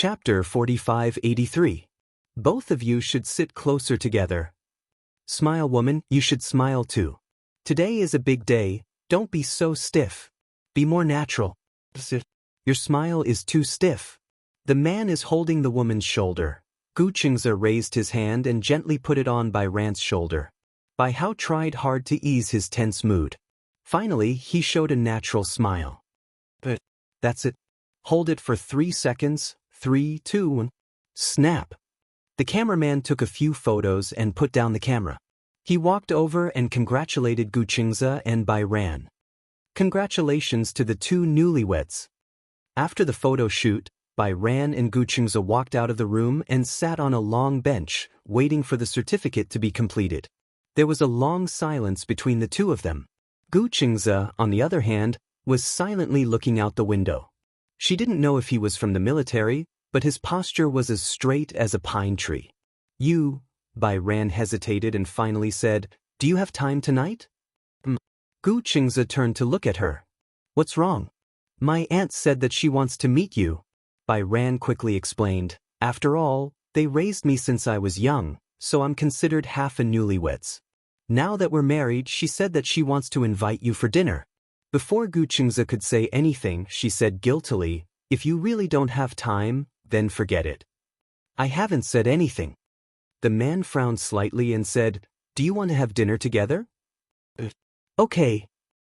Chapter 4583. Both of you should sit closer together. Smile, woman, you should smile too. Today is a big day, don't be so stiff. Be more natural. Your smile is too stiff. The man is holding the woman's shoulder. Wuxia raised his hand and gently put it on Bai Ran's shoulder. Bai Hao tried hard to ease his tense mood. Finally, he showed a natural smile. But that's it. Hold it for 3 seconds. 3, 2, 1. Snap. The cameraman took a few photos and put down the camera. He walked over and congratulated Wuxia and Bai Ran. Congratulations to the two newlyweds. After the photo shoot, Bai Ran and Wuxia walked out of the room and sat on a long bench, waiting for the certificate to be completed. There was a long silence between the two of them. Wuxia, on the other hand, was silently looking out the window. She didn't know if he was from the military, but his posture was as straight as a pine tree. Bai Ran hesitated and finally said, "Do you have time tonight?" Wuxia turned to look at her. "What's wrong?" "My aunt said that she wants to meet you," Bai Ran quickly explained. "After all, they raised me since I was young, so I'm considered half a newlyweds. Now that we're married, she said that she wants to invite you for dinner." Before Wuxia could say anything, she said guiltily, "If you really don't have time, then forget it." "I haven't said anything." The man frowned slightly and said, "Do you want to have dinner together?" "Okay."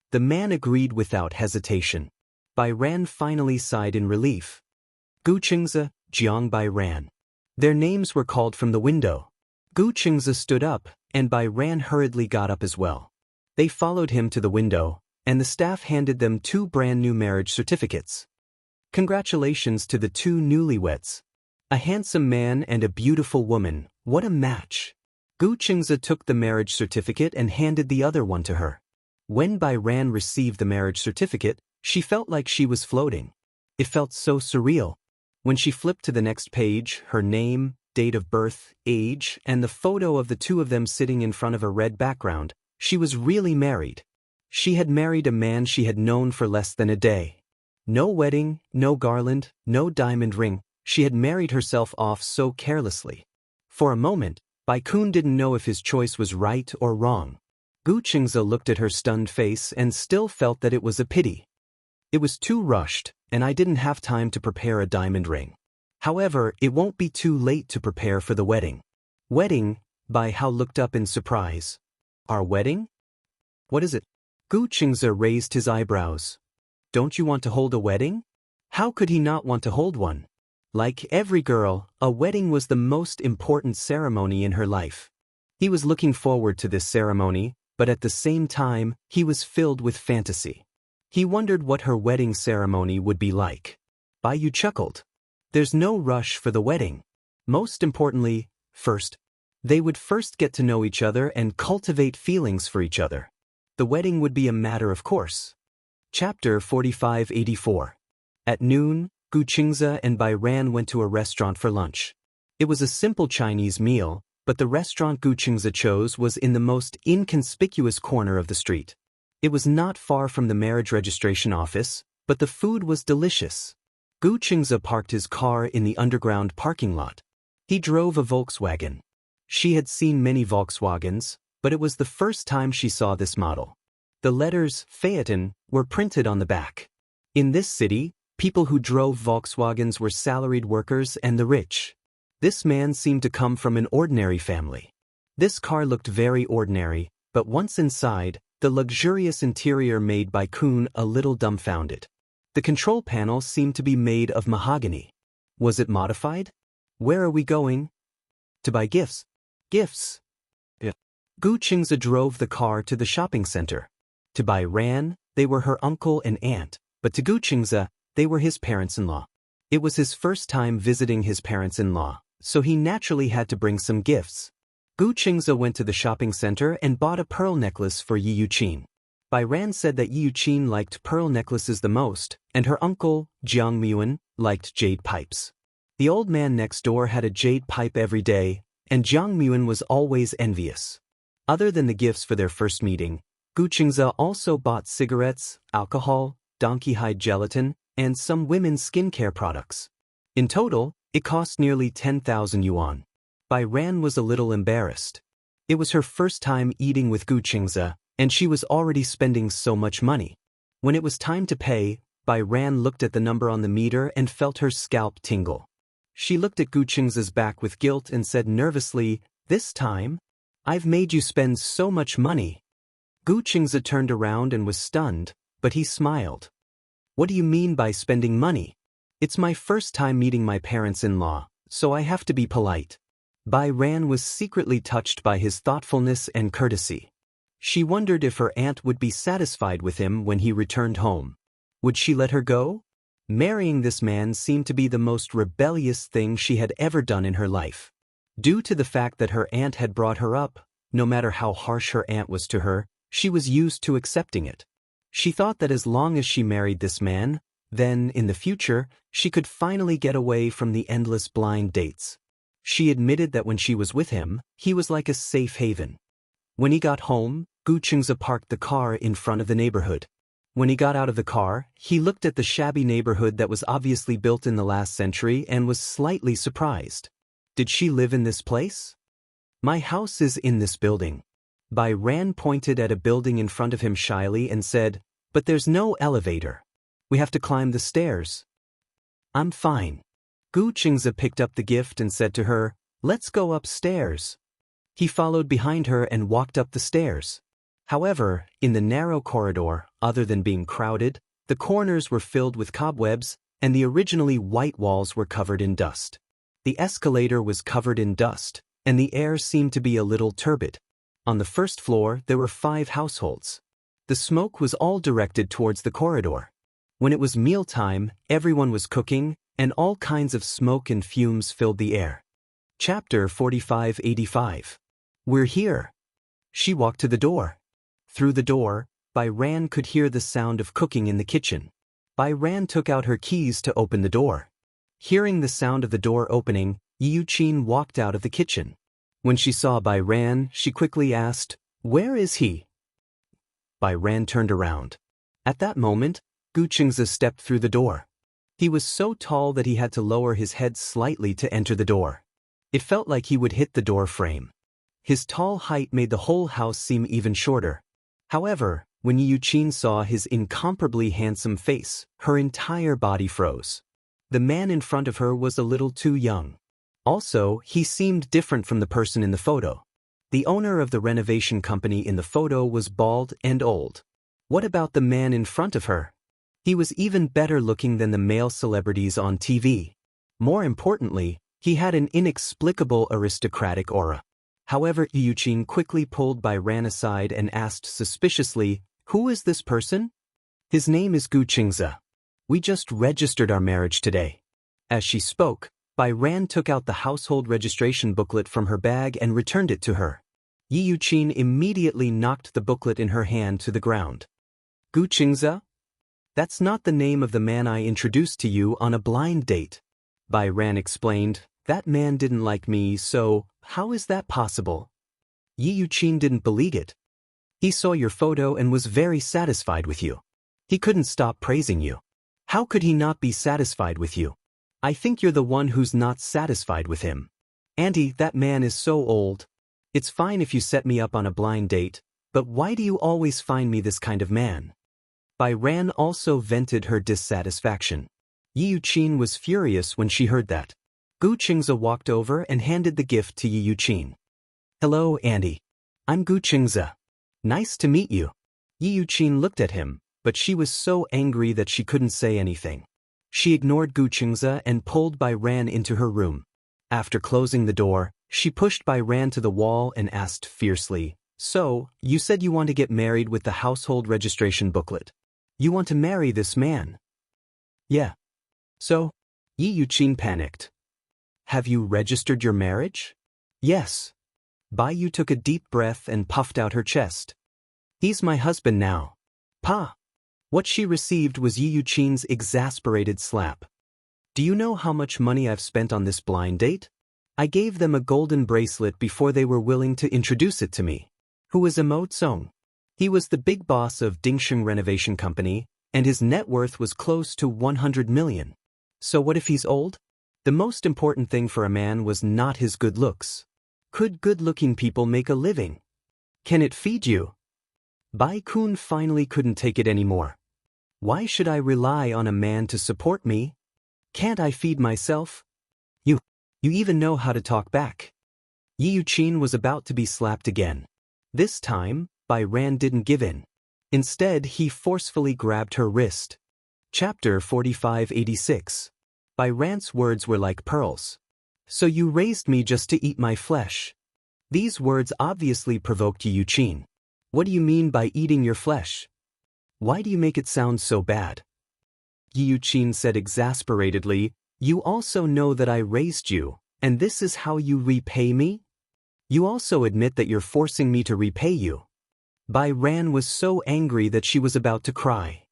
The man agreed without hesitation. Bai Ran finally sighed in relief. Wuxia, Jiang Bai Ran. Their names were called from the window. Wuxia stood up, and Bai Ran hurriedly got up as well. They followed him to the window, and the staff handed them 2 brand new marriage certificates. Congratulations to the two newlyweds. A handsome man and a beautiful woman, what a match. Wuxia took the marriage certificate and handed the other one to her. When Bai Ran received the marriage certificate, she felt like she was floating. It felt so surreal. When she flipped to the next page, her name, date of birth, age, and the photo of the two of them sitting in front of a red background, she was really married. She had married a man she had known for less than a day. No wedding, no garland, no diamond ring. She had married herself off so carelessly. For a moment, Bai Kun didn't know if his choice was right or wrong. Wuxia looked at her stunned face and still felt that it was a pity. "It was too rushed, and I didn't have time to prepare a diamond ring. However, it won't be too late to prepare for the wedding." "Wedding?" Bai Hao looked up in surprise. "Our wedding? What is it?" Wuxia raised his eyebrows. "Don't you want to hold a wedding?" How could he not want to hold one? Like every girl, a wedding was the most important ceremony in her life. He was looking forward to this ceremony, but at the same time, he was filled with fantasy. He wondered what her wedding ceremony would be like. Bai Yu chuckled. There's no rush for the wedding. Most importantly, they would first get to know each other and cultivate feelings for each other. The wedding would be a matter of course. Chapter 4584. At noon, Wuxia and Bai Ran went to a restaurant for lunch. It was a simple Chinese meal, but the restaurant Wuxia chose was in the most inconspicuous corner of the street. It was not far from the marriage registration office, but the food was delicious. Wuxia parked his car in the underground parking lot. He drove a Volkswagen. She had seen many Volkswagens, but it was the first time she saw this model. The letters Phaeton were printed on the back. In this city, people who drove Volkswagens were salaried workers and the rich. This man seemed to come from an ordinary family. This car looked very ordinary, but once inside, the luxurious interior made Bai Kun a little dumbfounded. The control panel seemed to be made of mahogany. Was it modified? Where are we going? To buy gifts. Gifts. Wuxia drove the car to the shopping center. To Bai Ran, they were her uncle and aunt, but to Wuxia, they were his parents-in-law. It was his first time visiting his parents-in-law, so he naturally had to bring some gifts. Wuxia went to the shopping center and bought a pearl necklace for Yi Yuqin. Bai Ran said that Yi Yuqin liked pearl necklaces the most, and her uncle, Jiang Muan, liked jade pipes. The old man next door had a jade pipe every day, and Jiang Muan was always envious. Other than the gifts for their first meeting, Wuxia also bought cigarettes, alcohol, donkey hide gelatin, and some women's skincare products. In total, it cost nearly 10,000 yuan. Bai Ran was a little embarrassed. It was her first time eating with Gu Qingze, and she was already spending so much money. When it was time to pay, Bai Ran looked at the number on the meter and felt her scalp tingle. She looked at Gu Qingze's back with guilt and said nervously, "This time? I've made you spend so much money." Gu Qingze turned around and was stunned, but he smiled. "What do you mean by spending money? It's my first time meeting my parents-in-law, so I have to be polite." Bai Ran was secretly touched by his thoughtfulness and courtesy. She wondered if her aunt would be satisfied with him when he returned home. Would she let her go? Marrying this man seemed to be the most rebellious thing she had ever done in her life. Due to the fact that her aunt had brought her up, no matter how harsh her aunt was to her, she was used to accepting it. She thought that as long as she married this man, then, in the future, she could finally get away from the endless blind dates. She admitted that when she was with him, he was like a safe haven. When he got home, Gu Qingze parked the car in front of the neighborhood. When he got out of the car, he looked at the shabby neighborhood that was obviously built in the last century and was slightly surprised. Did she live in this place? "My house is in this building." Bai Ran pointed at a building in front of him shyly and said, "But there's no elevator. We have to climb the stairs." "I'm fine." Gu Qingze picked up the gift and said to her, "Let's go upstairs." He followed behind her and walked up the stairs. However, in the narrow corridor, other than being crowded, the corners were filled with cobwebs, and the originally white walls were covered in dust. The escalator was covered in dust, and the air seemed to be a little turbid. On the first floor, there were 5 households. The smoke was all directed towards the corridor. When it was mealtime, everyone was cooking, and all kinds of smoke and fumes filled the air. Chapter 4585. "We're here." She walked to the door. Through the door, Bai Ran could hear the sound of cooking in the kitchen. Bai Ran took out her keys to open the door. Hearing the sound of the door opening, Yi Yuqin walked out of the kitchen. When she saw Bai Ran, she quickly asked, "Where is he?" Bai Ran turned around. At that moment, Gu Qingze stepped through the door. He was so tall that he had to lower his head slightly to enter the door. It felt like he would hit the door frame. His tall height made the whole house seem even shorter. However, when Yi Yuqin saw his incomparably handsome face, her entire body froze. The man in front of her was a little too young. Also, he seemed different from the person in the photo. The owner of the renovation company in the photo was bald and old. What about the man in front of her? He was even better looking than the male celebrities on TV. More importantly, he had an inexplicable aristocratic aura. However, Yi Yuqin quickly pulled Bai Ran aside and asked suspiciously, "Who is this person?" "His name is Gu Qingze. We just registered our marriage today." As she spoke, Bai Ran took out the household registration booklet from her bag and returned it to her. Yi Yuqin immediately knocked the booklet in her hand to the ground. "Gu Qingze? That's not the name of the man I introduced to you on a blind date." Bai Ran explained, "That man didn't like me, so how is that possible?" Yi Yuqin didn't believe it. "He saw your photo and was very satisfied with you. He couldn't stop praising you. How could he not be satisfied with you? I think you're the one who's not satisfied with him. Auntie, that man is so old. It's fine if you set me up on a blind date, but why do you always find me this kind of man?" Bai Ran also vented her dissatisfaction. Yi Yuqin was furious when she heard that. Gu Qingze walked over and handed the gift to Yi Yuqin. "Hello, Auntie. I'm Gu Qingze. Nice to meet you." Yi Yuqin looked at him, but she was so angry that she couldn't say anything. She ignored Gu Qingze and pulled Bai Ran into her room. After closing the door, she pushed Bai Ran to the wall and asked fiercely, "So, you said you want to get married with the household registration booklet. You want to marry this man?" "Yeah." "So?" Yi Yuqin panicked. "Have you registered your marriage?" "Yes." Bai Yu took a deep breath and puffed out her chest. "He's my husband now." "Pa!" What she received was Yi Yuqin's exasperated slap. "Do you know how much money I've spent on this blind date? I gave them a golden bracelet before they were willing to introduce it to me." "Who is Mo Tsong?" He was the big boss of Dingsheng Renovation Company, and his net worth was close to 100 million. "So what if he's old?" The most important thing for a man was not his good looks. Could good-looking people make a living? Can it feed you? Bai Kun finally couldn't take it anymore. Why should I rely on a man to support me? Can't I feed myself? You even know how to talk back. Yi Yuqin was about to be slapped again. This time, Bai Ran didn't give in. Instead, he forcefully grabbed her wrist. Chapter 4586. Bai Ran's words were like pearls. So you raised me just to eat my flesh. These words obviously provoked Yi Yuqin. What do you mean by eating your flesh? Why do you make it sound so bad? Yi Yuqin said exasperatedly, you also know that I raised you, and this is how you repay me? You also admit that you're forcing me to repay you. Bai Ran was so angry that she was about to cry.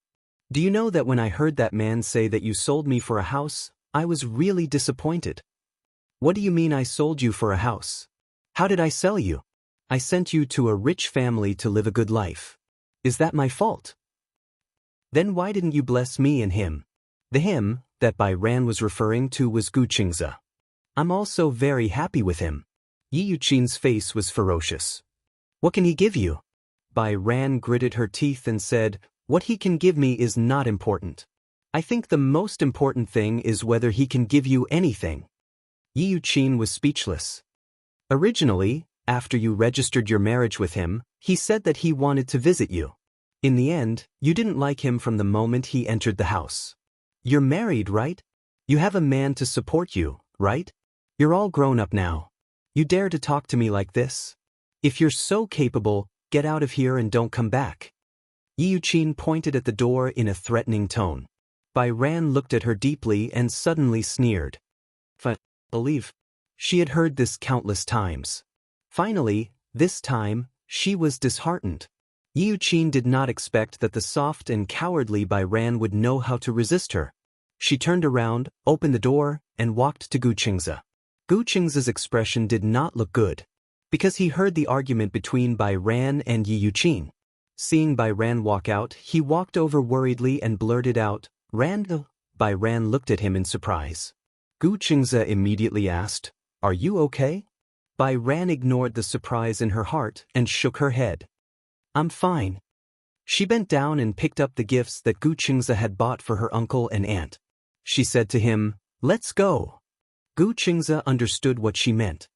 Do you know that when I heard that man say that you sold me for a house, I was really disappointed. What do you mean I sold you for a house? How did I sell you? I sent you to a rich family to live a good life. Is that my fault? Then why didn't you bless me and him? The him that Bai Ran was referring to was Gu Qingze. I'm also very happy with him. Yi Yuqin's face was ferocious. What can he give you? Bai Ran gritted her teeth and said, what he can give me is not important. I think the most important thing is whether he can give you anything. Yi Yuqin was speechless. Originally, after you registered your marriage with him, he said that he wanted to visit you. In the end, you didn't like him from the moment he entered the house. You're married, right? You have a man to support you, right? You're all grown up now. You dare to talk to me like this? If you're so capable, get out of here and don't come back. Yi Yuqin pointed at the door in a threatening tone. Bai Ran looked at her deeply and suddenly sneered. Believe. She had heard this countless times. Finally, this time, she was disheartened. Yi Yuqin did not expect that the soft and cowardly Bai Ran would know how to resist her. She turned around, opened the door, and walked to Gu Qingze. Gu Qingze's expression did not look good, because he heard the argument between Bai Ran and Yi Yuqin. Seeing Bai Ran walk out, he walked over worriedly and blurted out, Ran. Bai Ran looked at him in surprise. Gu Qingze immediately asked, are you okay? Bai Ran ignored the surprise in her heart and shook her head. I'm fine. She bent down and picked up the gifts that Gu Qingze had bought for her uncle and aunt. She said to him, let's go. Gu Qingze understood what she meant.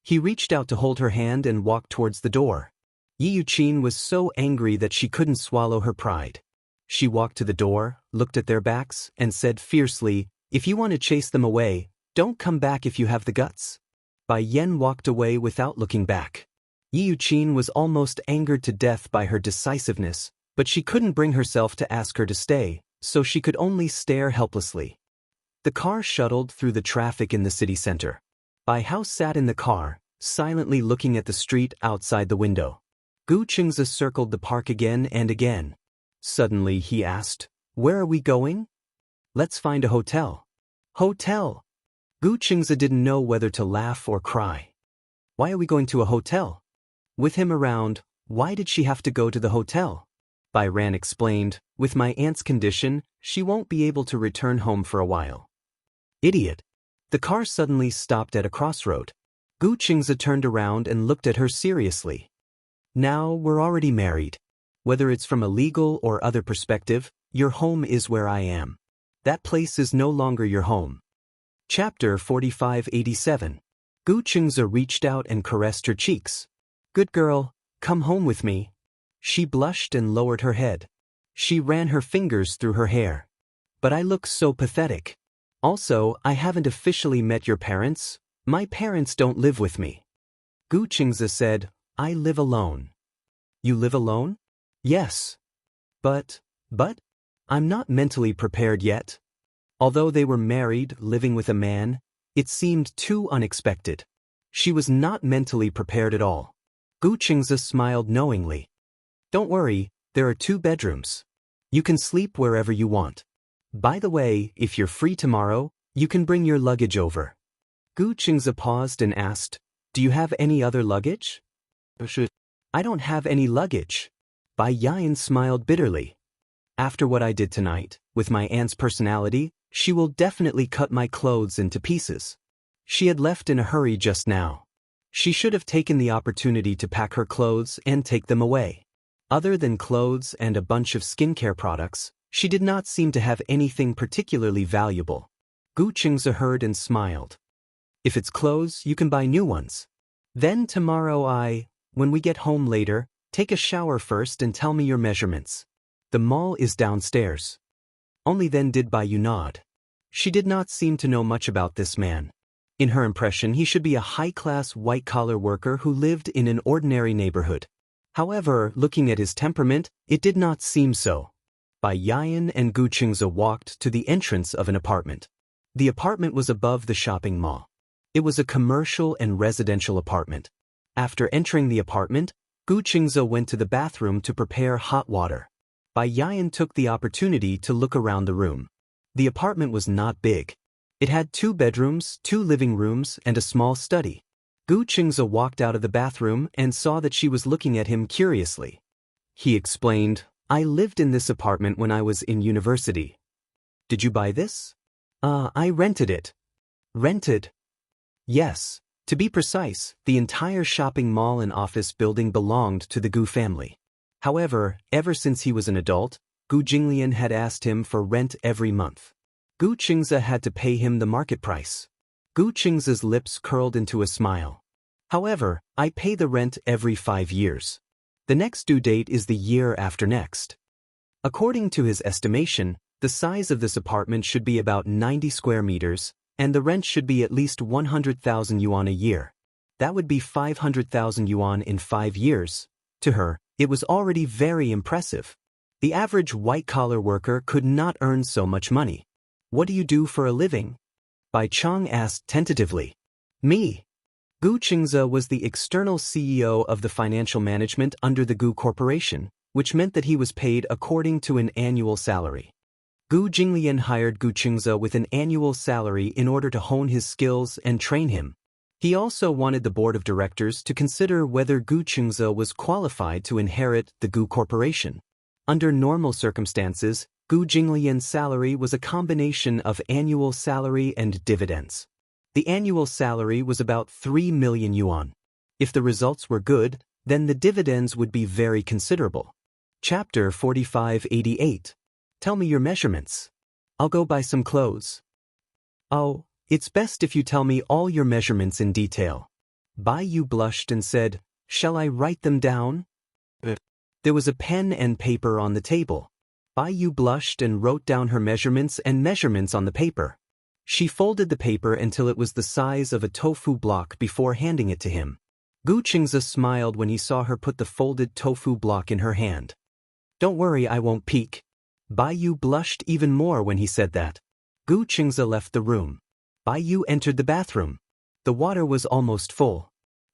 He reached out to hold her hand and walked towards the door. Yi Yuqin was so angry that she couldn't swallow her pride. She walked to the door, looked at their backs, and said fiercely, if you want to chase them away, don't come back if you have the guts. Bai Yan walked away without looking back. Yi Yuqin was almost angered to death by her decisiveness, but she couldn't bring herself to ask her to stay, so she could only stare helplessly. The car shuttled through the traffic in the city center. Bai Hao sat in the car, silently looking at the street outside the window. Gu Qingze circled the park again and again. Suddenly he asked, where are we going? Let's find a hotel. Hotel? Gu Qingze didn't know whether to laugh or cry. Why are we going to a hotel? With him around, why did she have to go to the hotel? Bai Ran explained, with my aunt's condition, she won't be able to return home for a while. Idiot. The car suddenly stopped at a crossroad. Gu Qingze turned around and looked at her seriously. Now we're already married. Whether it's from a legal or other perspective, your home is where I am. That place is no longer your home. Chapter 4587. Gu Qingze reached out and caressed her cheeks. Good girl, come home with me. She blushed and lowered her head. She ran her fingers through her hair. But I look so pathetic. Also, I haven't officially met your parents. My parents don't live with me. Gu Qingze said, I live alone. You live alone? Yes. But, I'm not mentally prepared yet. Although they were married, living with a man, it seemed too unexpected. She was not mentally prepared at all. Gu Qingze smiled knowingly. Don't worry, there are 2 bedrooms. You can sleep wherever you want. By the way, if you're free tomorrow, you can bring your luggage over. Gu Qingze paused and asked, do you have any other luggage? I don't have any luggage. Bai Yan smiled bitterly. After what I did tonight, with my aunt's personality, She will definitely cut my clothes into pieces. She had left in a hurry just now. She should have taken the opportunity to pack her clothes and take them away. Other than clothes and a bunch of skincare products, she did not seem to have anything particularly valuable. Gu Qingze heard and smiled. If it's clothes, you can buy new ones. Then tomorrow when we get home later, take a shower first and tell me your measurements. The mall is downstairs. Only then did Bai Yu nod. She did not seem to know much about this man. In her impression, he should be a high-class white-collar worker who lived in an ordinary neighborhood. However, looking at his temperament, it did not seem so. Bai Yan and Gu Qingze walked to the entrance of an apartment. The apartment was above the shopping mall. It was a commercial and residential apartment. After entering the apartment, Gu Qingze went to the bathroom to prepare hot water. Bai Yan took the opportunity to look around the room. The apartment was not big. It had 2 bedrooms, 2 living rooms, and a small study. Gu Qingze walked out of the bathroom and saw that she was looking at him curiously. He explained, I lived in this apartment when I was in university. Did you buy this? I rented it. Rented? Yes. To be precise, the entire shopping mall and office building belonged to the Gu family. However, ever since he was an adult, Gu Jinglian had asked him for rent every month. Gu Qingze had to pay him the market price. Gu Qingze's lips curled into a smile. However, I pay the rent every 5 years. The next due date is the year after next. According to his estimation, the size of this apartment should be about 90 square meters, and the rent should be at least 100,000 yuan a year. That would be 500,000 yuan in 5 years. To her, it was already very impressive. The average white-collar worker could not earn so much money. What do you do for a living? Bai Chang asked tentatively. Me. Gu Qingze was the external CEO of the financial management under the Gu Corporation, which meant that he was paid according to an annual salary. Gu Jinglian hired Gu Qingze with an annual salary in order to hone his skills and train him. He also wanted the board of directors to consider whether Gu Qingze was qualified to inherit the Gu Corporation. Under normal circumstances, Gu Jinglian's salary was a combination of annual salary and dividends. The annual salary was about 3 million yuan. If the results were good, then the dividends would be very considerable. Chapter 4588. Tell me your measurements. I'll go buy some clothes. Oh, it's best if you tell me all your measurements in detail. Bai Yu blushed and said, Shall I write them down? There was a pen and paper on the table. Bai Yu blushed and wrote down her measurements on the paper. She folded the paper until it was the size of a tofu block before handing it to him. Gu Qingze smiled when he saw her put the folded tofu block in her hand. Don't worry, I won't peek. Bai Yu blushed even more when he said that. Gu Qingze left the room. Bai Yu entered the bathroom. The water was almost full.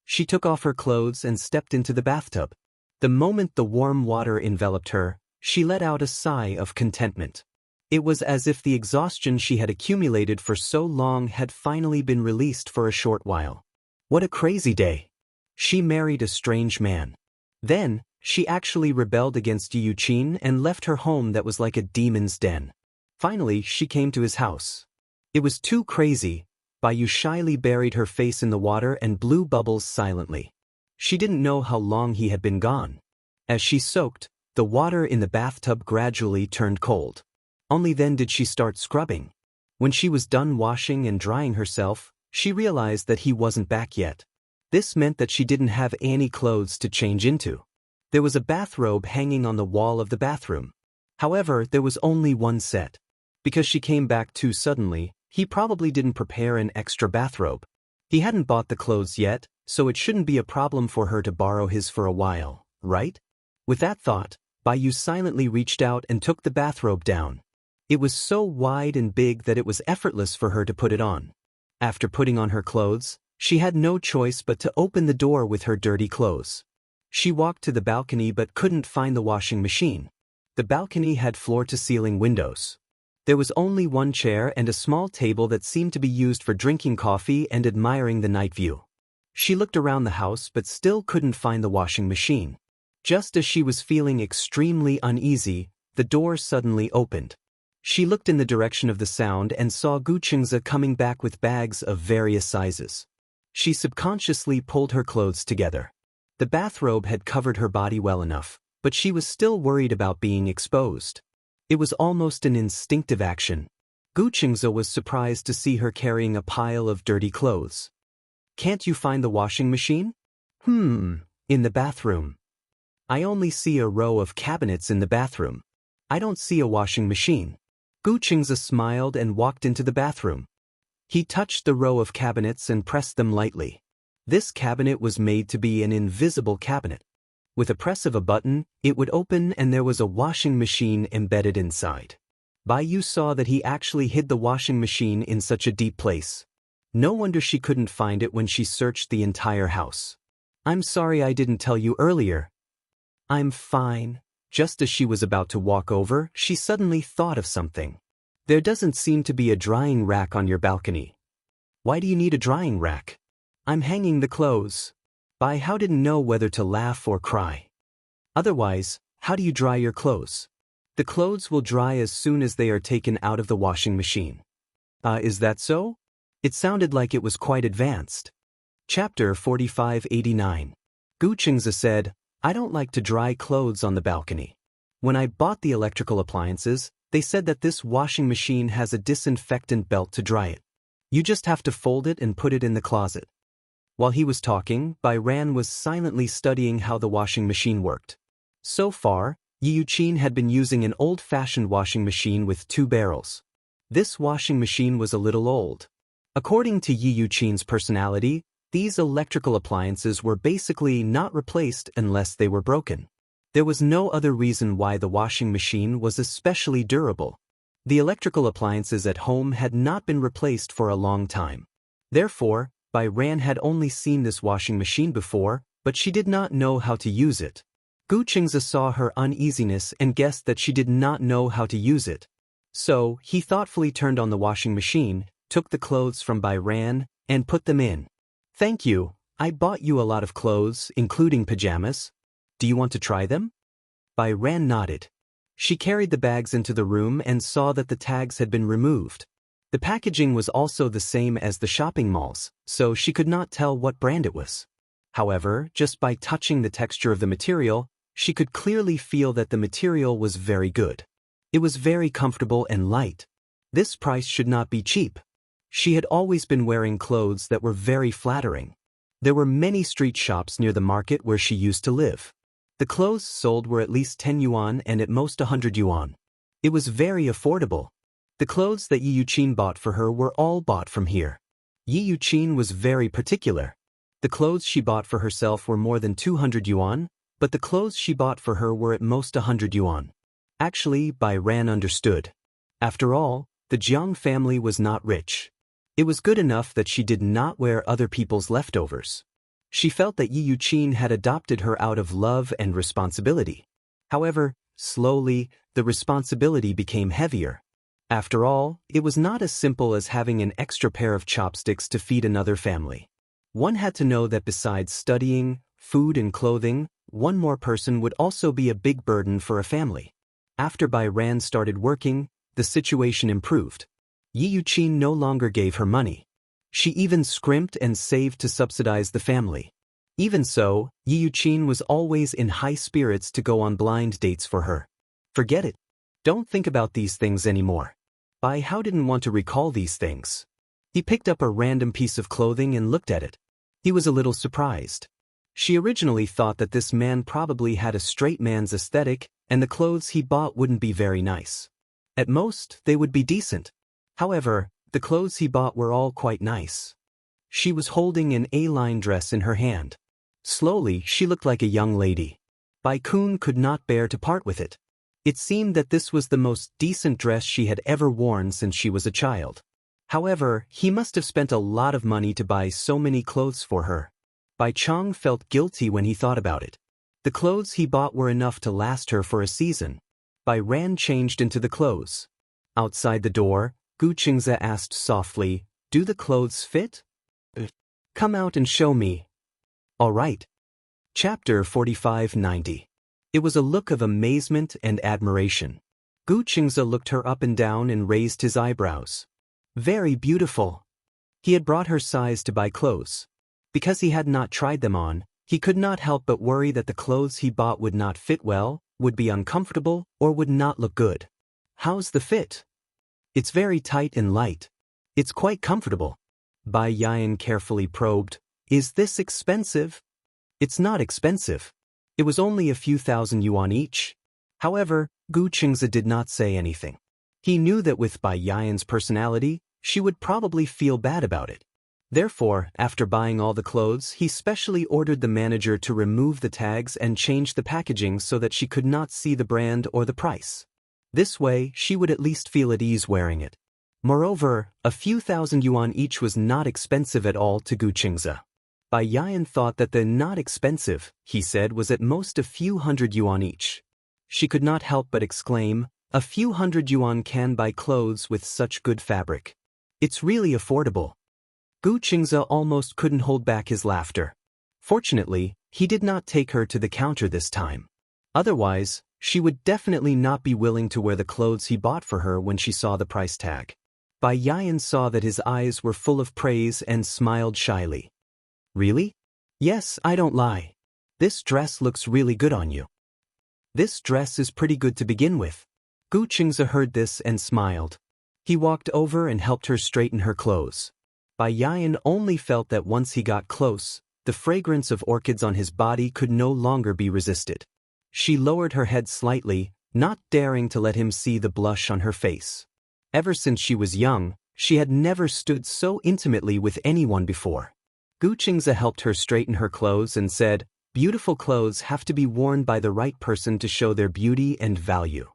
She took off her clothes and stepped into the bathtub. The moment the warm water enveloped her, she let out a sigh of contentment. It was as if the exhaustion she had accumulated for so long had finally been released for a short while. What a crazy day. She married a strange man. Then, she actually rebelled against Yu Qin and left her home that was like a demon's den. Finally, she came to his house. It was too crazy. Bai Yu shyly buried her face in the water and blew bubbles silently. She didn't know how long he had been gone. As she soaked, the water in the bathtub gradually turned cold. Only then did she start scrubbing. When she was done washing and drying herself, she realized that he wasn't back yet. This meant that she didn't have any clothes to change into. There was a bathrobe hanging on the wall of the bathroom. However, there was only one set. Because she came back too suddenly, he probably didn't prepare an extra bathrobe. He hadn't bought the clothes yet, so it shouldn't be a problem for her to borrow his for a while, right? With that thought, Bai Yu silently reached out and took the bathrobe down. It was so wide and big that it was effortless for her to put it on. After putting on her clothes, she had no choice but to open the door with her dirty clothes. She walked to the balcony but couldn't find the washing machine. The balcony had floor-to-ceiling windows. There was only one chair and a small table that seemed to be used for drinking coffee and admiring the night view. She looked around the house but still couldn't find the washing machine. Just as she was feeling extremely uneasy, the door suddenly opened. She looked in the direction of the sound and saw Gu Qingze coming back with bags of various sizes. She subconsciously pulled her clothes together. The bathrobe had covered her body well enough, but she was still worried about being exposed. It was almost an instinctive action. Gu Qingze was surprised to see her carrying a pile of dirty clothes. "Can't you find the washing machine?" In the bathroom. I only see a row of cabinets in the bathroom. I don't see a washing machine." Gu Qingze smiled and walked into the bathroom. He touched the row of cabinets and pressed them lightly. This cabinet was made to be an invisible cabinet. With a press of a button, it would open and there was a washing machine embedded inside. Bai Yu saw that he actually hid the washing machine in such a deep place. No wonder she couldn't find it when she searched the entire house. "I'm sorry I didn't tell you earlier." "I'm fine." Just as she was about to walk over, she suddenly thought of something. "There doesn't seem to be a drying rack on your balcony." "Why do you need a drying rack?" "I'm hanging the clothes." Bai Hao didn't know whether to laugh or cry. "Otherwise, how do you dry your clothes?" "The clothes will dry as soon as they are taken out of the washing machine." Is that so?" It sounded like it was quite advanced. Chapter 4589. Gu Qingze said, "I don't like to dry clothes on the balcony. When I bought the electrical appliances, they said that this washing machine has a disinfectant belt to dry it. You just have to fold it and put it in the closet." While he was talking, Bai Ran was silently studying how the washing machine worked. So far, Yi Yuqin had been using an old-fashioned washing machine with 2 barrels. This washing machine was a little old. According to Yi Yuqin's personality, these electrical appliances were basically not replaced unless they were broken. There was no other reason why the washing machine was especially durable. The electrical appliances at home had not been replaced for a long time. Therefore, Bai Ran had only seen this washing machine before, but she did not know how to use it. Gu Qingze saw her uneasiness and guessed that she did not know how to use it. So, he thoughtfully turned on the washing machine, took the clothes from Bai Ran, and put them in. "Thank you. I bought you a lot of clothes, including pajamas. Do you want to try them?" Bai Ran nodded. She carried the bags into the room and saw that the tags had been removed. The packaging was also the same as the shopping malls, so she could not tell what brand it was. However, just by touching the texture of the material, she could clearly feel that the material was very good. It was very comfortable and light. This price should not be cheap. She had always been wearing clothes that were very flattering. There were many street shops near the market where she used to live. The clothes sold were at least 10 yuan and at most 100 yuan. It was very affordable. The clothes that Yi Yuqin bought for her were all bought from here. Yi Yuqin was very particular. The clothes she bought for herself were more than 200 yuan, but the clothes she bought for her were at most 100 yuan. Actually, Bai Ran understood. After all, the Jiang family was not rich. It was good enough that she did not wear other people's leftovers. She felt that Yi Yuqin had adopted her out of love and responsibility. However, slowly, the responsibility became heavier. After all, it was not as simple as having an extra pair of chopsticks to feed another family. One had to know that besides studying, food and clothing, one more person would also be a big burden for a family. After Bai Ran started working, the situation improved. Yi Yuqin no longer gave her money. She even scrimped and saved to subsidize the family. Even so, Yi Yuqin was always in high spirits to go on blind dates for her. Forget it. Don't think about these things anymore. Bai Hao didn't want to recall these things. He picked up a random piece of clothing and looked at it. He was a little surprised. She originally thought that this man probably had a straight man's aesthetic, and the clothes he bought wouldn't be very nice. At most, they would be decent. However, the clothes he bought were all quite nice. She was holding an A-line dress in her hand. Slowly, she looked like a young lady. Bai Kun could not bear to part with it. It seemed that this was the most decent dress she had ever worn since she was a child. However, he must have spent a lot of money to buy so many clothes for her. Bai Chong felt guilty when he thought about it. The clothes he bought were enough to last her for a season. Bai Ran changed into the clothes. Outside the door, Gu Qingze asked softly, "Do the clothes fit?" "Come out and show me." "All right." Chapter 4590. It was a look of amazement and admiration. Gu Qingze looked her up and down and raised his eyebrows. Very beautiful. He had brought her size to buy clothes. Because he had not tried them on, he could not help but worry that the clothes he bought would not fit well, would be uncomfortable, or would not look good. How's the fit? It's very tight and light. It's quite comfortable. Bai Yan carefully probed. Is this expensive? It's not expensive. It was only a few thousand yuan each. However, Gu Qingze did not say anything. He knew that with Bai Yan's personality, she would probably feel bad about it. Therefore, after buying all the clothes, he specially ordered the manager to remove the tags and change the packaging so that she could not see the brand or the price. This way, she would at least feel at ease wearing it. Moreover, a few thousand yuan each was not expensive at all to Gu Qingze. Bai Yan thought that the not expensive, he said, was at most a few hundred yuan each. She could not help but exclaim, a few hundred yuan can buy clothes with such good fabric. It's really affordable. Gu Qingze almost couldn't hold back his laughter. Fortunately, he did not take her to the counter this time. Otherwise, she would definitely not be willing to wear the clothes he bought for her when she saw the price tag. Bai Yan saw that his eyes were full of praise and smiled shyly. Really? Yes, I don't lie. This dress looks really good on you. This dress is pretty good to begin with. Gu Qingze heard this and smiled. He walked over and helped her straighten her clothes. Bai Yan only felt that once he got close, the fragrance of orchids on his body could no longer be resisted. She lowered her head slightly, not daring to let him see the blush on her face. Ever since she was young, she had never stood so intimately with anyone before. Gu Qingze helped her straighten her clothes and said, beautiful clothes have to be worn by the right person to show their beauty and value.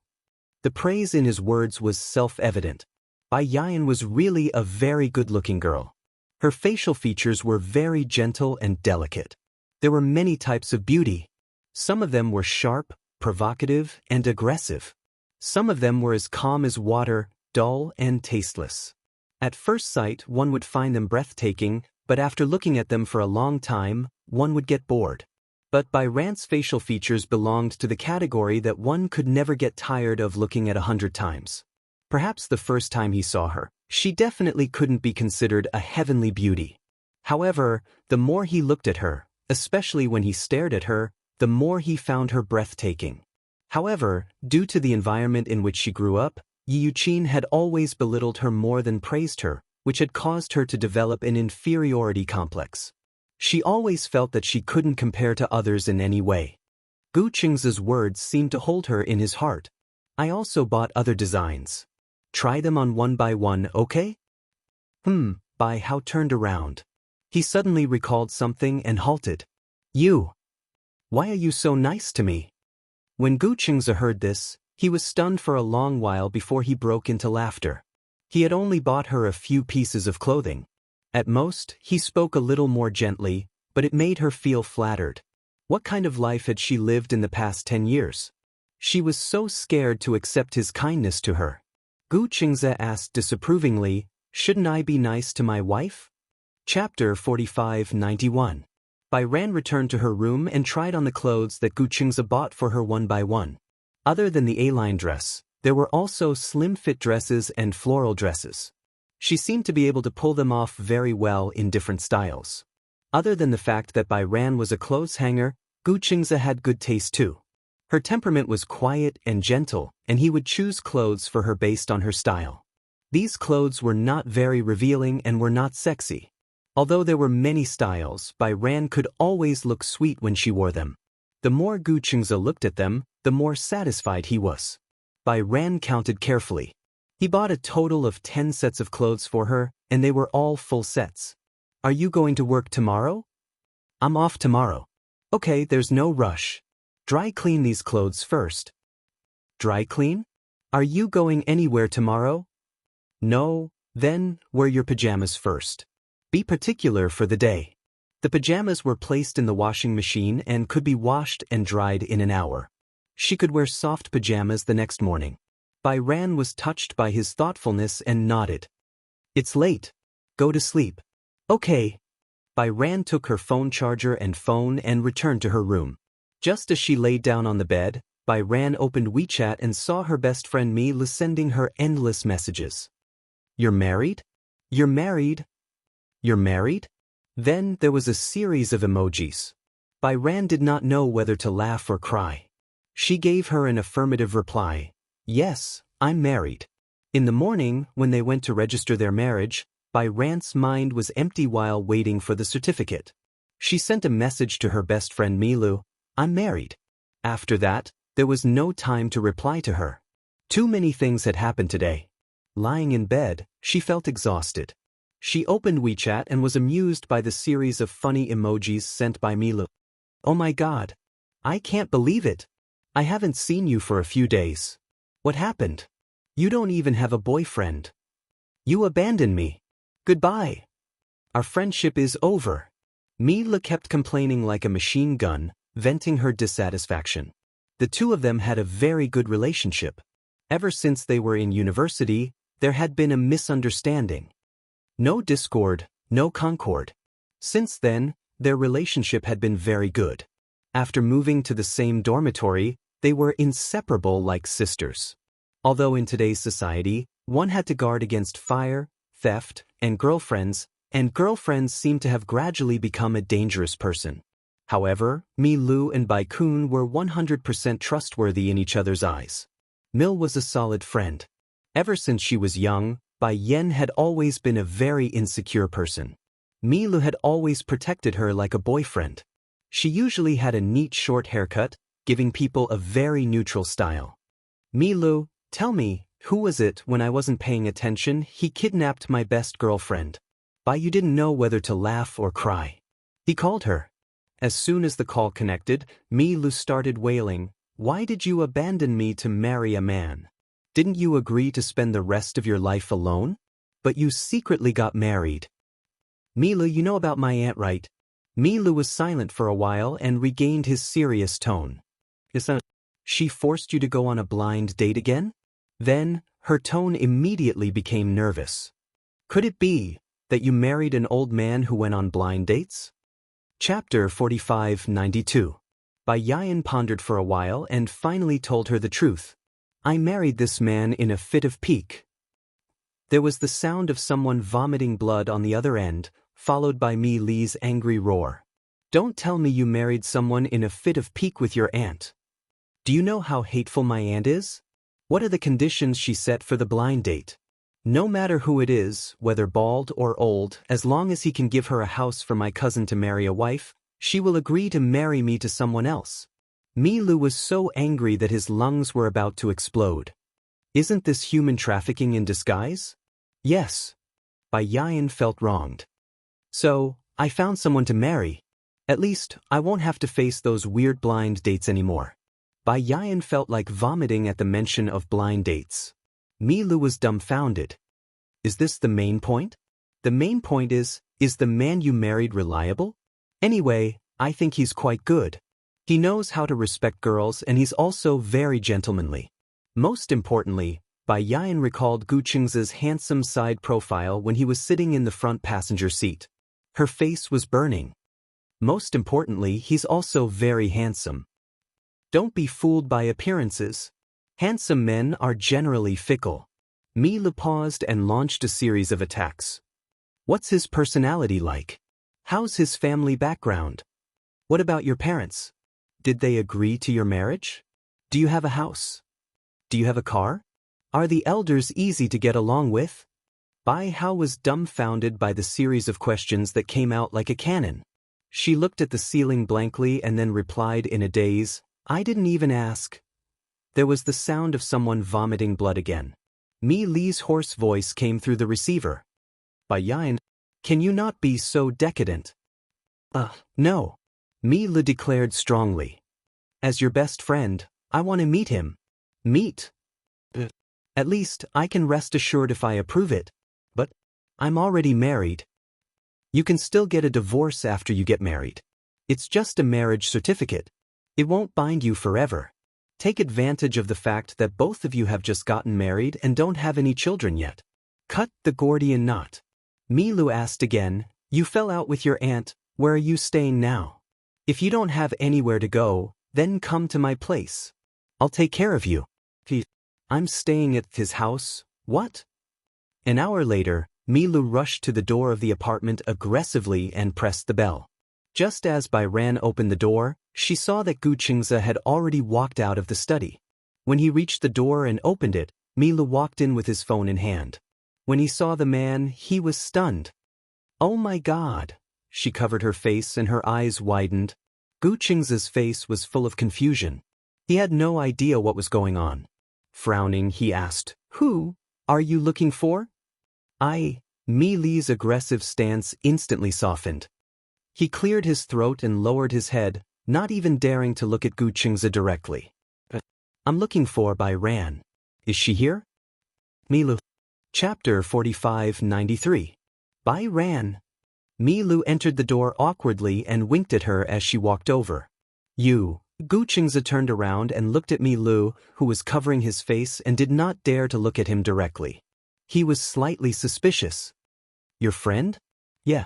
The praise in his words was self-evident. Bai Yan was really a very good-looking girl. Her facial features were very gentle and delicate. There were many types of beauty. Some of them were sharp, provocative, and aggressive. Some of them were as calm as water, dull and tasteless. At first sight, one would find them breathtaking, but after looking at them for a long time, one would get bored. But Bai Yan's facial features belonged to the category that one could never get tired of looking at 100 times. Perhaps the first time he saw her, she definitely couldn't be considered a heavenly beauty. However, the more he looked at her, especially when he stared at her, the more he found her breathtaking. However, due to the environment in which she grew up, Yi Yuqin had always belittled her more than praised her, which had caused her to develop an inferiority complex. She always felt that she couldn't compare to others in any way. Gu Qingze's words seemed to hold her in his heart. I also bought other designs. Try them on one by one, okay? Bai Hao turned around. He suddenly recalled something and halted. You! Why are you so nice to me? When Gu Qingze heard this, he was stunned for a long while before he broke into laughter. He had only bought her a few pieces of clothing. At most, he spoke a little more gently, but it made her feel flattered. What kind of life had she lived in the past 10 years? She was so scared to accept his kindness to her. Gu Qingze asked disapprovingly, shouldn't I be nice to my wife? Chapter 4591. Bai Yan returned to her room and tried on the clothes that Gu Qingze bought for her one by one. Other than the A-line dress, there were also slim-fit dresses and floral dresses. She seemed to be able to pull them off very well in different styles. Other than the fact that Bai Yan was a clothes hanger, Gu Qingze had good taste too. Her temperament was quiet and gentle, and he would choose clothes for her based on her style. These clothes were not very revealing and were not sexy. Although there were many styles, Bai Yan could always look sweet when she wore them. The more Gu Qingze looked at them, the more satisfied he was. Bai Yan counted carefully. He bought a total of 10 sets of clothes for her, and they were all full sets. Are you going to work tomorrow? I'm off tomorrow. Okay, there's no rush. Dry clean these clothes first. Dry clean? Are you going anywhere tomorrow? No, then wear your pajamas first. Be particular for the day. The pajamas were placed in the washing machine and could be washed and dried in an hour. She could wear soft pajamas the next morning. Bai Yan was touched by his thoughtfulness and nodded. It's late. Go to sleep. Okay. Bai Yan took her phone charger and phone and returned to her room. Just as she lay down on the bed, Bai Ran opened WeChat and saw her best friend Mi Lu sending her endless messages. You're married? You're married? You're married? Then there was a series of emojis. Bai Ran did not know whether to laugh or cry. She gave her an affirmative reply. Yes, I'm married. In the morning, when they went to register their marriage, Bai Ran's mind was empty while waiting for the certificate. She sent a message to her best friend Milu, I'm married. After that, there was no time to reply to her. Too many things had happened today. Lying in bed, she felt exhausted. She opened WeChat and was amused by the series of funny emojis sent by Milu. Oh my God. I can't believe it. I haven't seen you for a few days. What happened? You don't even have a boyfriend. You abandoned me. Goodbye. Our friendship is over. Milu kept complaining like a machine gun, venting her dissatisfaction. The two of them had a very good relationship. Ever since they were in university, there had been a misunderstanding. No discord, no concord. Since then, their relationship had been very good. After moving to the same dormitory, they were inseparable like sisters. Although in today's society, one had to guard against fire, theft, and girlfriends seemed to have gradually become a dangerous person. However, Mi Lu and Bai Kun were 100% trustworthy in each other's eyes. Mil was a solid friend. Ever since she was young, Bai Yen had always been a very insecure person. Mi Lu had always protected her like a boyfriend. She usually had a neat short haircut, giving people a very neutral style. Mi Lu, tell me, who was it when I wasn't paying attention? He kidnapped my best girlfriend. Bai Yu didn't know whether to laugh or cry. He called her. As soon as the call connected, Mi Lu started wailing, Why did you abandon me to marry a man? Didn't you agree to spend the rest of your life alone? But you secretly got married. Mi Lu, you know about my aunt, right? Mi Lu was silent for a while and regained his serious tone. She forced you to go on a blind date again? Then, her tone immediately became nervous. Could it be that you married an old man who went on blind dates? Chapter 4592. Bai Yan pondered for a while and finally told her the truth. I married this man in a fit of pique. There was the sound of someone vomiting blood on the other end, followed by Mi Li's angry roar. Don't tell me you married someone in a fit of pique with your aunt. Do you know how hateful my aunt is? What are the conditions she set for the blind date? No matter who it is, whether bald or old, as long as he can give her a house for my cousin to marry a wife, she will agree to marry me to someone else. Mi Lu was so angry that his lungs were about to explode. Isn't this human trafficking in disguise? Yes. Bai Yan felt wronged. So, I found someone to marry. At least, I won't have to face those weird blind dates anymore. Bai Yan felt like vomiting at the mention of blind dates. Mi Lu was dumbfounded. Is this the main point? The main point is the man you married reliable? Anyway, I think he's quite good. He knows how to respect girls and he's also very gentlemanly. Most importantly, Bai Yan recalled Gu Qing's handsome side profile when he was sitting in the front passenger seat. Her face was burning. Most importantly, he's also very handsome. Don't be fooled by appearances. Handsome men are generally fickle. Mi Lu paused and launched a series of attacks. What's his personality like? How's his family background? What about your parents? Did they agree to your marriage? Do you have a house? Do you have a car? Are the elders easy to get along with? Bai Hao was dumbfounded by the series of questions that came out like a cannon. She looked at the ceiling blankly and then replied in a daze, I didn't even ask. There was the sound of someone vomiting blood again. Mi Li's hoarse voice came through the receiver. Bai Yan, can you not be so decadent? No. Mi Li declared strongly. As your best friend, I want to meet him. Meet? At least, I can rest assured if I approve it. But I'm already married. You can still get a divorce after you get married. It's just a marriage certificate. It won't bind you forever. Take advantage of the fact that both of you have just gotten married and don't have any children yet. Cut the Gordian knot. Mi Lu asked again, you fell out with your aunt, where are you staying now? If you don't have anywhere to go, then come to my place. I'll take care of you. I'm staying at his house, what? An hour later, Milu rushed to the door of the apartment aggressively and pressed the bell. Just as Bai Ran opened the door, she saw that Gu Qingze had already walked out of the study. When he reached the door and opened it, Milu walked in with his phone in hand. When he saw the man, he was stunned. Oh my God! She covered her face and her eyes widened. Gu Qingze's face was full of confusion. He had no idea what was going on. Frowning, he asked, "Who are you looking for?" Mi Li's aggressive stance instantly softened. He cleared his throat and lowered his head, not even daring to look at Gu Qingze directly. I'm looking for Bai Ran. Is she here? Milu. Chapter 4593. Bai Ran. Milu entered the door awkwardly and winked at her as she walked over. You. Gu Qingze turned around and looked at Milu, who was covering his face and did not dare to look at him directly. He was slightly suspicious. Your friend? Yeah.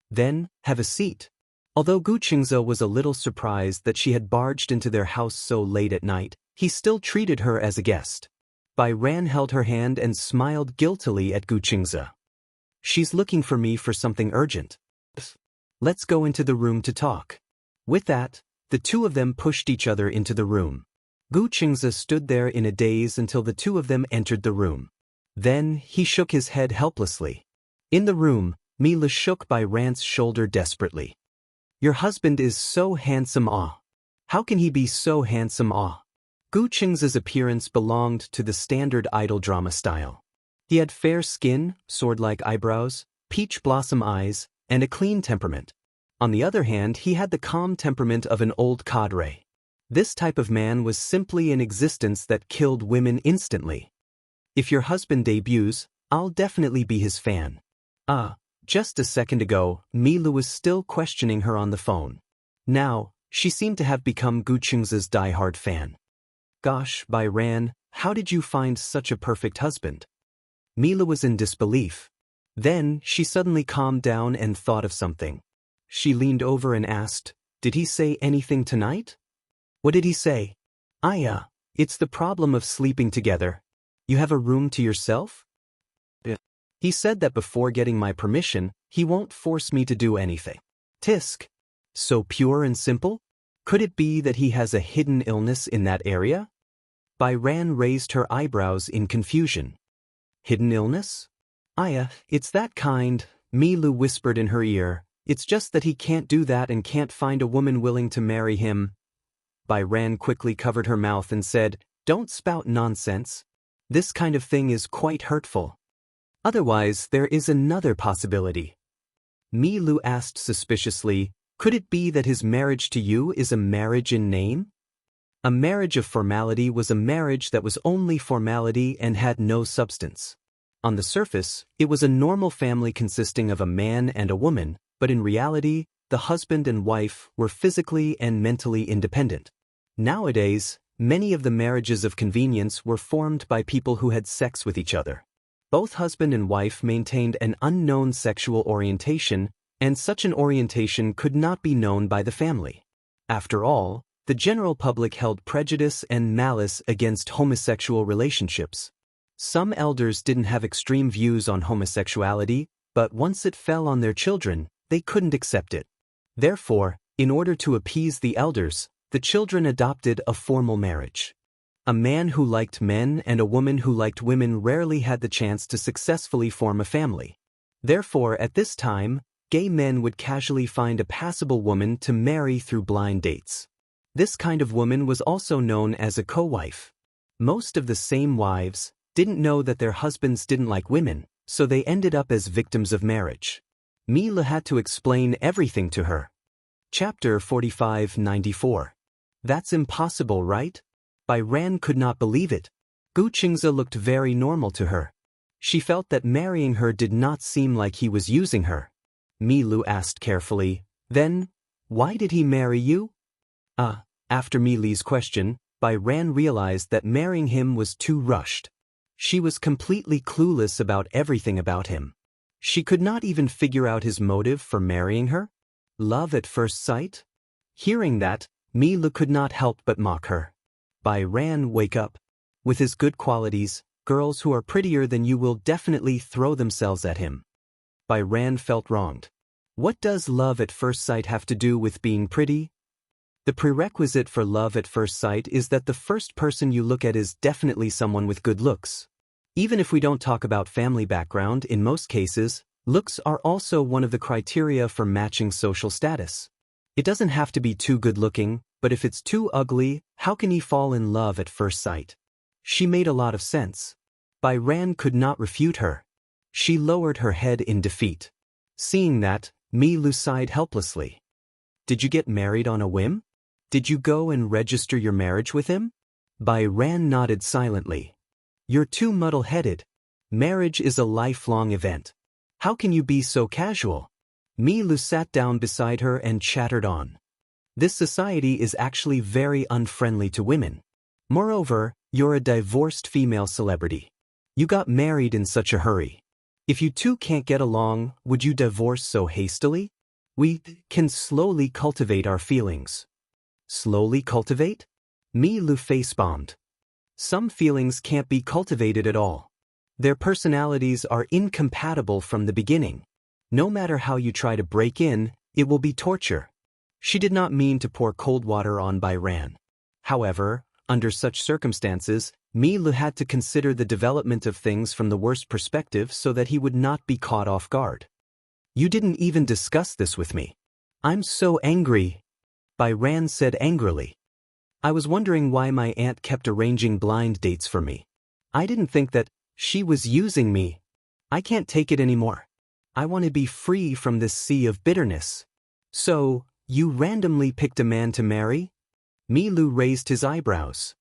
Then, have a seat. Although Gu Qingze was a little surprised that she had barged into their house so late at night, he still treated her as a guest. Bai Ran held her hand and smiled guiltily at Gu Qingze. She's looking for me for something urgent. Let's go into the room to talk. With that, the two of them pushed each other into the room. Gu Qingze stood there in a daze until the two of them entered the room. Then, he shook his head helplessly. In the room, Milu shook Bai Ran's shoulder desperately. Your husband is so handsome, ah. How can he be so handsome, ah? Gu Qingze's appearance belonged to the standard idol drama style. He had fair skin, sword-like eyebrows, peach blossom eyes, and a clean temperament. On the other hand, he had the calm temperament of an old cadre. This type of man was simply an existence that killed women instantly. If your husband debuts, I'll definitely be his fan. Just a second ago, Milu was still questioning her on the phone. Now, she seemed to have become Gu Qingze's die-hard fan. Gosh, Bai Ran, how did you find such a perfect husband? Milu was in disbelief. Then, she suddenly calmed down and thought of something. She leaned over and asked, did he say anything tonight? What did he say? It's the problem of sleeping together. You have a room to yourself? He said that before getting my permission, he won't force me to do anything. Tisk. So pure and simple? Could it be that he has a hidden illness in that area? Bai Ran raised her eyebrows in confusion. Hidden illness? It's that kind, Milu whispered in her ear. It's just that he can't do that and can't find a woman willing to marry him. Bai Ran quickly covered her mouth and said, don't spout nonsense. This kind of thing is quite hurtful. Otherwise, there is another possibility. Milu asked suspiciously, could it be that his marriage to you is a marriage in name? A marriage of formality was a marriage that was only formality and had no substance. On the surface, it was a normal family consisting of a man and a woman, but in reality, the husband and wife were physically and mentally independent. Nowadays, many of the marriages of convenience were formed by people who had sex with each other. Both husband and wife maintained an unknown sexual orientation, and such an orientation could not be known by the family. After all, the general public held prejudice and malice against homosexual relationships. Some elders didn't have extreme views on homosexuality, but once it fell on their children, they couldn't accept it. Therefore, in order to appease the elders, the children adopted a formal marriage. A man who liked men and a woman who liked women rarely had the chance to successfully form a family. Therefore, at this time, gay men would casually find a passable woman to marry through blind dates. This kind of woman was also known as a co-wife. Most of the same wives didn't know that their husbands didn't like women, so they ended up as victims of marriage. Milu had to explain everything to her. Chapter 4594. That's impossible, right? Bai Ran could not believe it. Gu Qingze looked very normal to her. She felt that marrying her did not seem like he was using her. Milu asked carefully, then, why did he marry you? After Milu's question, Bai Ran realized that marrying him was too rushed. She was completely clueless about everything about him. She could not even figure out his motive for marrying her. Love at first sight? Hearing that, Milu could not help but mock her. By Ran Wake Up. With his good qualities, girls who are prettier than you will definitely throw themselves at him. By Ran Felt Wronged. What does love at first sight have to do with being pretty? The prerequisite for love at first sight is that the first person you look at is definitely someone with good looks. Even if we don't talk about family background, in most cases, looks are also one of the criteria for matching social status. It doesn't have to be too good-looking, but if it's too ugly, how can he fall in love at first sight? She made a lot of sense. Bai Ran could not refute her. She lowered her head in defeat. Seeing that, Mi Lu sighed helplessly. Did you get married on a whim? Did you go and register your marriage with him? Bai Ran nodded silently. You're too muddle-headed. Marriage is a lifelong event. How can you be so casual? Mi Lu sat down beside her and chattered on. This society is actually very unfriendly to women. Moreover, you're a divorced female celebrity. You got married in such a hurry. If you two can't get along, would you divorce so hastily? We can slowly cultivate our feelings. Slowly cultivate? Mi Lu face-bombed. Some feelings can't be cultivated at all. Their personalities are incompatible from the beginning. No matter how you try to break in, it will be torture. She did not mean to pour cold water on Bai Ran. However, under such circumstances, Mi Lu had to consider the development of things from the worst perspective so that he would not be caught off guard. You didn't even discuss this with me. I'm so angry, Bai Ran said angrily. I was wondering why my aunt kept arranging blind dates for me. I didn't think that she was using me. I can't take it anymore. I want to be free from this sea of bitterness. So, you randomly picked a man to marry? Mi Lu raised his eyebrows.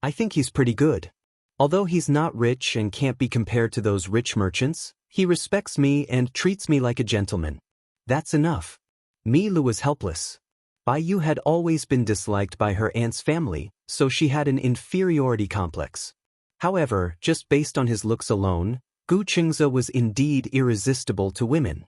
I think he's pretty good. Although he's not rich and can't be compared to those rich merchants, he respects me and treats me like a gentleman. That's enough. Mi Lu was helpless. Bai Yu had always been disliked by her aunt's family, so she had an inferiority complex. However, just based on his looks alone, Gu Qingze was indeed irresistible to women.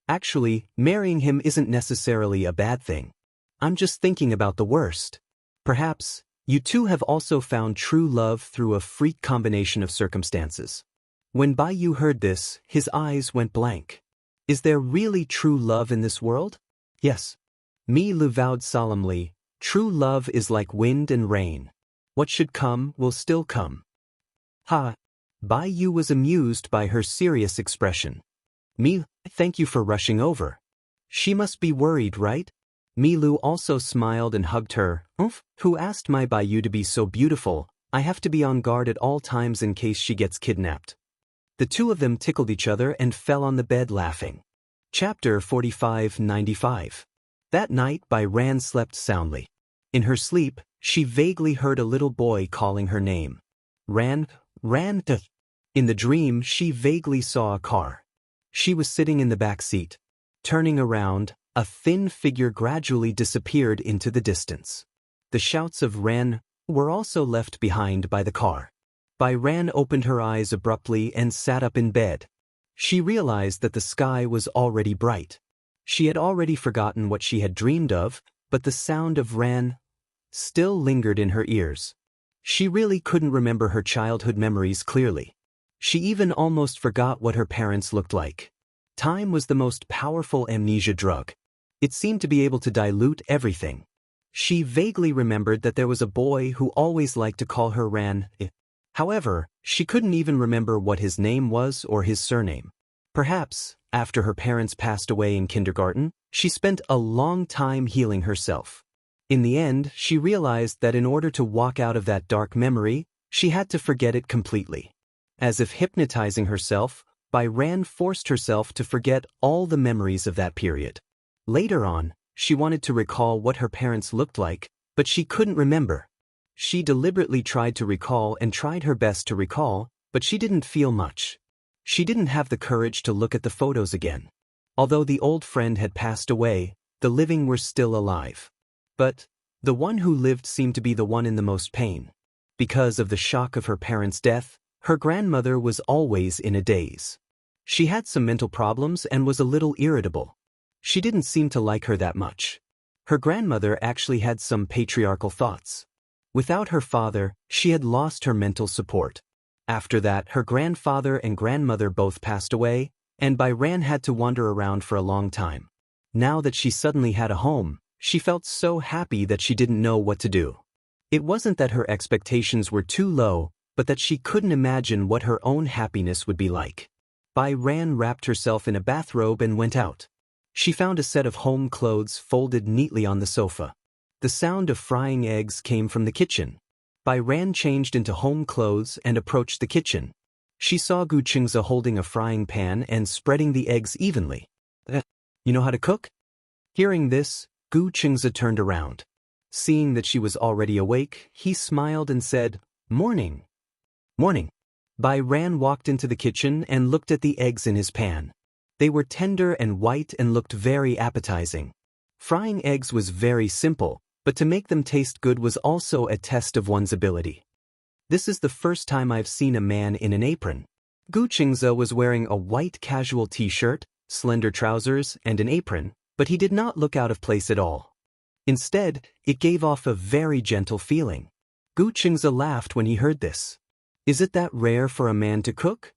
Actually, marrying him isn't necessarily a bad thing. I'm just thinking about the worst. Perhaps, you two have also found true love through a freak combination of circumstances. When Bai Yu heard this, his eyes went blank. Is there really true love in this world? Yes. Mi Lu vowed solemnly, true love is like wind and rain. What should come will still come. Ha! Bai Yu was amused by her serious expression. Mi, thank you for rushing over. She must be worried, right? Mi Lu also smiled and hugged her. Who asked my Bai Yu to be so beautiful? I have to be on guard at all times in case she gets kidnapped. The two of them tickled each other and fell on the bed laughing. Chapter 45-95. That night Bai Ran slept soundly. In her sleep, she vaguely heard a little boy calling her name. Ran. In the dream, she vaguely saw a car. She was sitting in the back seat. Turning around, a thin figure gradually disappeared into the distance. The shouts of Ran were also left behind by the car. Bai Ran opened her eyes abruptly and sat up in bed. She realized that the sky was already bright. She had already forgotten what she had dreamed of, but the sound of Ran still lingered in her ears. She really couldn't remember her childhood memories clearly. She even almost forgot what her parents looked like. Time was the most powerful amnesia drug. It seemed to be able to dilute everything. She vaguely remembered that there was a boy who always liked to call her Ran. However, she couldn't even remember what his name was or his surname. Perhaps, after her parents passed away in kindergarten, she spent a long time healing herself. In the end, she realized that in order to walk out of that dark memory, she had to forget it completely. As if hypnotizing herself, Bai Ran forced herself to forget all the memories of that period. Later on, she wanted to recall what her parents looked like, but she couldn't remember. She deliberately tried to recall and tried her best to recall, but she didn't feel much. She didn't have the courage to look at the photos again. Although the old friend had passed away, the living were still alive. But the one who lived seemed to be the one in the most pain. Because of the shock of her parents' death, her grandmother was always in a daze. She had some mental problems and was a little irritable. She didn't seem to like her that much. Her grandmother actually had some patriarchal thoughts. Without her father, she had lost her mental support. After that, her grandfather and grandmother both passed away, and Bai Ran had to wander around for a long time. Now that she suddenly had a home, she felt so happy that she didn't know what to do. It wasn't that her expectations were too low, but that she couldn't imagine what her own happiness would be like. Bai Ran wrapped herself in a bathrobe and went out. She found a set of home clothes folded neatly on the sofa. The sound of frying eggs came from the kitchen. Bai Ran changed into home clothes and approached the kitchen. She saw Gu Qingze holding a frying pan and spreading the eggs evenly. You know how to cook? Hearing this, Gu Qingze turned around. Seeing that she was already awake, he smiled and said, "Morning." "Morning." Bai Ran walked into the kitchen and looked at the eggs in his pan. They were tender and white and looked very appetizing. Frying eggs was very simple, but to make them taste good was also a test of one's ability. This is the first time I've seen a man in an apron. Gu Qingze was wearing a white casual t-shirt, slender trousers, and an apron, but he did not look out of place at all. Instead, it gave off a very gentle feeling. Gu Qingze laughed when he heard this. "Is it that rare for a man to cook?"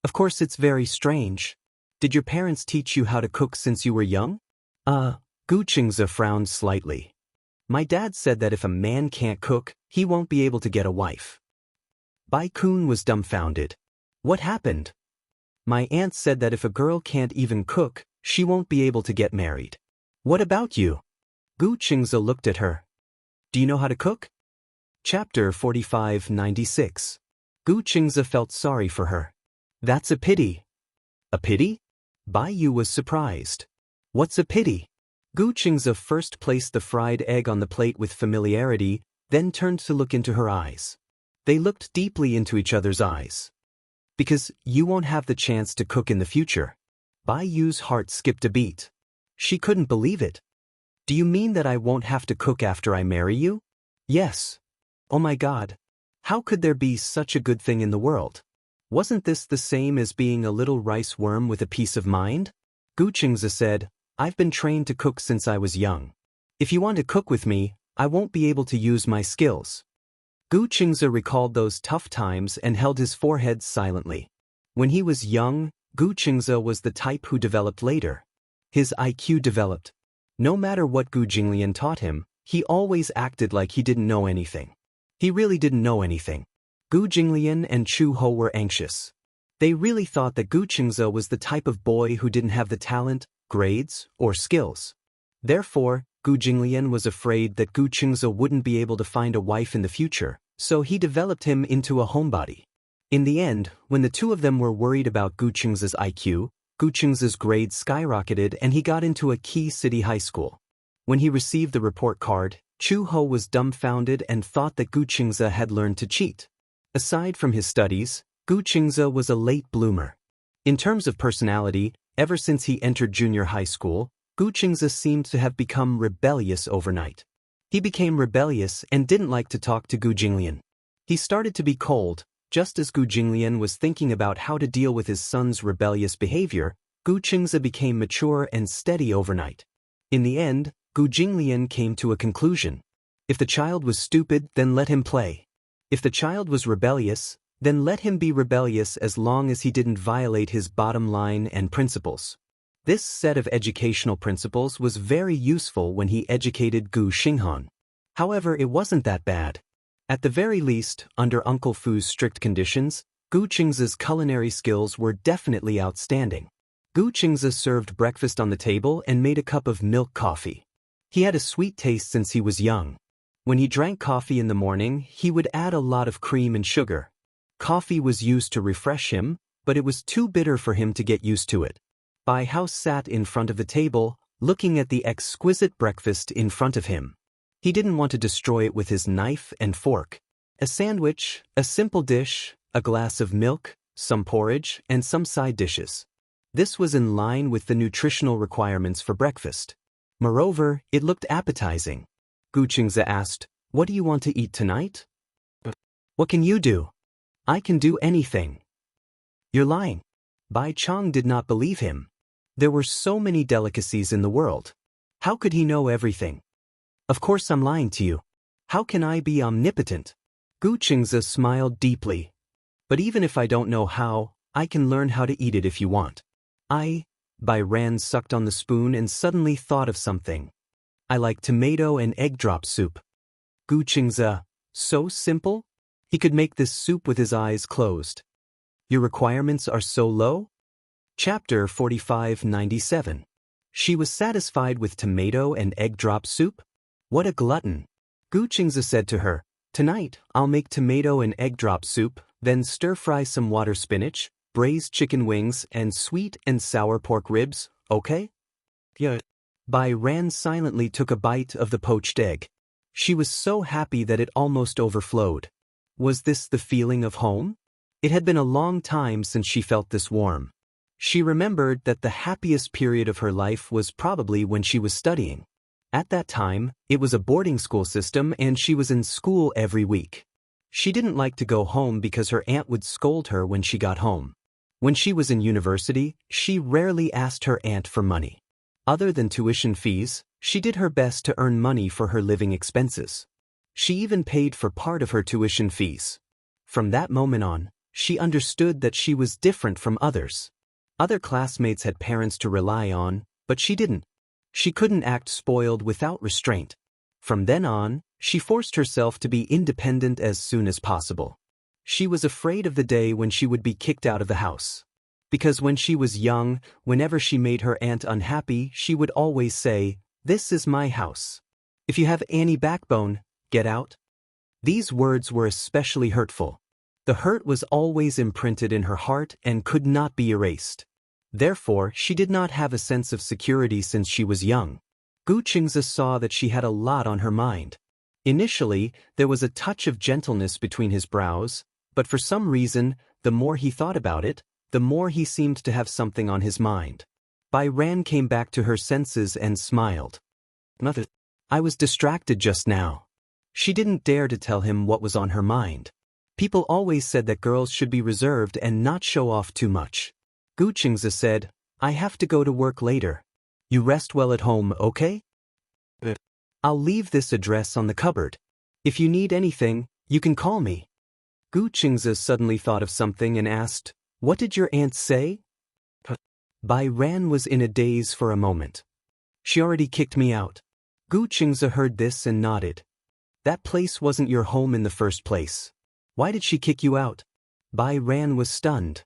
"Of course it's very strange. Did your parents teach you how to cook since you were young?" Gu Qingze frowned slightly. "My dad said that if a man can't cook, he won't be able to get a wife." Bai Kun was dumbfounded. "What happened?" "My aunt said that if a girl can't even cook, she won't be able to get married." "What about you?" Gu Qingze looked at her. "Do you know how to cook?" Chapter 4596. Gu Qingze felt sorry for her. "That's a pity." "A pity?" Bai Yu was surprised. "What's a pity?" Gu Qingze first placed the fried egg on the plate with familiarity, then turned to look into her eyes. They looked deeply into each other's eyes. "Because you won't have the chance to cook in the future." Bai Yu's heart skipped a beat. She couldn't believe it. "Do you mean that I won't have to cook after I marry you?" "Yes." "Oh my God. How could there be such a good thing in the world? Wasn't this the same as being a little rice worm with a peace of mind?" Gu Qingze said, "I've been trained to cook since I was young. If you want to cook with me, I won't be able to use my skills." Gu Qingze recalled those tough times and held his forehead silently. When he was young, Gu Qingze was the type who developed later. His IQ developed. No matter what Gu Jinglian taught him, he always acted like he didn't know anything. He really didn't know anything. Gu Jinglian and Chu Ho were anxious. They really thought that Gu Qingze was the type of boy who didn't have the talent, grades, or skills. Therefore, Gu Jinglian was afraid that Gu Qingze wouldn't be able to find a wife in the future, so he developed him into a homebody. In the end, when the two of them were worried about Gu Qingze's IQ, Gu Qingze's grades skyrocketed and he got into a key city high school. When he received the report card, Chu Ho was dumbfounded and thought that Gu Qingze had learned to cheat. Aside from his studies, Gu Qingze was a late bloomer. In terms of personality, ever since he entered junior high school, Gu Qingze seemed to have become rebellious overnight. He became rebellious and didn't like to talk to Gu Jinglian. He started to be cold. Just as Gu Jinglian was thinking about how to deal with his son's rebellious behavior, Gu Qingze became mature and steady overnight. In the end, Gu Jinglian came to a conclusion. If the child was stupid, then let him play. If the child was rebellious, then let him be rebellious as long as he didn't violate his bottom line and principles. This set of educational principles was very useful when he educated Gu Xinghan. However, it wasn't that bad. At the very least, under Uncle Fu's strict conditions, Gu Qingze's culinary skills were definitely outstanding. Gu Qingze served breakfast on the table and made a cup of milk coffee. He had a sweet taste since he was young. When he drank coffee in the morning, he would add a lot of cream and sugar. Coffee was used to refresh him, but it was too bitter for him to get used to it. Bai Hao sat in front of the table, looking at the exquisite breakfast in front of him. He didn't want to destroy it with his knife and fork. A sandwich, a simple dish, a glass of milk, some porridge, and some side dishes. This was in line with the nutritional requirements for breakfast. Moreover, it looked appetizing. Gu Qingze asked, "What do you want to eat tonight?" "What can you do?" "I can do anything." "You're lying." Bai Chang did not believe him. There were so many delicacies in the world. How could he know everything? "Of course I'm lying to you." How can I be omnipotent? Gu Qingze smiled deeply. But even if I don't know how, I can learn how to eat it if you want. Bai Ran sucked on the spoon and suddenly thought of something. I like tomato and egg drop soup. Gu Qingze, so simple? He could make this soup with his eyes closed. Your requirements are so low? Chapter 4597. She was satisfied with tomato and egg drop soup? What a glutton! Gu Qingze said to her, tonight, I'll make tomato and egg drop soup, then stir-fry some water spinach, braised chicken wings, and sweet and sour pork ribs, okay? Yeah. Bai Ran silently took a bite of the poached egg. She was so happy that it almost overflowed. Was this the feeling of home? It had been a long time since she felt this warm. She remembered that the happiest period of her life was probably when she was studying. At that time, it was a boarding school system and she was in school every week. She didn't like to go home because her aunt would scold her when she got home. When she was in university, she rarely asked her aunt for money. Other than tuition fees, she did her best to earn money for her living expenses. She even paid for part of her tuition fees. From that moment on, she understood that she was different from others. Other classmates had parents to rely on, but she didn't. She couldn't act spoiled without restraint. From then on, she forced herself to be independent as soon as possible. She was afraid of the day when she would be kicked out of the house. Because when she was young, whenever she made her aunt unhappy, she would always say, "This is my house. If you have any backbone, get out." These words were especially hurtful. The hurt was always imprinted in her heart and could not be erased. Therefore, she did not have a sense of security since she was young. Gu Qingze saw that she had a lot on her mind. Initially, there was a touch of gentleness between his brows, but for some reason, the more he thought about it, the more he seemed to have something on his mind. Bai Ran came back to her senses and smiled. "Mother, I was distracted just now." She didn't dare to tell him what was on her mind. People always said that girls should be reserved and not show off too much. Gu Qingze said, "I have to go to work later. You rest well at home, okay? I'll leave this address on the cupboard. If you need anything, you can call me." Gu Qingze suddenly thought of something and asked, "What did your aunt say?" Bai Ran was in a daze for a moment. "She already kicked me out." Gu Qingze heard this and nodded. "That place wasn't your home in the first place. Why did she kick you out?" Bai Ran was stunned.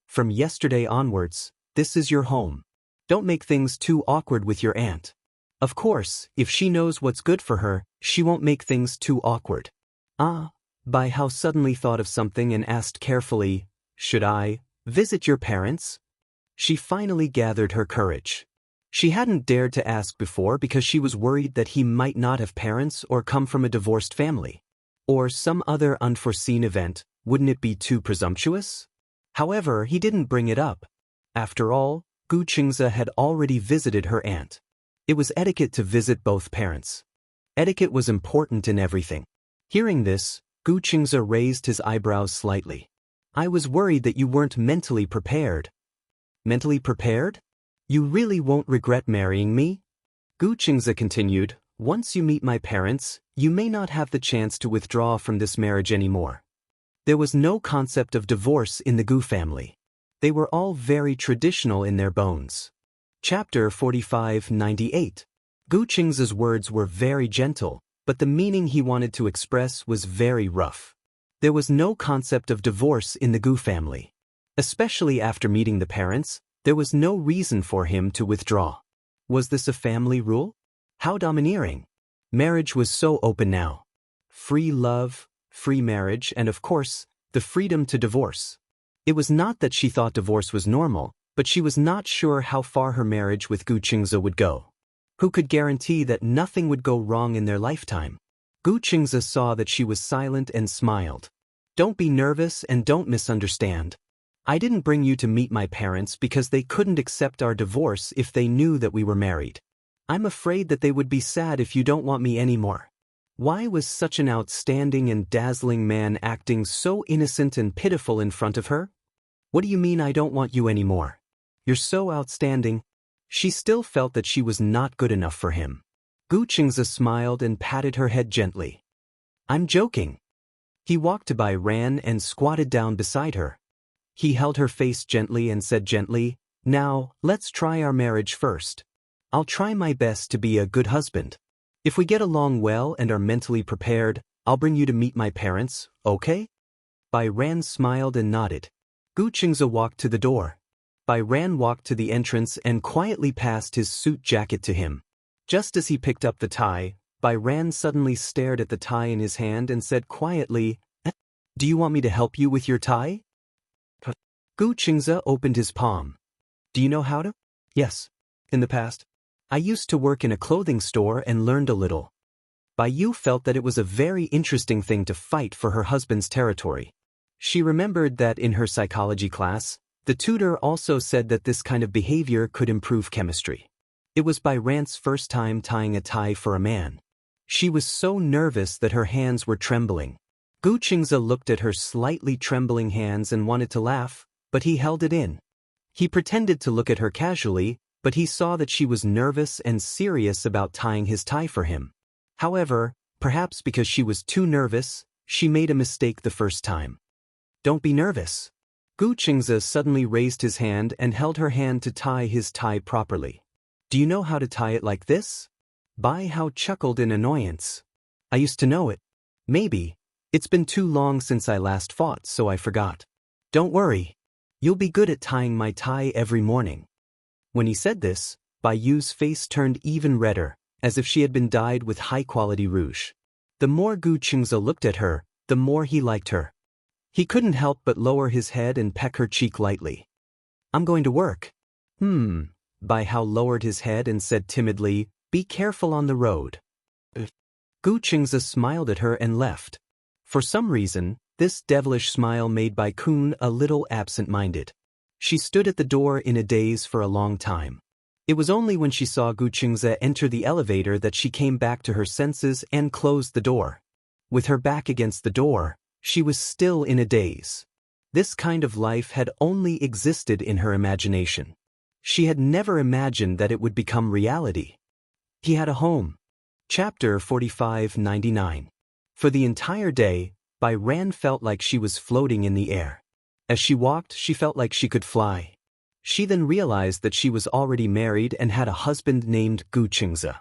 "From yesterday onwards, this is your home. Don't make things too awkward with your aunt. Of course, if she knows what's good for her, she won't make things too awkward." Bai Hao suddenly thought of something and asked carefully, "Should I visit your parents?" She finally gathered her courage. She hadn't dared to ask before because she was worried that he might not have parents or come from a divorced family. Or some other unforeseen event, wouldn't it be too presumptuous? However, he didn't bring it up. After all, Gu Qingze had already visited her aunt. It was etiquette to visit both parents. Etiquette was important in everything. Hearing this, Gu Qingze raised his eyebrows slightly. "I was worried that you weren't mentally prepared." "Mentally prepared? You really won't regret marrying me?" Gu Qingze continued, "Once you meet my parents, you may not have the chance to withdraw from this marriage anymore." There was no concept of divorce in the Gu family. They were all very traditional in their bones. Chapter 4598. Gu Qingze's words were very gentle, but the meaning he wanted to express was very rough. There was no concept of divorce in the Gu family. Especially after meeting the parents, there was no reason for him to withdraw. Was this a family rule? How domineering. Marriage was so open now. Free love, free marriage, and of course, the freedom to divorce. It was not that she thought divorce was normal, but she was not sure how far her marriage with Gu Qingze would go. Who could guarantee that nothing would go wrong in their lifetime? Gu Qingze saw that she was silent and smiled. "Don't be nervous and don't misunderstand. I didn't bring you to meet my parents because they couldn't accept our divorce if they knew that we were married. I'm afraid that they would be sad if you don't want me anymore." Why was such an outstanding and dazzling man acting so innocent and pitiful in front of her? "What do you mean I don't want you anymore? You're so outstanding." She still felt that she was not good enough for him. Gu Qingze smiled and patted her head gently. I'm joking. He walked to Bai Ran and squatted down beside her. He held her face gently and said gently, "Now, let's try our marriage first. I'll try my best to be a good husband. If we get along well and are mentally prepared, I'll bring you to meet my parents, okay?" Bai Ran smiled and nodded. Gu Qingze walked to the door. Bai Ran walked to the entrance and quietly passed his suit jacket to him. Just as he picked up the tie, Bai Ran suddenly stared at the tie in his hand and said quietly, "Do you want me to help you with your tie?" Gu Qingze opened his palm. "Do you know how to?" "Yes. In the past, I used to work in a clothing store and learned a little." Bai Yu felt that it was a very interesting thing to fight for her husband's territory. She remembered that in her psychology class, the tutor also said that this kind of behavior could improve chemistry. It was Bai Ran's first time tying a tie for a man. She was so nervous that her hands were trembling. Gu Qingze looked at her slightly trembling hands and wanted to laugh, but he held it in. He pretended to look at her casually, but he saw that she was nervous and serious about tying his tie for him. However, perhaps because she was too nervous, she made a mistake the first time. "Don't be nervous." Gu Qingze suddenly raised his hand and held her hand to tie his tie properly. "Do you know how to tie it like this?" Bai Hao chuckled in annoyance. "I used to know it. Maybe. It's been too long since I last fought, so I forgot." "Don't worry. You'll be good at tying my tie every morning." When he said this, Bai Yu's face turned even redder, as if she had been dyed with high-quality rouge. The more Gu Qingze looked at her, the more he liked her. He couldn't help but lower his head and peck her cheek lightly. "I'm going to work." Bai Hao lowered his head and said timidly, "Be careful on the road." Gu Qingze smiled at her and left. For some reason, this devilish smile made Bai Kun a little absent-minded. She stood at the door in a daze for a long time. It was only when she saw Gu Qingze enter the elevator that she came back to her senses and closed the door. With her back against the door, she was still in a daze. This kind of life had only existed in her imagination. She had never imagined that it would become reality. He had a home. Chapter 4599. For the entire day, Bai Ran felt like she was floating in the air. As she walked, she felt like she could fly. She then realized that she was already married and had a husband named Gu Qingze.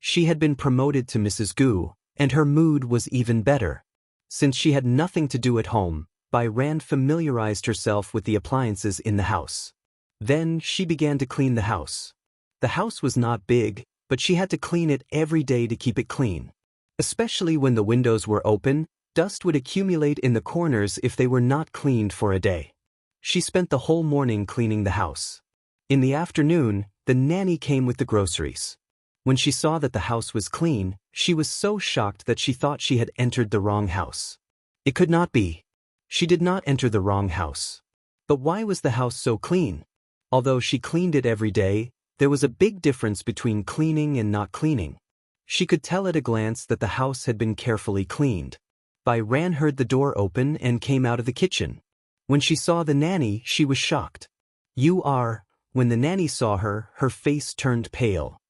She had been promoted to Mrs. Gu, and her mood was even better. Since she had nothing to do at home, Bai Ran familiarized herself with the appliances in the house. Then she began to clean the house. The house was not big, but she had to clean it every day to keep it clean. Especially when the windows were open, dust would accumulate in the corners if they were not cleaned for a day. She spent the whole morning cleaning the house. In the afternoon, the nanny came with the groceries. When she saw that the house was clean, she was so shocked that she thought she had entered the wrong house. It could not be. She did not enter the wrong house. But why was the house so clean? Although she cleaned it every day, there was a big difference between cleaning and not cleaning. She could tell at a glance that the house had been carefully cleaned. Bai Ran heard the door open and came out of the kitchen. When she saw the nanny, she was shocked. "You are..." When the nanny saw her, her face turned pale.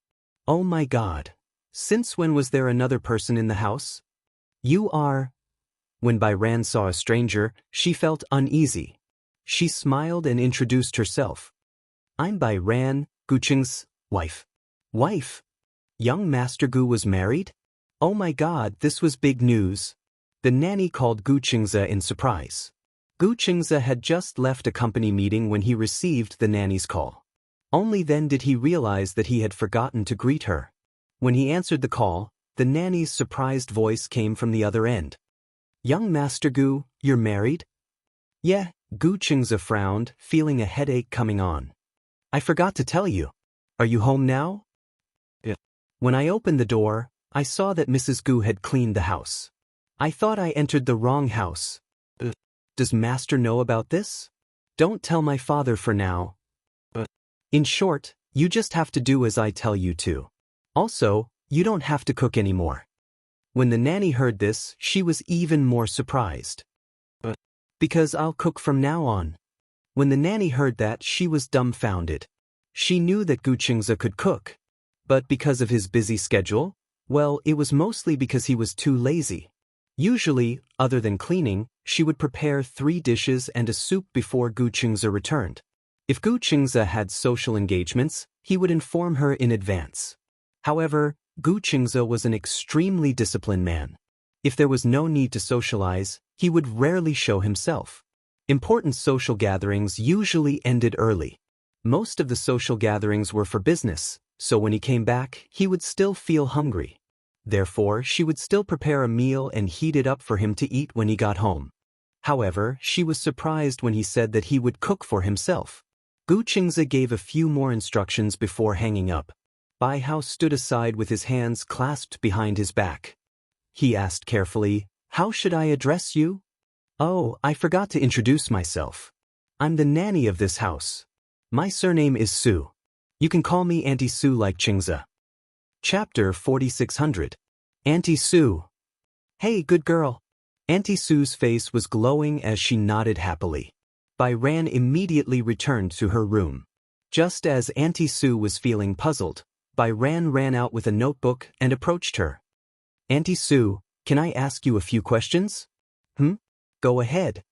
"Oh my God. Since when was there another person in the house?" "You are..." When Bai Ran saw a stranger, she felt uneasy. She smiled and introduced herself. "I'm Bai Ran, Gu Qing's wife." "Wife? Young Master Gu was married?" "Oh my God, this was big news." The nanny called Gu Qingze in surprise. Gu Qingze had just left a company meeting when he received the nanny's call. Only then did he realize that he had forgotten to greet her. When he answered the call, the nanny's surprised voice came from the other end. "Young Master Gu, you're married?" "Yeah," Gu Qingze frowned, feeling a headache coming on. "I forgot to tell you. Are you home now?" "Yeah." When I opened the door, I saw that Mrs. Gu had cleaned the house. I thought I entered the wrong house. Does Master know about this?" "Don't tell my father for now." In short, you just have to do as I tell you to. Also, you don't have to cook anymore." When the nanny heard this, she was even more surprised. "Because I'll cook from now on." When the nanny heard that, she was dumbfounded. She knew that Gu Qingze could cook. But because of his busy schedule, well, it was mostly because he was too lazy. Usually, other than cleaning, she would prepare 3 dishes and a soup before Gu Qingze returned. If Gu Qingze had social engagements, he would inform her in advance. However, Gu Qingze was an extremely disciplined man. If there was no need to socialize, he would rarely show himself. Important social gatherings usually ended early. Most of the social gatherings were for business, so when he came back, he would still feel hungry. Therefore, she would still prepare a meal and heat it up for him to eat when he got home. However, she was surprised when he said that he would cook for himself. Gu Qingze gave a few more instructions before hanging up. Bai Hao stood aside with his hands clasped behind his back. He asked carefully, "How should I address you?" "Oh, I forgot to introduce myself. I'm the nanny of this house. My surname is Su. You can call me Auntie Su like Qingze." Chapter 4600. Auntie Su. "Hey, good girl." Auntie Su's face was glowing as she nodded happily. Bai Ran immediately returned to her room. Just as Auntie Su was feeling puzzled, Bai Ran ran out with a notebook and approached her. "Auntie Su, can I ask you a few questions?" Go ahead."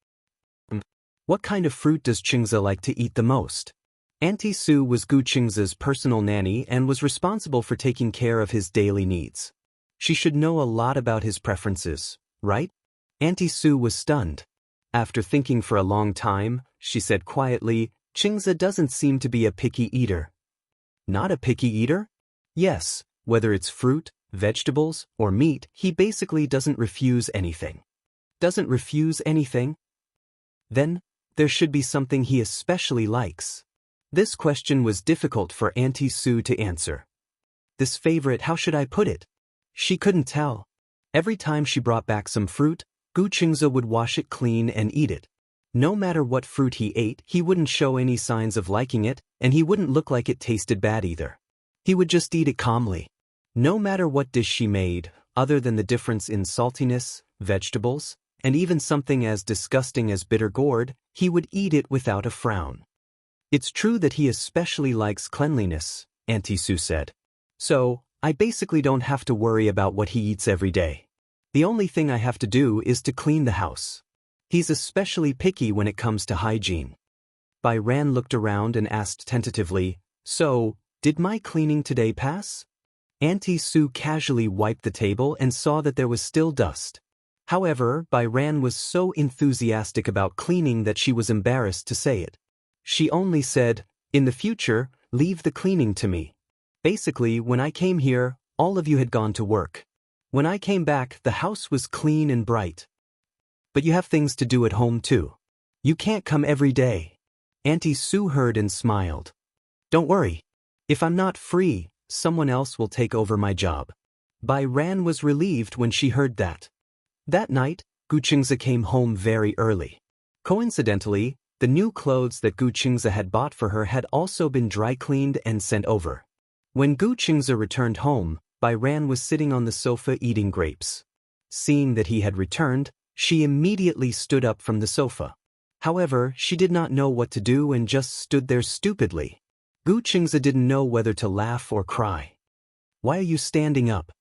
"What kind of fruit does Qingze like to eat the most?" Auntie Su was Gu Qingze's personal nanny and was responsible for taking care of his daily needs. She should know a lot about his preferences, right? Auntie Su was stunned. After thinking for a long time, she said quietly, "Qingze doesn't seem to be a picky eater." "Not a picky eater?" "Yes, whether it's fruit, vegetables, or meat, he basically doesn't refuse anything." "Doesn't refuse anything?" Then, there should be something he especially likes. This question was difficult for Auntie Su to answer. This favorite, how should I put it? She couldn't tell. Every time she brought back some fruit, Gu Qingze would wash it clean and eat it. No matter what fruit he ate, he wouldn't show any signs of liking it, and he wouldn't look like it tasted bad either. He would just eat it calmly. No matter what dish she made, other than the difference in saltiness, vegetables, and even something as disgusting as bitter gourd, he would eat it without a frown. "It's true that he especially likes cleanliness," Auntie Su said. "So, I basically don't have to worry about what he eats every day. The only thing I have to do is to clean the house. He's especially picky when it comes to hygiene." Bai Ran looked around and asked tentatively, "So, did my cleaning today pass?" Auntie Su casually wiped the table and saw that there was still dust. However, Bai Ran was so enthusiastic about cleaning that she was embarrassed to say it. She only said, "In the future, leave the cleaning to me. Basically, when I came here, all of you had gone to work. When I came back, the house was clean and bright. But you have things to do at home too. You can't come every day." Auntie Su heard and smiled. "Don't worry. If I'm not free, someone else will take over my job." Bai Ran was relieved when she heard that. That night, Gu Qingze came home very early. Coincidentally, the new clothes that Gu Qingze had bought for her had also been dry cleaned and sent over. When Gu Qingze returned home, Bai Ran was sitting on the sofa eating grapes. Seeing that he had returned, she immediately stood up from the sofa. However, she did not know what to do and just stood there stupidly. Gu Qingze didn't know whether to laugh or cry. "Why are you standing up?"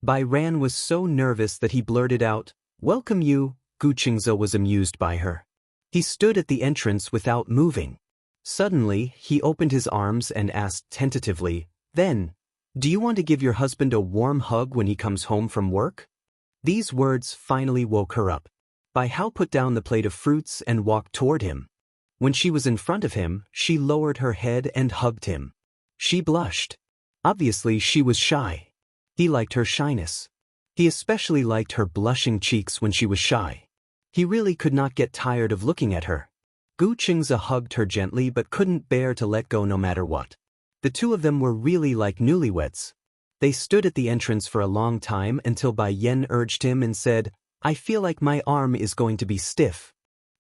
Bai Ran was so nervous that he blurted out, "Welcome you." Gu Qingze was amused by her. He stood at the entrance without moving. Suddenly, he opened his arms and asked tentatively, "Then, do you want to give your husband a warm hug when he comes home from work?" These words finally woke her up. Bai Hao put down the plate of fruits and walked toward him. When she was in front of him, she lowered her head and hugged him. She blushed. Obviously, she was shy. He liked her shyness. He especially liked her blushing cheeks when she was shy. He really could not get tired of looking at her. Gu Qingze hugged her gently but couldn't bear to let go no matter what. The two of them were really like newlyweds. They stood at the entrance for a long time until Bai Yen urged him and said, "I feel like my arm is going to be stiff."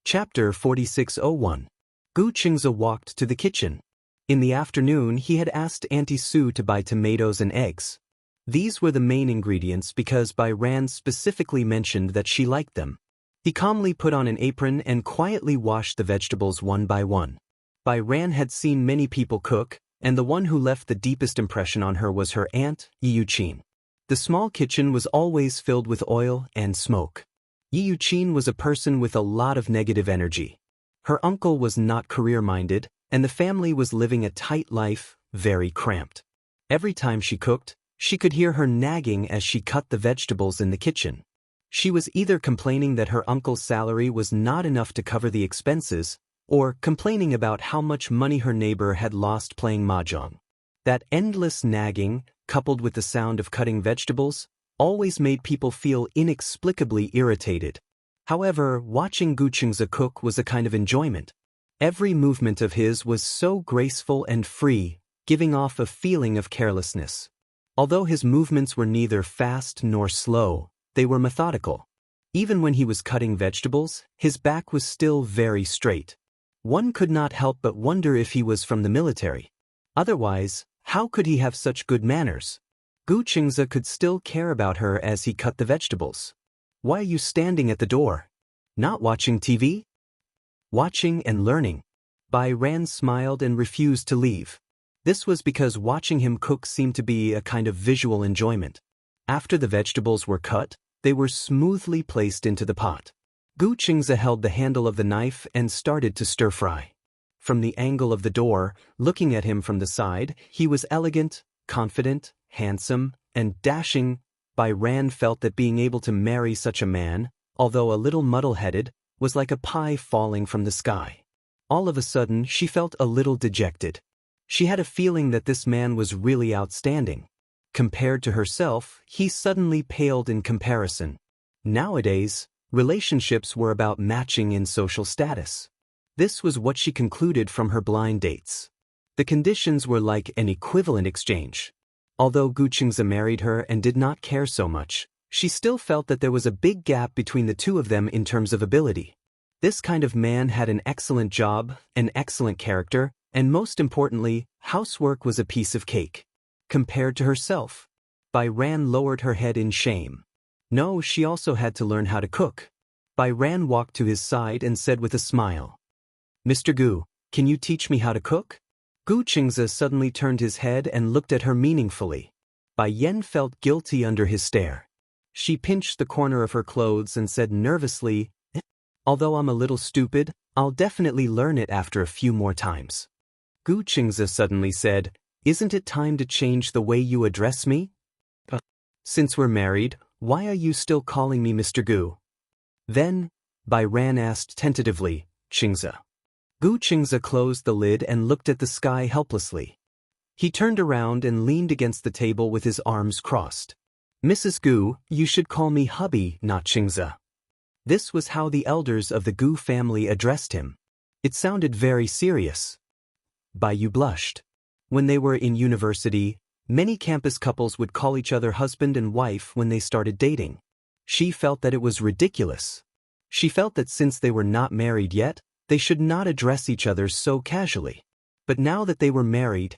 Chapter 4601. Gu Qingze walked to the kitchen. In the afternoon, he had asked Auntie Su to buy tomatoes and eggs. These were the main ingredients because Bai Ran specifically mentioned that she liked them. He calmly put on an apron and quietly washed the vegetables one by one. Bai Ran had seen many people cook, and the one who left the deepest impression on her was her aunt, Yu Qin. The small kitchen was always filled with oil and smoke. Yi Yuqin was a person with a lot of negative energy. Her uncle was not career-minded, and the family was living a tight life, very cramped. Every time she cooked, she could hear her nagging as she cut the vegetables in the kitchen. She was either complaining that her uncle's salary was not enough to cover the expenses, or complaining about how much money her neighbor had lost playing mahjong. That endless nagging, coupled with the sound of cutting vegetables, always made people feel inexplicably irritated. However, watching Gu Qingze cook was a kind of enjoyment. Every movement of his was so graceful and free, giving off a feeling of carelessness. Although his movements were neither fast nor slow, they were methodical. Even when he was cutting vegetables, his back was still very straight. One could not help but wonder if he was from the military. Otherwise, how could he have such good manners? Gu Qingze could still care about her as he cut the vegetables. Why are you standing at the door? Not watching TV? Watching and learning. Bai Ran smiled and refused to leave. This was because watching him cook seemed to be a kind of visual enjoyment. After the vegetables were cut, they were smoothly placed into the pot. Gu Qingze held the handle of the knife and started to stir-fry. From the angle of the door, looking at him from the side, he was elegant, confident, handsome, and dashing. Bai Ran felt that being able to marry such a man, although a little muddle-headed, was like a pie falling from the sky. All of a sudden, she felt a little dejected. She had a feeling that this man was really outstanding. Compared to herself, he suddenly paled in comparison. Nowadays, relationships were about matching in social status. This was what she concluded from her blind dates. The conditions were like an equivalent exchange. Although Gu Qingze married her and did not care so much, she still felt that there was a big gap between the two of them in terms of ability. This kind of man had an excellent job, an excellent character, and most importantly, housework was a piece of cake. Compared to herself, Bai Ran lowered her head in shame. No, she also had to learn how to cook. Bai Ran walked to his side and said with a smile, "Mr. Gu, can you teach me how to cook?" Gu Qingze suddenly turned his head and looked at her meaningfully. Bai Yan felt guilty under his stare. She pinched the corner of her clothes and said nervously, "Although I'm a little stupid, I'll definitely learn it after a few more times." Gu Qingze suddenly said, "Isn't it time to change the way you address me? Since we're married, why are you still calling me Mr. Gu?" Then, Bai Ran asked tentatively, "Qingze." Gu Qingze closed the lid and looked at the sky helplessly. He turned around and leaned against the table with his arms crossed. "Mrs. Gu, you should call me hubby, not Qingze." This was how the elders of the Gu family addressed him. It sounded very serious. Bai Yu blushed. When they were in university, many campus couples would call each other husband and wife when they started dating. She felt that it was ridiculous. She felt that since they were not married yet, they should not address each other so casually. But now that they were married...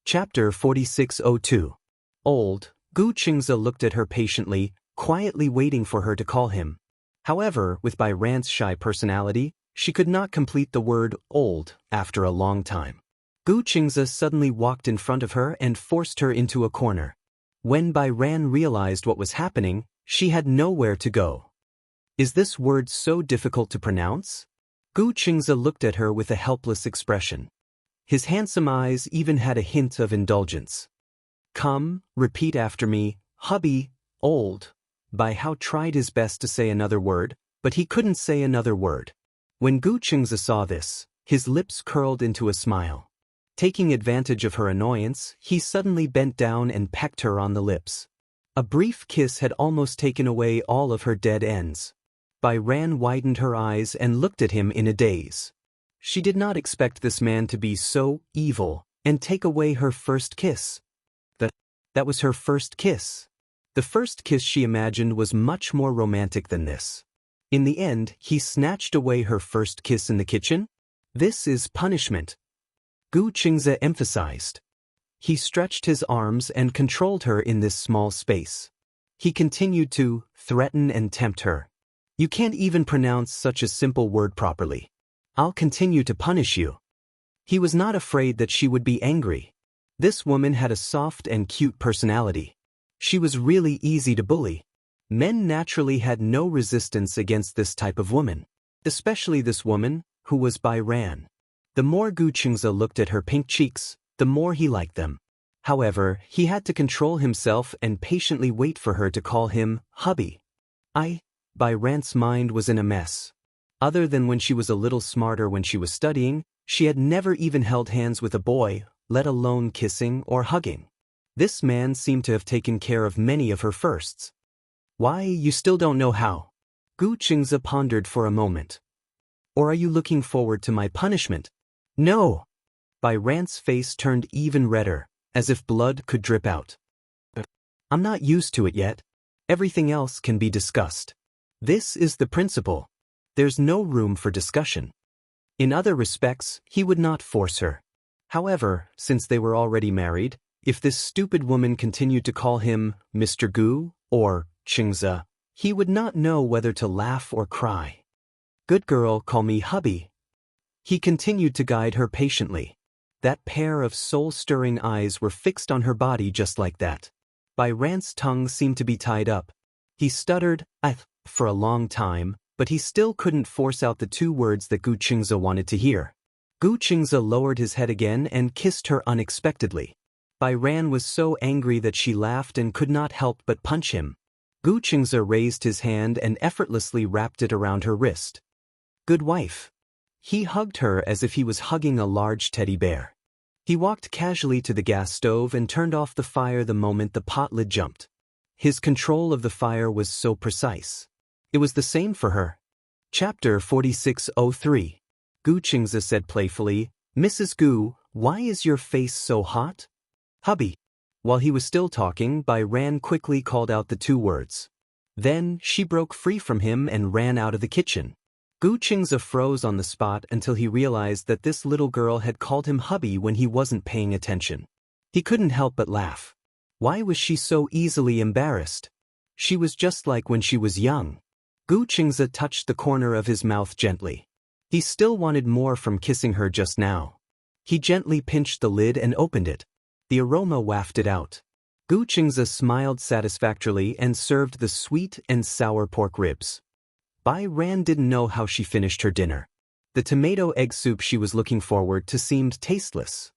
Chapter 4602. Old, Gu Qingze looked at her patiently, quietly waiting for her to call him. However, with Bai Ran's shy personality, she could not complete the word old after a long time. Gu Qingze suddenly walked in front of her and forced her into a corner. When Bai Ran realized what was happening, she had nowhere to go. "Is this word so difficult to pronounce?" Gu Qingze looked at her with a helpless expression. His handsome eyes even had a hint of indulgence. "Come, repeat after me, hubby, old." Bai Hao tried his best to say another word, but he couldn't say another word. When Gu Qingze saw this, his lips curled into a smile. Taking advantage of her annoyance, he suddenly bent down and pecked her on the lips. A brief kiss had almost taken away all of her dead ends. Bai Ran widened her eyes and looked at him in a daze. She did not expect this man to be so evil and take away her first kiss. That was her first kiss. The first kiss she imagined was much more romantic than this. In the end, he snatched away her first kiss in the kitchen? This is punishment. Gu Qingze emphasized. He stretched his arms and controlled her in this small space. He continued to threaten and tempt her. "You can't even pronounce such a simple word properly. I'll continue to punish you." He was not afraid that she would be angry. This woman had a soft and cute personality. She was really easy to bully. Men naturally had no resistance against this type of woman. Especially this woman, who was Bai Ran. The more Gu Qingze looked at her pink cheeks, the more he liked them. However, he had to control himself and patiently wait for her to call him hubby. Bai Ran's mind was in a mess. Other than when she was a little smarter when she was studying, she had never even held hands with a boy, let alone kissing or hugging. This man seemed to have taken care of many of her firsts. Why, you still don't know how? Gu Qingze pondered for a moment. Or are you looking forward to my punishment? No! Bai Ran's face turned even redder, as if blood could drip out. I'm not used to it yet. Everything else can be discussed. This is the principle. There's no room for discussion. In other respects, he would not force her. However, since they were already married, if this stupid woman continued to call him Mr. Gu or Qingze, he would not know whether to laugh or cry. Good girl, call me hubby. He continued to guide her patiently. That pair of soul-stirring eyes were fixed on her body just like that. Bai Ran's tongue seemed to be tied up. He stuttered, for a long time, but he still couldn't force out the two words that Gu Qingze wanted to hear. Gu Qingze lowered his head again and kissed her unexpectedly. Bai Ran was so angry that she laughed and could not help but punch him. Gu Qingze raised his hand and effortlessly wrapped it around her wrist. Good wife. He hugged her as if he was hugging a large teddy bear. He walked casually to the gas stove and turned off the fire the moment the pot lid jumped. His control of the fire was so precise. It was the same for her. Chapter 4603. Gu Qingze said playfully, Mrs. Gu, why is your face so hot? Hubby. While he was still talking, Bai Ran quickly called out the two words. Then, she broke free from him and ran out of the kitchen. Gu Qingze froze on the spot until he realized that this little girl had called him hubby when he wasn't paying attention. He couldn't help but laugh. Why was she so easily embarrassed? She was just like when she was young. Gu Qingze touched the corner of his mouth gently. He still wanted more from kissing her just now. He gently pinched the lid and opened it. The aroma wafted out. Gu Qingze smiled satisfactorily and served the sweet and sour pork ribs. Bai Ran didn't know how she finished her dinner. The tomato egg soup she was looking forward to seemed tasteless.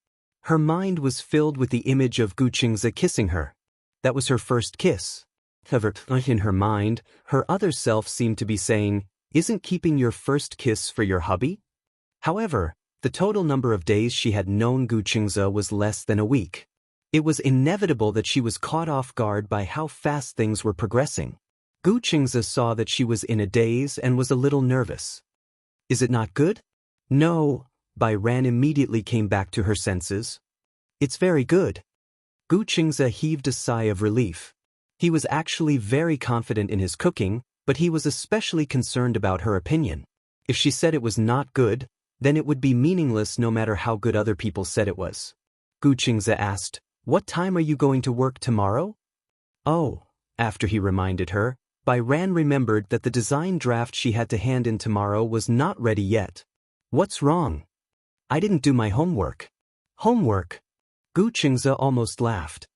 Her mind was filled with the image of Gu Qingze kissing her. That was her first kiss. However, in her mind, her other self seemed to be saying, Isn't keeping your first kiss for your hubby? However, the total number of days she had known Gu Qingze was less than a week. It was inevitable that she was caught off guard by how fast things were progressing. Gu Qingze saw that she was in a daze and was a little nervous. Is it not good? No, Bai Ran immediately came back to her senses. It's very good. Gu Qingze heaved a sigh of relief. He was actually very confident in his cooking, but he was especially concerned about her opinion. If she said it was not good, then it would be meaningless no matter how good other people said it was. Gu Qingze asked, What time are you going to work tomorrow? Oh, after he reminded her, Bai Ran remembered that the design draft she had to hand in tomorrow was not ready yet. What's wrong? I didn't do my homework. Homework? Gu Qingze almost laughed.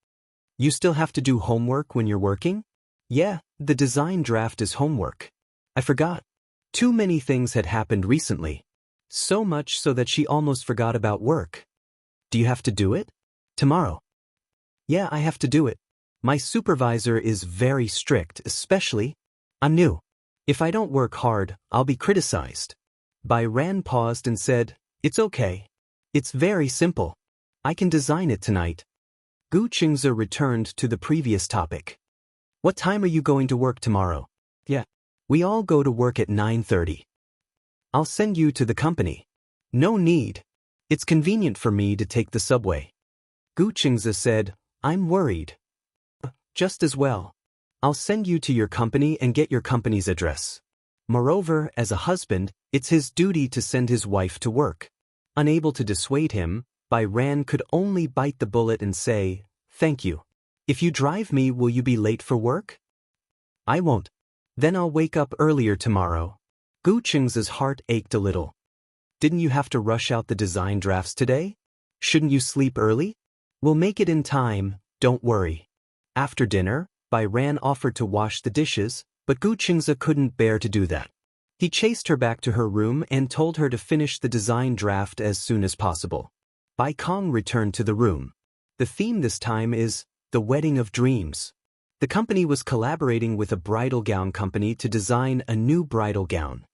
You still have to do homework when you're working? Yeah, the design draft is homework. I forgot. Too many things had happened recently. So much so that she almost forgot about work. Do you have to do it? Tomorrow. Yeah, I have to do it. My supervisor is very strict, especially. I'm new. If I don't work hard, I'll be criticized. Bai Ran paused and said, It's okay. It's very simple. I can design it tonight. Gu Qingze returned to the previous topic. What time are you going to work tomorrow? Yeah. We all go to work at 9:30. I'll send you to the company. No need. It's convenient for me to take the subway. Gu Qingze said, I'm worried. Just as well. I'll send you to your company and get your company's address. Moreover, as a husband, it's his duty to send his wife to work. Unable to dissuade him, Bai Ran could only bite the bullet and say, Thank you. If you drive me, will you be late for work? I won't. Then I'll wake up earlier tomorrow. Gu Qingze's heart ached a little. Didn't you have to rush out the design drafts today? Shouldn't you sleep early? We'll make it in time, don't worry. After dinner, Bai Ran offered to wash the dishes, but Gu Qingze couldn't bear to do that. He chased her back to her room and told her to finish the design draft as soon as possible. Bai Kong returned to the room. The theme this time is The Wedding of Dreams. The company was collaborating with a bridal gown company to design a new bridal gown.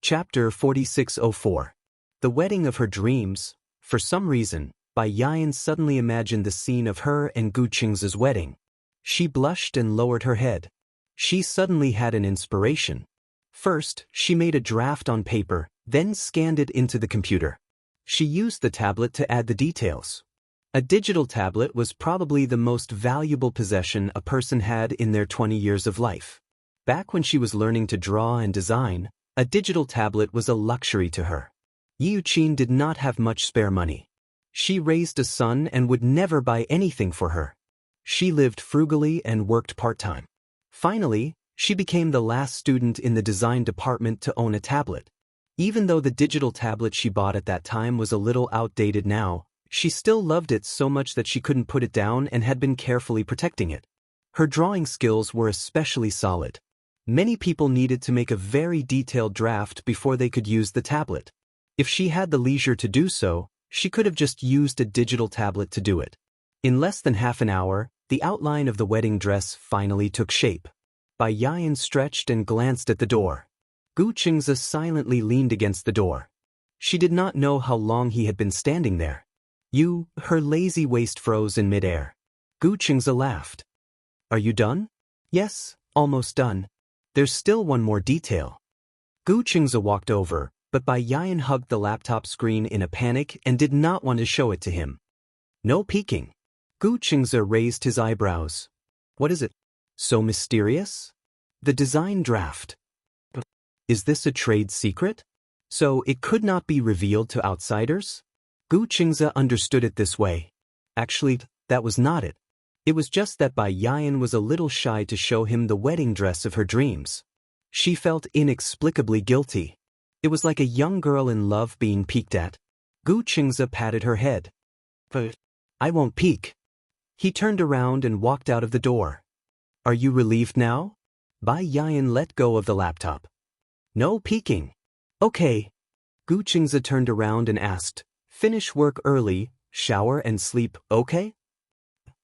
Chapter 4604. The Wedding of Her Dreams. For some reason, Bai Yan suddenly imagined the scene of her and Gu Qingze's wedding. She blushed and lowered her head. She suddenly had an inspiration. First, she made a draft on paper, then scanned it into the computer. She used the tablet to add the details. A digital tablet was probably the most valuable possession a person had in their 20 years of life. Back when she was learning to draw and design, a digital tablet was a luxury to her. Yu Qin did not have much spare money. She raised a son and would never buy anything for her. She lived frugally and worked part-time. Finally, she became the last student in the design department to own a tablet. Even though the digital tablet she bought at that time was a little outdated now, she still loved it so much that she couldn't put it down and had been carefully protecting it. Her drawing skills were especially solid. Many people needed to make a very detailed draft before they could use the tablet. If she had the leisure to do so, she could have just used a digital tablet to do it. In less than half an hour, the outline of the wedding dress finally took shape. Bai Yan stretched and glanced at the door. Gu Qingze silently leaned against the door. She did not know how long he had been standing there. Her lazy waist froze in midair. Gu Qingze laughed. Are you done? Yes, almost done. There's still one more detail. Gu Qingze walked over, but Bai Yan hugged the laptop screen in a panic and did not want to show it to him. No peeking. Gu Qingze raised his eyebrows. What is it? So mysterious? The design draft. Is this a trade secret? So it could not be revealed to outsiders? Gu Qingze understood it this way. Actually, that was not it. It was just that Bai Yan was a little shy to show him the wedding dress of her dreams. She felt inexplicably guilty. It was like a young girl in love being peeked at. Gu Qingze patted her head. But I won't peek. He turned around and walked out of the door. Are you relieved now? Bai Yan let go of the laptop. No peeking. Okay. Gu Qingze turned around and asked, finish work early, shower and sleep, okay?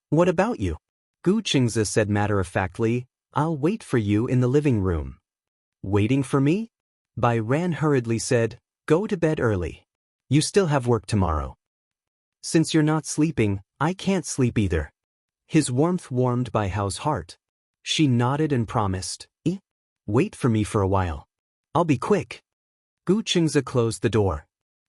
What about you? Gu Qingze said matter-of-factly, I'll wait for you in the living room. Waiting for me? Bai Ran hurriedly said, go to bed early. You still have work tomorrow. Since you're not sleeping, I can't sleep either. His warmth warmed Bai Hao's heart. She nodded and promised, wait for me for a while. I'll be quick. Gu Qingze closed the door.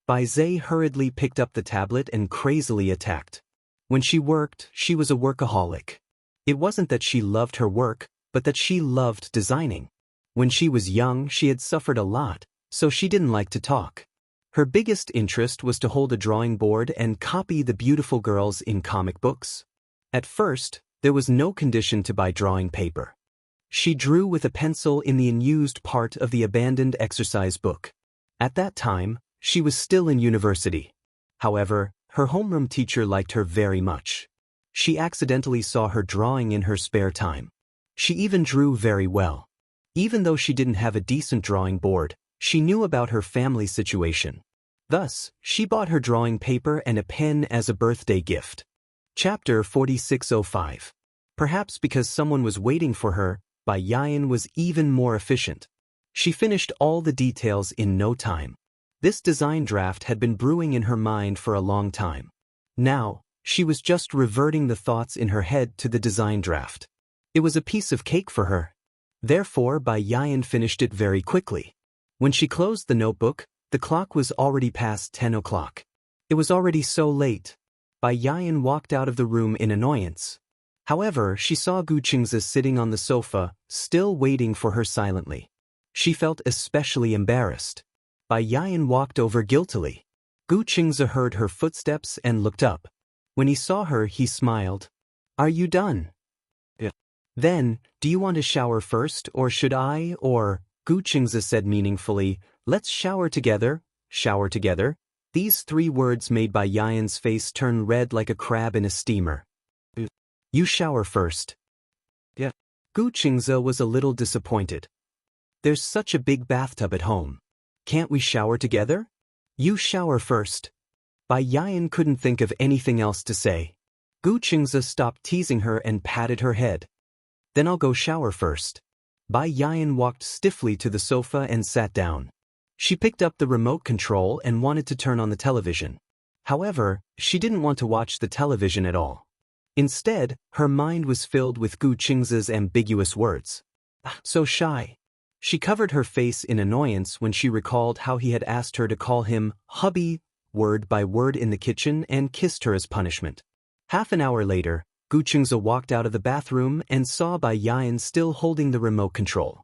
Bai Zhe hurriedly picked up the tablet and crazily attacked. When she worked, she was a workaholic. It wasn't that she loved her work, but that she loved designing. When she was young, she had suffered a lot, so she didn't like to talk. Her biggest interest was to hold a drawing board and copy the beautiful girls in comic books. At first, there was no condition to buy drawing paper. She drew with a pencil in the unused part of the abandoned exercise book. At that time, she was still in university. However, her homeroom teacher liked her very much. She accidentally saw her drawing in her spare time. She even drew very well. Even though she didn't have a decent drawing board, she knew about her family situation. Thus, she bought her drawing paper and a pen as a birthday gift. Chapter 4605. Perhaps because someone was waiting for her, Bai Yan was even more efficient. She finished all the details in no time. This design draft had been brewing in her mind for a long time. Now, she was just reverting the thoughts in her head to the design draft. It was a piece of cake for her. Therefore, Bai Yan finished it very quickly. When she closed the notebook, the clock was already past 10 o'clock. It was already so late. Bai Yan walked out of the room in annoyance. However, she saw Gu Qingze sitting on the sofa, still waiting for her silently. She felt especially embarrassed. Bai Yan walked over guiltily. Gu Qingze heard her footsteps and looked up. When he saw her, he smiled. Are you done? Yeah. Then, do you want to shower first, or should I, or? Gu Qingze said meaningfully, let's shower together, shower together. These 3 words made Bai Yan's face turn red like a crab in a steamer. You shower first. Yeah. Gu Qingze was a little disappointed. There's such a big bathtub at home. Can't we shower together? You shower first. Bai Yan couldn't think of anything else to say. Gu Qingze stopped teasing her and patted her head. Then I'll go shower first. Bai Yan walked stiffly to the sofa and sat down. She picked up the remote control and wanted to turn on the television. However, she didn't want to watch the television at all. Instead, her mind was filled with Gu Qingze's ambiguous words. So shy. She covered her face in annoyance when she recalled how he had asked her to call him hubby word by word in the kitchen and kissed her as punishment. Half an hour later, Gu Qingze walked out of the bathroom and saw Bai Yan still holding the remote control.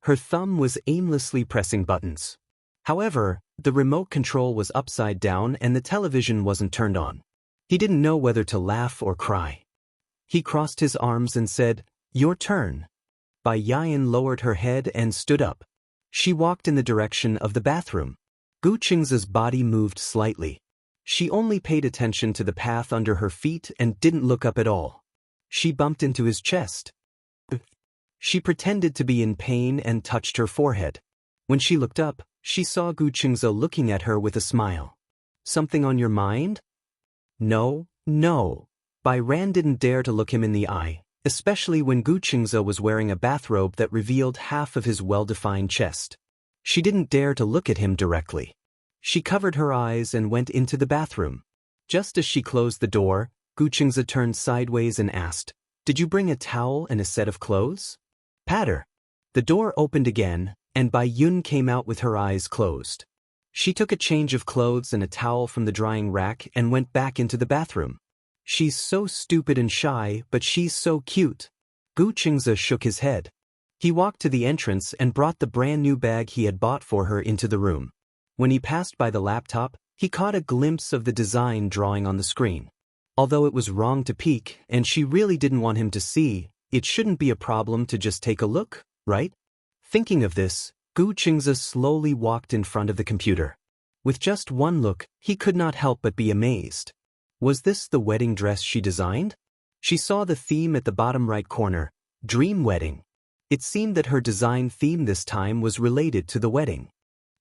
Her thumb was aimlessly pressing buttons. However, the remote control was upside down and the television wasn't turned on. He didn't know whether to laugh or cry. He crossed his arms and said, "Your turn." Bai Yan lowered her head and stood up. She walked in the direction of the bathroom. Gu Qingze's body moved slightly. She only paid attention to the path under her feet and didn't look up at all. She bumped into his chest. She pretended to be in pain and touched her forehead. When she looked up, she saw Gu Qingze looking at her with a smile. "Something on your mind?" No. Bai Ran didn't dare to look him in the eye, especially when Gu Qingze was wearing a bathrobe that revealed half of his well-defined chest. She didn't dare to look at him directly. She covered her eyes and went into the bathroom. Just as she closed the door, Gu Qingze turned sideways and asked, "Did you bring a towel and a set of clothes?" Patter. The door opened again, and Bai Yun came out with her eyes closed. She took a change of clothes and a towel from the drying rack and went back into the bathroom. "She's so stupid and shy, but she's so cute." Gu Qingze shook his head. He walked to the entrance and brought the brand new bag he had bought for her into the room. When he passed by the laptop, he caught a glimpse of the design drawing on the screen. Although it was wrong to peek and she really didn't want him to see, it shouldn't be a problem to just take a look, right? Thinking of this, Gu Qingze slowly walked in front of the computer. With just one look, he could not help but be amazed. Was this the wedding dress she designed? She saw the theme at the bottom right corner, Dream Wedding. It seemed that her design theme this time was related to the wedding.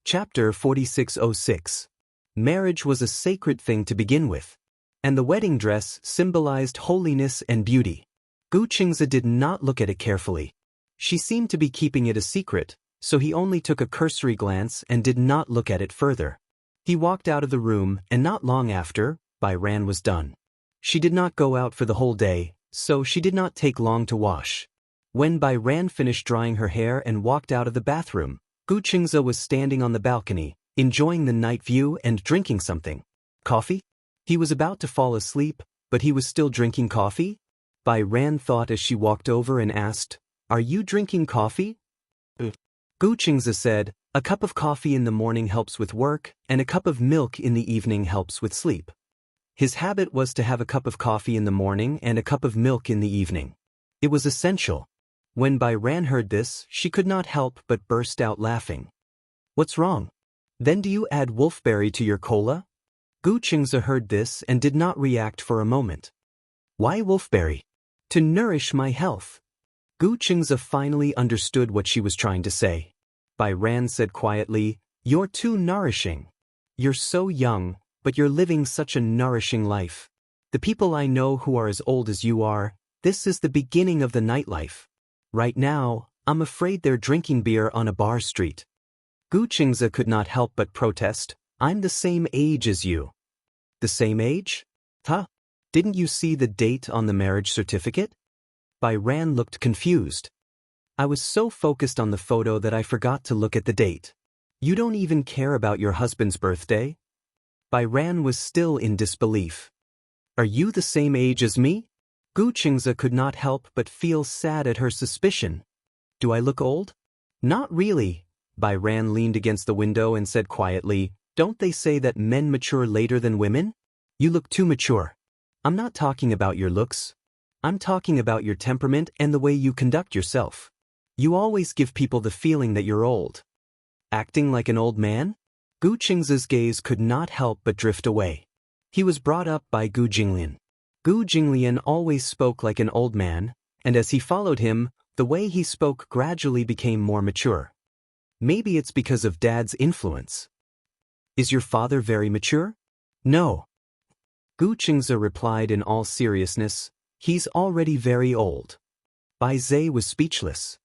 Chapter 4606. Marriage was a sacred thing to begin with, and the wedding dress symbolized holiness and beauty. Gu Qingze did not look at it carefully. She seemed to be keeping it a secret, so he only took a cursory glance and did not look at it further. He walked out of the room, and not long after, Bai Ran was done. She did not go out for the whole day, so she did not take long to wash. When Bai Ran finished drying her hair and walked out of the bathroom, Gu Qingze was standing on the balcony, enjoying the night view and drinking something. Coffee? He was about to fall asleep, but he was still drinking coffee? Bai Ran thought as she walked over and asked, "Are you drinking coffee?" Gu Qingze said, "A cup of coffee in the morning helps with work, and a cup of milk in the evening helps with sleep." His habit was to have a cup of coffee in the morning and a cup of milk in the evening. It was essential. When Bai Ran heard this, she could not help but burst out laughing. "What's wrong? Then do you add wolfberry to your cola?" Gu Qingze heard this and did not react for a moment. "Why wolfberry?" "To nourish my health." Gu Qingze finally understood what she was trying to say. Bai Ran said quietly, "You're too nourishing. You're so young, but you're living such a nourishing life. The people I know who are as old as you are, this is the beginning of the nightlife. Right now, I'm afraid they're drinking beer on a bar street." Gu Qingze could not help but protest, "I'm the same age as you." "The same age? Huh? Didn't you see the date on the marriage certificate?" Bai Ran looked confused. "I was so focused on the photo that I forgot to look at the date. You don't even care about your husband's birthday?" Bai Ran was still in disbelief. "Are you the same age as me?" Gu Qingze could not help but feel sad at her suspicion. "Do I look old?" "Not really." Bai Ran leaned against the window and said quietly, "Don't they say that men mature later than women? You look too mature. I'm not talking about your looks. I'm talking about your temperament and the way you conduct yourself. You always give people the feeling that you're old." "Acting like an old man?" Gu Qingze's gaze could not help but drift away. He was brought up by Gu Jinglian. Gu Jinglian always spoke like an old man, and as he followed him, The way he spoke gradually became more mature. Maybe it's because of Dad's influence. Is your father very mature? No. Gu Qingze replied in all seriousness, he's already very old. Bai Zhe was speechless.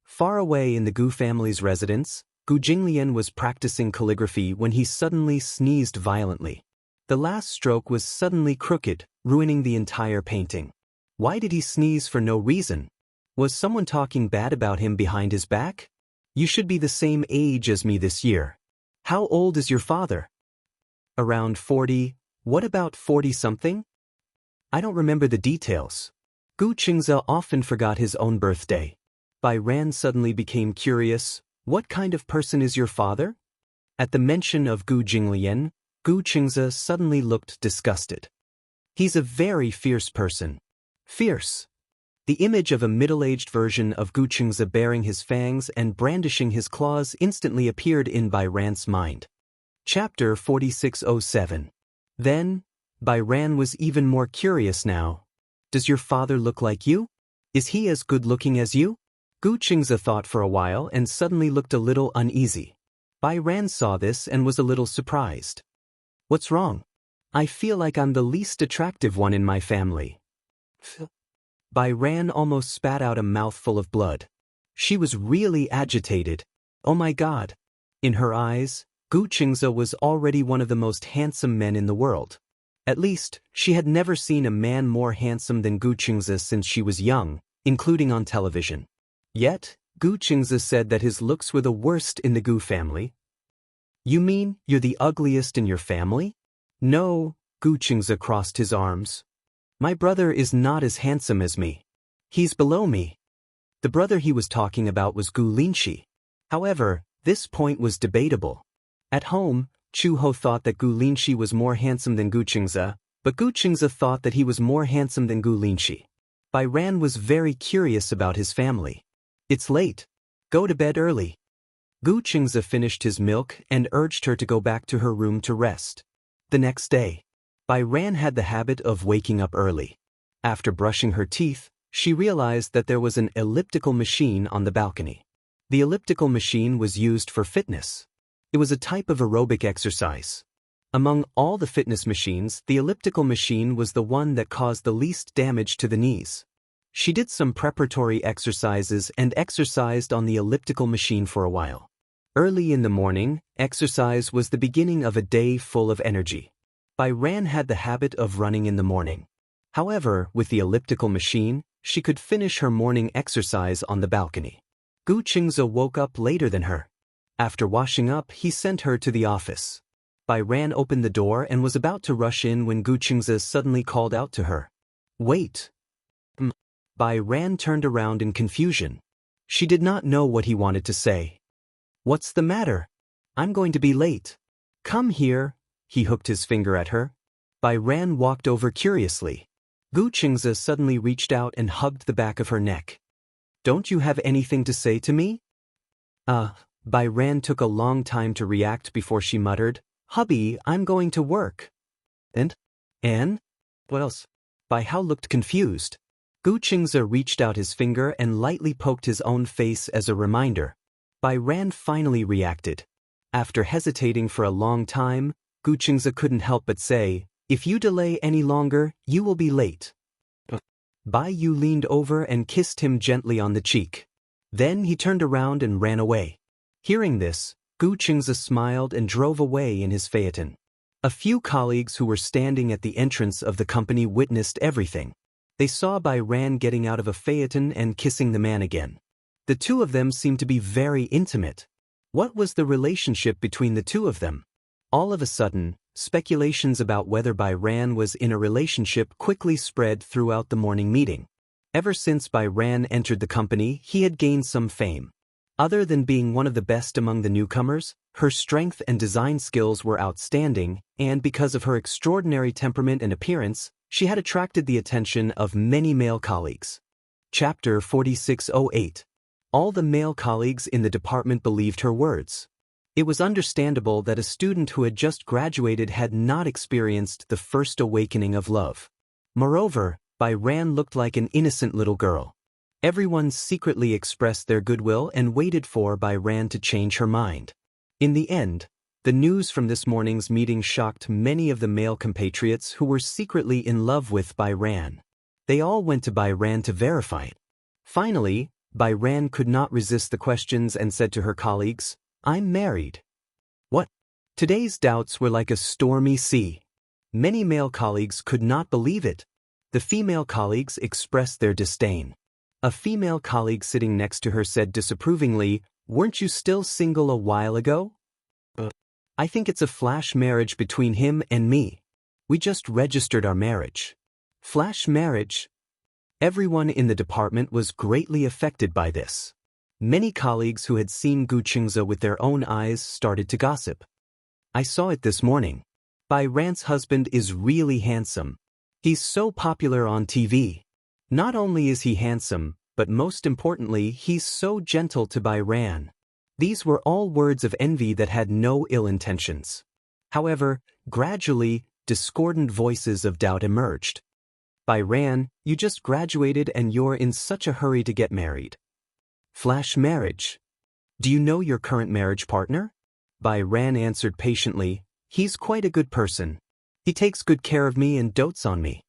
Far away in the Gu family's residence, Gu Jinglian was practicing calligraphy when he suddenly sneezed violently. The last stroke was suddenly crooked, ruining the entire painting. Why did he sneeze for no reason? Was someone talking bad about him behind his back? You should be the same age as me this year. How old is your father? Around 40. What about 40-something? I don't remember the details. Gu Qingze often forgot his own birthday. Bai Ran suddenly became curious. What kind of person is your father? At the mention of Gu Jinglian, Gu Qingze suddenly looked disgusted. He's a very fierce person. Fierce. The image of a middle-aged version of Gu Qingze baring his fangs and brandishing his claws instantly appeared in Bai Ran's mind. Chapter 4607. Then, Bai Ran was even more curious now. Does your father look like you? Is he as good-looking as you? Gu Qingze thought for a while and suddenly looked a little uneasy. Bai Ran saw this and was a little surprised. What's wrong? I feel like I'm the least attractive one in my family. Bai Ran almost spat out a mouthful of blood. She was really agitated. Oh my God. In her eyes, Gu Qingze was already one of the most handsome men in the world. At least, she had never seen a man more handsome than Gu Qingze since she was young, including on television. Yet, Gu Qingze said that his looks were the worst in the Gu family. You mean you're the ugliest in your family? No, Gu Qingze crossed his arms. My brother is not as handsome as me. He's below me. The brother he was talking about was Gu Linshi. However, this point was debatable. At home, Chu Ho thought that Gu Linshi was more handsome than Gu Qingze, but Gu Qingze thought that he was more handsome than Gu Linshi. Bai Ran was very curious about his family. It's late. Go to bed early. Gu Qingze finished his milk and urged her to go back to her room to rest. The next day, Bai Ran had the habit of waking up early. After brushing her teeth, she realized that there was an elliptical machine on the balcony. The elliptical machine was used for fitness. It was a type of aerobic exercise. Among all the fitness machines, the elliptical machine was the one that caused the least damage to the knees. She did some preparatory exercises and exercised on the elliptical machine for a while. Early in the morning, exercise was the beginning of a day full of energy. Bai Ran had the habit of running in the morning. However, with the elliptical machine, she could finish her morning exercise on the balcony. Gu Qingze woke up later than her. After washing up, he sent her to the office. Bai Ran opened the door and was about to rush in when Gu Qingze suddenly called out to her. Wait. Bai Ran turned around in confusion. She did not know what he wanted to say. What's the matter? I'm going to be late. Come here. He hooked his finger at her. Bai Ran walked over curiously. Gu Qingze suddenly reached out and hugged the back of her neck. Don't you have anything to say to me? Bai Ran took a long time to react before she muttered, Hubby, I'm going to work. And? What else? Bai Hao looked confused. Gu Qingze reached out his finger and lightly poked his own face as a reminder. Bai Ran finally reacted. After hesitating for a long time, Gu Qingze couldn't help but say, If you delay any longer, you will be late. Bai Yu leaned over and kissed him gently on the cheek. Then he turned around and ran away. Hearing this, Gu Qingze smiled and drove away in his phaeton. A few colleagues who were standing at the entrance of the company witnessed everything. They saw Bai Ran getting out of a phaeton and kissing the man again. The two of them seemed to be very intimate. What was the relationship between the two of them? All of a sudden, speculations about whether Bai Ran was in a relationship quickly spread throughout the morning meeting. Ever since Bai Ran entered the company, he had gained some fame. Other than being one of the best among the newcomers, her strength and design skills were outstanding, and because of her extraordinary temperament and appearance, she had attracted the attention of many male colleagues. Chapter 4608. All the male colleagues in the department believed her words. It was understandable that a student who had just graduated had not experienced the first awakening of love. Moreover, Bai Ran looked like an innocent little girl. Everyone secretly expressed their goodwill and waited for Bai Ran to change her mind. In the end, the news from this morning's meeting shocked many of the male compatriots who were secretly in love with Bai Ran. They all went to Bai Ran to verify it. Finally, Bai Ran could not resist the questions and said to her colleagues, "I'm married." What? Today's doubts were like a stormy sea. Many male colleagues could not believe it. The female colleagues expressed their disdain. A female colleague sitting next to her said disapprovingly, "Weren't you still single a while ago?" "I think it's a flash marriage between him and me. We just registered our marriage." Flash marriage? Everyone in the department was greatly affected by this. Many colleagues who had seen Gu Qingze with their own eyes started to gossip. "I saw it this morning. Bai Ran's husband is really handsome. He's so popular on TV. Not only is he handsome, but most importantly, he's so gentle to Bai Ran." These were all words of envy that had no ill intentions. However, gradually, discordant voices of doubt emerged. "Bai Ran, you just graduated and you're in such a hurry to get married. Flash marriage. Do you know your current marriage partner?" Bai Ran answered patiently, "He's quite a good person. He takes good care of me and dotes on me."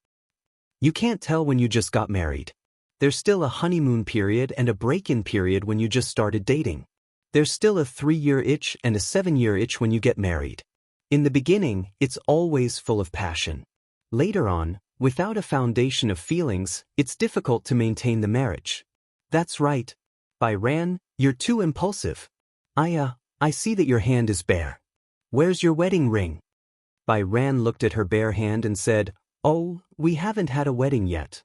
You can't tell when you just got married. There's still a honeymoon period and a break-in period when you just started dating. There's still a 3-year itch and a 7-year itch when you get married. In the beginning, it's always full of passion. Later on, without a foundation of feelings, it's difficult to maintain the marriage. That's right. Bai Ran, you're too impulsive. I see that your hand is bare. Where's your wedding ring?" Bai Ran looked at her bare hand and said, "Oh, we haven't had a wedding yet."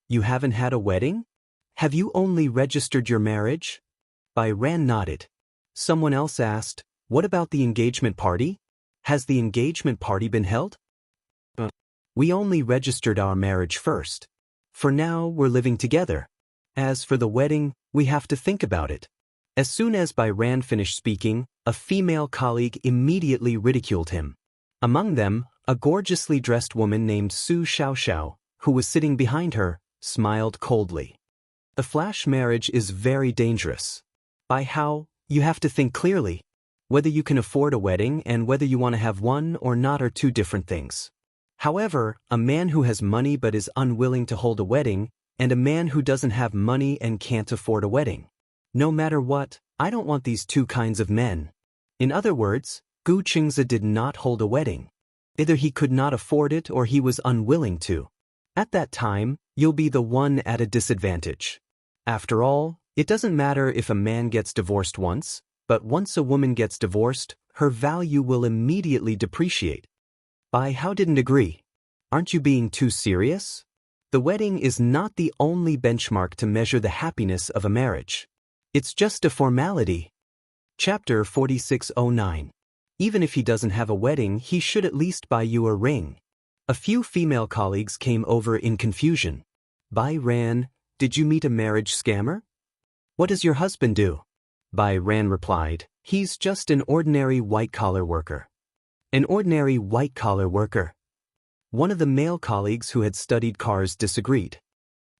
"You haven't had a wedding? Have you only registered your marriage?" Bai Ran nodded. Someone else asked, "What about the engagement party? Has the engagement party been held?" "We only registered our marriage first. For now, we're living together. As for the wedding, we have to think about it." As soon as Bai Ran finished speaking, a female colleague immediately ridiculed him. Among them, a gorgeously dressed woman named Su Xiaoxiao, who was sitting behind her, smiled coldly. "The flash marriage is very dangerous. Bai Hao, you have to think clearly. Whether you can afford a wedding and whether you want to have one or not are two different things. However, a man who has money but is unwilling to hold a wedding, and a man who doesn't have money and can't afford a wedding. No matter what, I don't want these two kinds of men." In other words, Gu Qingze did not hold a wedding. Either he could not afford it or he was unwilling to. At that time, you'll be the one at a disadvantage. After all, it doesn't matter if a man gets divorced once, but once a woman gets divorced, her value will immediately depreciate. Bai Hao didn't agree. "Aren't you being too serious? The wedding is not the only benchmark to measure the happiness of a marriage. It's just a formality." Chapter 4609. Even if he doesn't have a wedding, he should at least buy you a ring. A few female colleagues came over in confusion. "Bai Ran, did you meet a marriage scammer? What does your husband do?" Bai Ran replied, "He's just an ordinary white-collar worker." "An ordinary white-collar worker?" One of the male colleagues who had studied cars disagreed.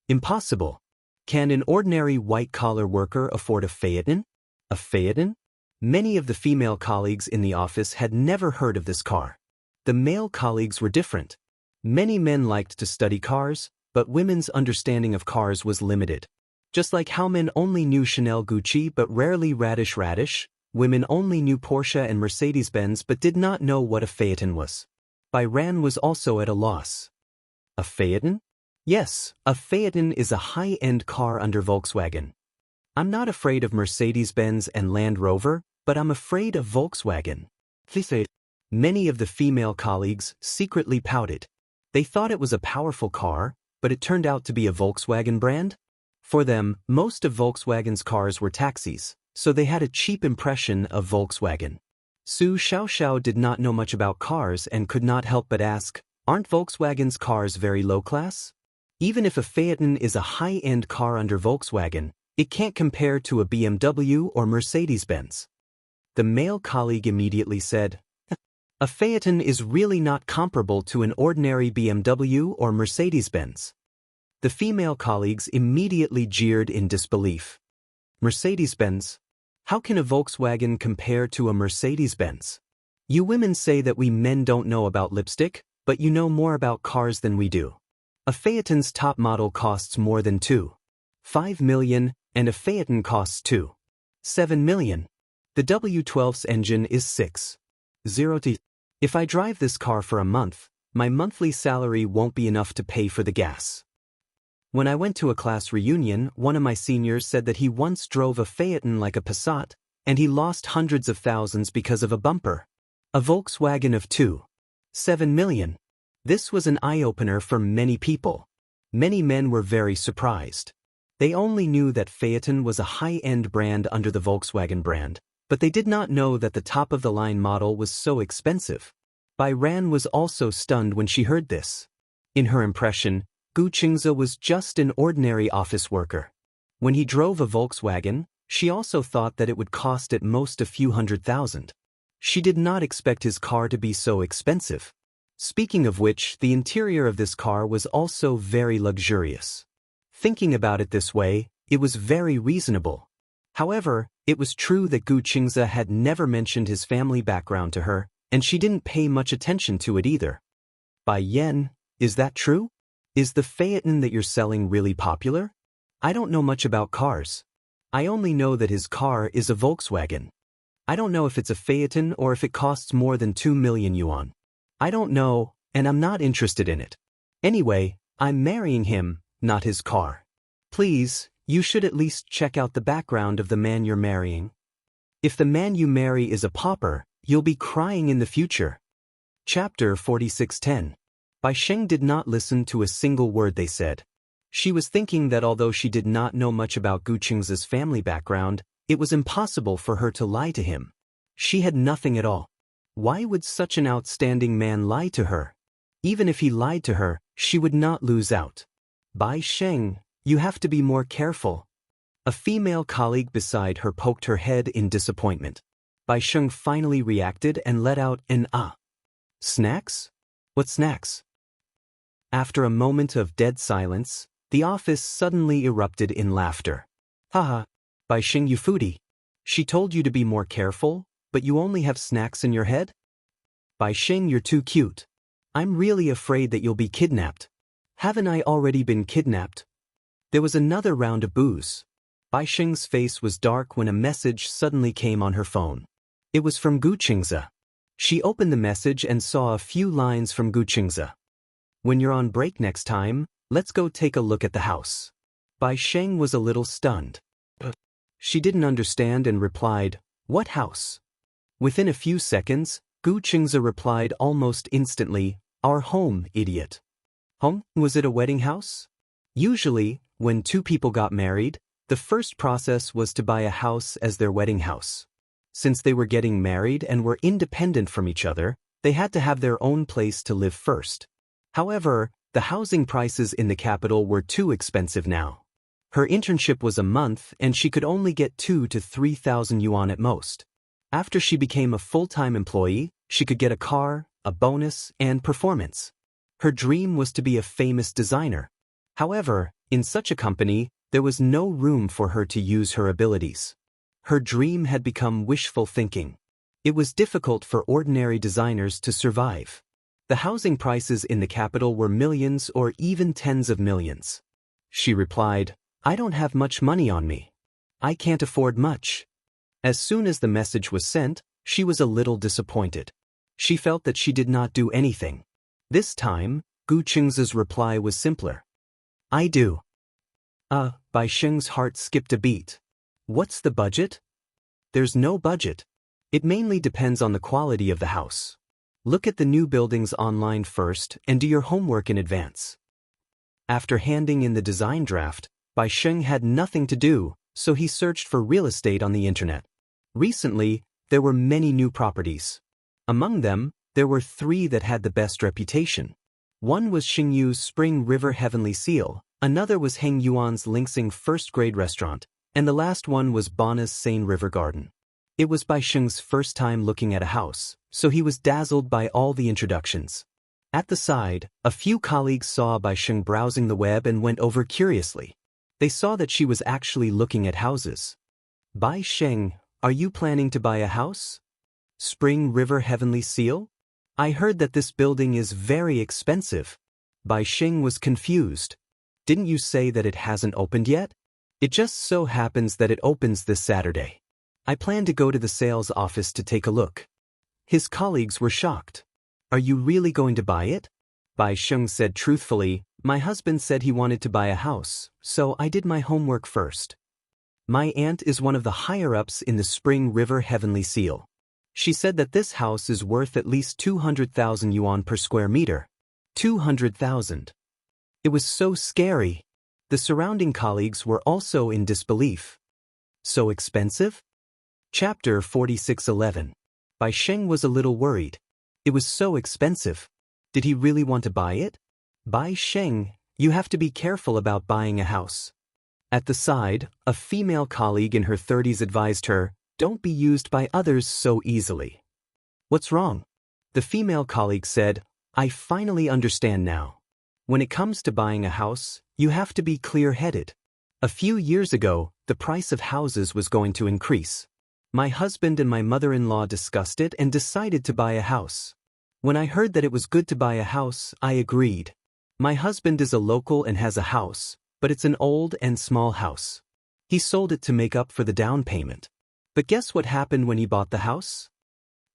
"Impossible. Can an ordinary white-collar worker afford a phaeton?" A phaeton? Many of the female colleagues in the office had never heard of this car. The male colleagues were different. Many men liked to study cars, but women's understanding of cars was limited. Just like how men only knew Chanel Gucci but rarely Radish, women only knew Porsche and Mercedes-Benz but did not know what a phaeton was. Bai Ran was also at a loss. A phaeton? Yes, a phaeton is a high-end car under Volkswagen. I'm not afraid of Mercedes-Benz and Land Rover, but I'm afraid of Volkswagen. Many of the female colleagues secretly pouted. They thought it was a powerful car, but it turned out to be a Volkswagen brand. For them, most of Volkswagen's cars were taxis, so they had a cheap impression of Volkswagen. Su Xiaoxiao did not know much about cars and could not help but ask, "Aren't Volkswagen's cars very low class? Even if a phaeton is a high-end car under Volkswagen, it can't compare to a BMW or Mercedes-Benz." The male colleague immediately said, "A phaeton is really not comparable to an ordinary BMW or Mercedes-Benz." The female colleagues immediately jeered in disbelief. Mercedes-Benz? How can a Volkswagen compare to a Mercedes-Benz? You women say that we men don't know about lipstick, but you know more about cars than we do. A Phaeton's top model costs more than 2.5 million, and a Phaeton costs 2.7 million. The W12's engine is 6.0T. If I drive this car for a month, my monthly salary won't be enough to pay for the gas. When I went to a class reunion, one of my seniors said that he once drove a Phaeton like a Passat, and he lost hundreds of thousands because of a bumper. A Volkswagen of 2.7 million. This was an eye-opener for many people. Many men were very surprised. They only knew that Phaeton was a high-end brand under the Volkswagen brand, but they did not know that the top-of-the-line model was so expensive. Bai Ran was also stunned when she heard this. In her impression, Gu Qingze was just an ordinary office worker. When he drove a Volkswagen, she also thought that it would cost at most a few $100,000. She did not expect his car to be so expensive. Speaking of which, the interior of this car was also very luxurious. Thinking about it this way, it was very reasonable. However, it was true that Gu Qingze had never mentioned his family background to her, and she didn't pay much attention to it either. Bai Yan, is that true? Is the Phaeton that you're selling really popular? I don't know much about cars. I only know that his car is a Volkswagen. I don't know if it's a Phaeton or if it costs more than 2 million yuan. I don't know, and I'm not interested in it. Anyway, I'm marrying him, not his car. Please, you should at least check out the background of the man you're marrying. If the man you marry is a pauper, you'll be crying in the future. Chapter 46:10. Bai Sheng did not listen to a single word they said. She was thinking that although she did not know much about Gu Qingze's family background, it was impossible for her to lie to him. She had nothing at all. Why would such an outstanding man lie to her? Even if he lied to her, she would not lose out. Bai Sheng, you have to be more careful. A female colleague beside her poked her head in disappointment. Bai Sheng finally reacted and let out an ah. Snacks? What snacks? After a moment of dead silence, the office suddenly erupted in laughter. Haha, Bai Sheng, you foodie. She told you to be more careful, but you only have snacks in your head? Bai Sheng, you're too cute. I'm really afraid that you'll be kidnapped. Haven't I already been kidnapped? There was another round of boos. Bai Sheng's face was dark when a message suddenly came on her phone. It was from Gu Qingze. She opened the message and saw a few lines from Gu Qingze. When you're on break next time, let's go take a look at the house. Bai Sheng was a little stunned. She didn't understand and replied, what house? Within a few seconds, Gu Qingze replied almost instantly, our home, idiot. Home? Was it a wedding house? Usually, when two people got married, the first process was to buy a house as their wedding house. Since they were getting married and were independent from each other, they had to have their own place to live first. However, the housing prices in the capital were too expensive now. Her internship was a month and she could only get 2,000 to 3,000 yuan at most. After she became a full-time employee, she could get a car, a bonus, and performance. Her dream was to be a famous designer. However, in such a company, there was no room for her to use her abilities. Her dream had become wishful thinking. It was difficult for ordinary designers to survive. The housing prices in the capital were millions or even tens of millions. She replied, I don't have much money on me. I can't afford much. As soon as the message was sent, she was a little disappointed. She felt that she did not do anything. This time, Gu Qingze's reply was simpler. I do. Bai Sheng's heart skipped a beat. What's the budget? There's no budget. It mainly depends on the quality of the house. Look at the new buildings online first and do your homework in advance. After handing in the design draft, Bai Sheng had nothing to do, so he searched for real estate on the internet. Recently, there were many new properties. Among them, there were 3 that had the best reputation. One was Xingyu's Spring River Heavenly Seal, another was Heng Yuan's Linxing first-grade restaurant, and the last one was Bana's Seine River Garden. It was Bai Sheng's first time looking at a house, so he was dazzled by all the introductions. At the side, a few colleagues saw Bai Sheng browsing the web and went over curiously. They saw that she was actually looking at houses. Bai Sheng, are you planning to buy a house? Spring River Heavenly Seal? I heard that this building is very expensive. Bai Sheng was confused. Didn't you say that it hasn't opened yet? It just so happens that it opens this Saturday. I plan to go to the sales office to take a look. His colleagues were shocked. Are you really going to buy it? Bai Sheng said truthfully, my husband said he wanted to buy a house, so I did my homework first. My aunt is one of the higher-ups in the Spring River Heavenly Seal. She said that this house is worth at least 200,000 yuan per square meter. 200,000. It was so scary. The surrounding colleagues were also in disbelief. So expensive? Chapter 46:11. Bai Sheng was a little worried. It was so expensive. Did he really want to buy it? Bai Sheng, you have to be careful about buying a house. At the side, a female colleague in her 30s advised her, don't be used by others so easily. What's wrong? The female colleague said, I finally understand now. When it comes to buying a house, you have to be clear-headed. A few years ago, the price of houses was going to increase. My husband and my mother-in-law discussed it and decided to buy a house. When I heard that it was good to buy a house, I agreed. My husband is a local and has a house, but it's an old and small house. He sold it to make up for the down payment. But guess what happened when he bought the house?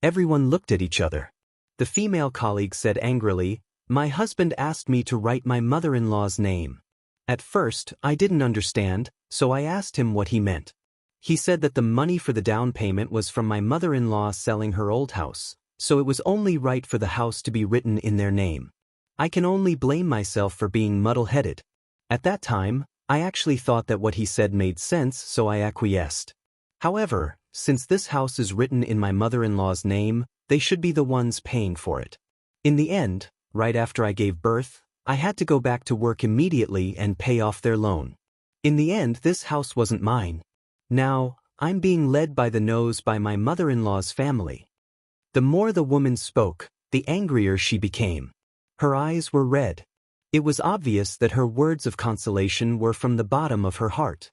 Everyone looked at each other. The female colleague said angrily, my husband asked me to write my mother-in-law's name. At first, I didn't understand, so I asked him what he meant. He said that the money for the down payment was from my mother-in-law selling her old house, so it was only right for the house to be written in their name. I can only blame myself for being muddle-headed. At that time, I actually thought that what he said made sense, so I acquiesced. However, since this house is written in my mother-in-law's name, they should be the ones paying for it. In the end, right after I gave birth, I had to go back to work immediately and pay off their loan. In the end, this house wasn't mine. Now, I'm being led by the nose by my mother-in-law's family. The more the woman spoke, the angrier she became. Her eyes were red. It was obvious that her words of consolation were from the bottom of her heart.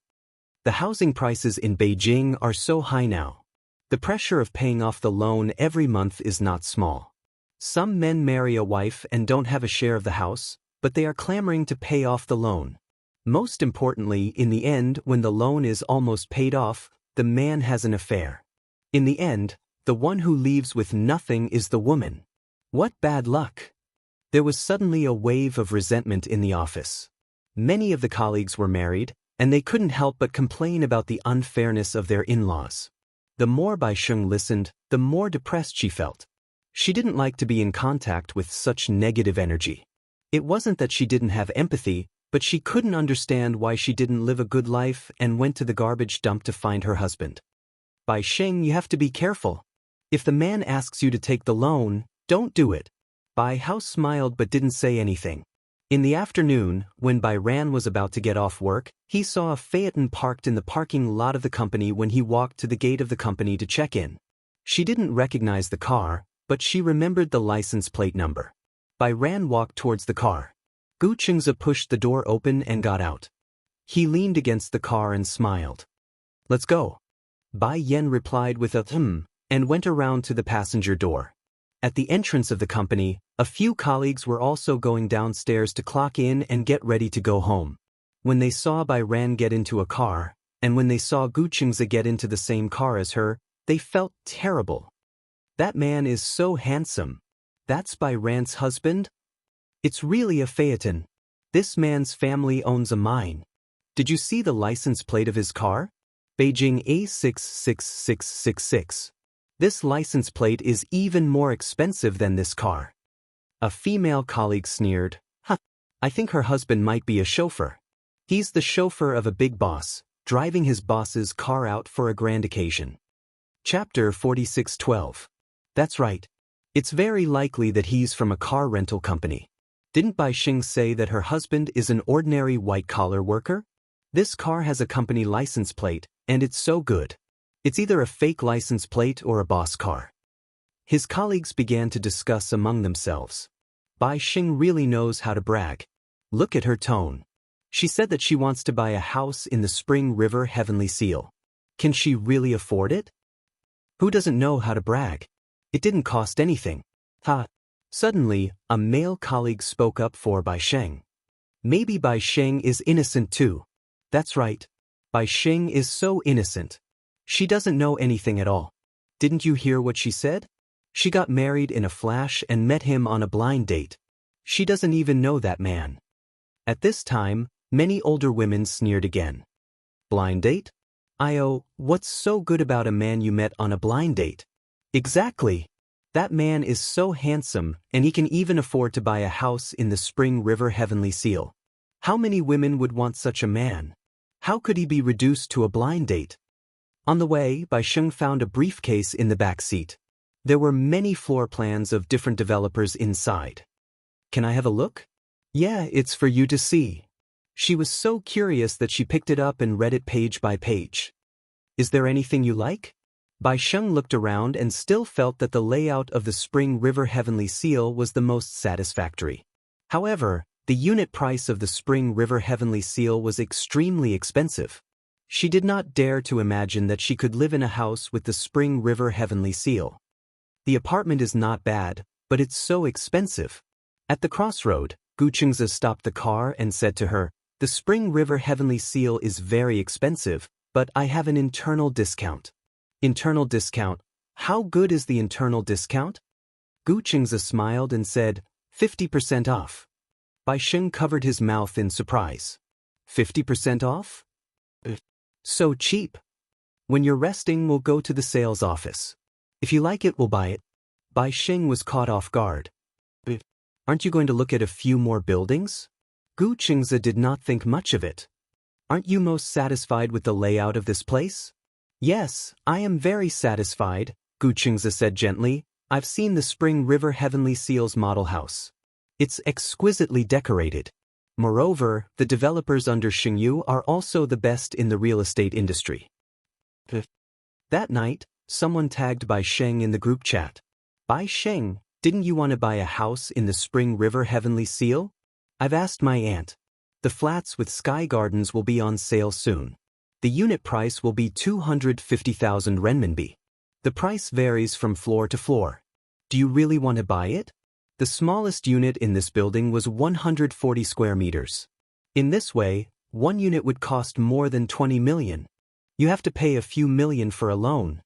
The housing prices in Beijing are so high now. The pressure of paying off the loan every month is not small. Some men marry a wife and don't have a share of the house, but they are clamoring to pay off the loan. Most importantly, in the end, when the loan is almost paid off, the man has an affair. In the end, the one who leaves with nothing is the woman. What bad luck! There was suddenly a wave of resentment in the office. Many of the colleagues were married, and they couldn't help but complain about the unfairness of their in-laws. The more Bai Sheng listened, the more depressed she felt. She didn't like to be in contact with such negative energy. It wasn't that she didn't have empathy, but she couldn't understand why she didn't live a good life and went to the garbage dump to find her husband. Bai Sheng, you have to be careful. If the man asks you to take the loan, don't do it. Bai Hao smiled but didn't say anything. In the afternoon, when Bai Ran was about to get off work, he saw a Phaeton parked in the parking lot of the company when he walked to the gate of the company to check in. She didn't recognize the car, but she remembered the license plate number. Bai Ran walked towards the car. Gu Chengzi pushed the door open and got out. He leaned against the car and smiled. Let's go. Bai Yan replied with a and went around to the passenger door. At the entrance of the company, a few colleagues were also going downstairs to clock in and get ready to go home. When they saw Bai Ran get into a car, and when they saw Gu Chengzi get into the same car as her, they felt terrible. That man is so handsome. That's Bai Ran's husband? It's really a Phaeton. This man's family owns a mine. Did you see the license plate of his car? Beijing A66666. This license plate is even more expensive than this car. A female colleague sneered, I think her husband might be a chauffeur. He's the chauffeur of a big boss, driving his boss's car out for a grand occasion. Chapter 46:12. That's right. It's very likely that he's from a car rental company. Didn't Bai Sheng say that her husband is an ordinary white-collar worker? This car has a company license plate, and it's so good. It's either a fake license plate or a boss car. His colleagues began to discuss among themselves. Bai Xing really knows how to brag. Look at her tone. She said that she wants to buy a house in the Spring River Heavenly Seal. Can she really afford it? Who doesn't know how to brag? It didn't cost anything. Ha! Suddenly, a male colleague spoke up for Bai Sheng. Maybe Bai Sheng is innocent too. That's right. Bai Sheng is so innocent. She doesn't know anything at all. Didn't you hear what she said? She got married in a flash and met him on a blind date. She doesn't even know that man. At this time, many older women sneered again. Blind date? What's so good about a man you met on a blind date? Exactly. That man is so handsome, and he can even afford to buy a house in the Spring River Heavenly Seal. How many women would want such a man? How could he be reduced to a blind date? On the way, Bai Sheng found a briefcase in the back seat. There were many floor plans of different developers inside. Can I have a look? Yeah, it's for you to see. She was so curious that she picked it up and read it page by page. Is there anything you like? Bai Sheng looked around and still felt that the layout of the Spring River Heavenly Seal was the most satisfactory. However, the unit price of the Spring River Heavenly Seal was extremely expensive. She did not dare to imagine that she could live in a house with the Spring River Heavenly Seal. The apartment is not bad, but it's so expensive. At the crossroad, Gu Chengzi stopped the car and said to her, "The Spring River Heavenly Seal is very expensive, but I have an internal discount." Internal discount? How good is the internal discount? Gu Chengzi smiled and said, 50% off. Bai Sheng covered his mouth in surprise. 50% off? So cheap. When you're resting, we'll go to the sales office. If you like it, we'll buy it. Bai Sheng was caught off guard. Aren't you going to look at a few more buildings? Gu Chengzi did not think much of it. Aren't you most satisfied with the layout of this place? Yes, I am very satisfied, Gu Chengzi said gently. I've seen the Spring River Heavenly Seal's model house. It's exquisitely decorated. Moreover, the developers under Xingyu are also the best in the real estate industry. That night, someone tagged Bai Sheng in the group chat. Bai Sheng, didn't you want to buy a house in the Spring River Heavenly Seal? I've asked my aunt. The flats with sky gardens will be on sale soon. The unit price will be 250,000 renminbi. The price varies from floor to floor. Do you really want to buy it? The smallest unit in this building was 140 square meters. In this way, one unit would cost more than 20 million. You have to pay a few million for a loan.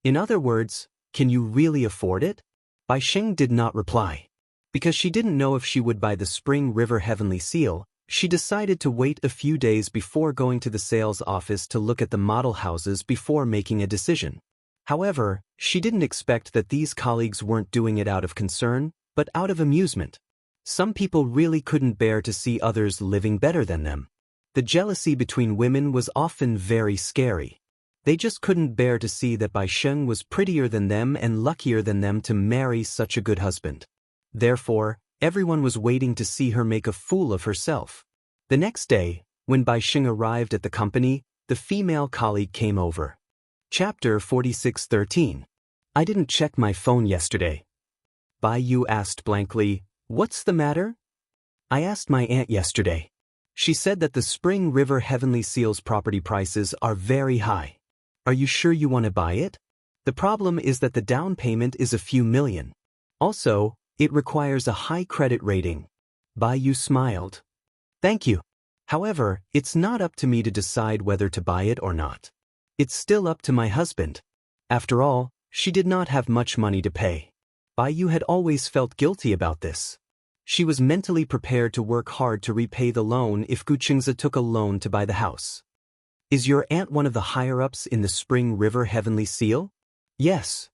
In other words, can you really afford it? Bai Sheng did not reply. Because she didn't know if she would buy the Spring River Heavenly Seal, she decided to wait a few days before going to the sales office to look at the model houses before making a decision. However, she didn't expect that these colleagues weren't doing it out of concern, but out of amusement. Some people really couldn't bear to see others living better than them. The jealousy between women was often very scary. They just couldn't bear to see that Bai Sheng was prettier than them and luckier than them to marry such a good husband. Therefore, everyone was waiting to see her make a fool of herself. The next day, when Bai Sheng arrived at the company, the female colleague came over. Chapter 46:13. I didn't check my phone yesterday. Bai Yu asked blankly, "What's the matter?" I asked my aunt yesterday. She said that the Spring River Heavenly Seal's property prices are very high. Are you sure you want to buy it? The problem is that the down payment is a few million. Also, it requires a high credit rating. Bai Yu smiled. Thank you. However, it's not up to me to decide whether to buy it or not. It's still up to my husband. After all, she did not have much money to pay. Bai Yu had always felt guilty about this. She was mentally prepared to work hard to repay the loan if Gu Chengzi took a loan to buy the house. Is your aunt one of the higher-ups in the Spring River Heavenly Seal? Yes.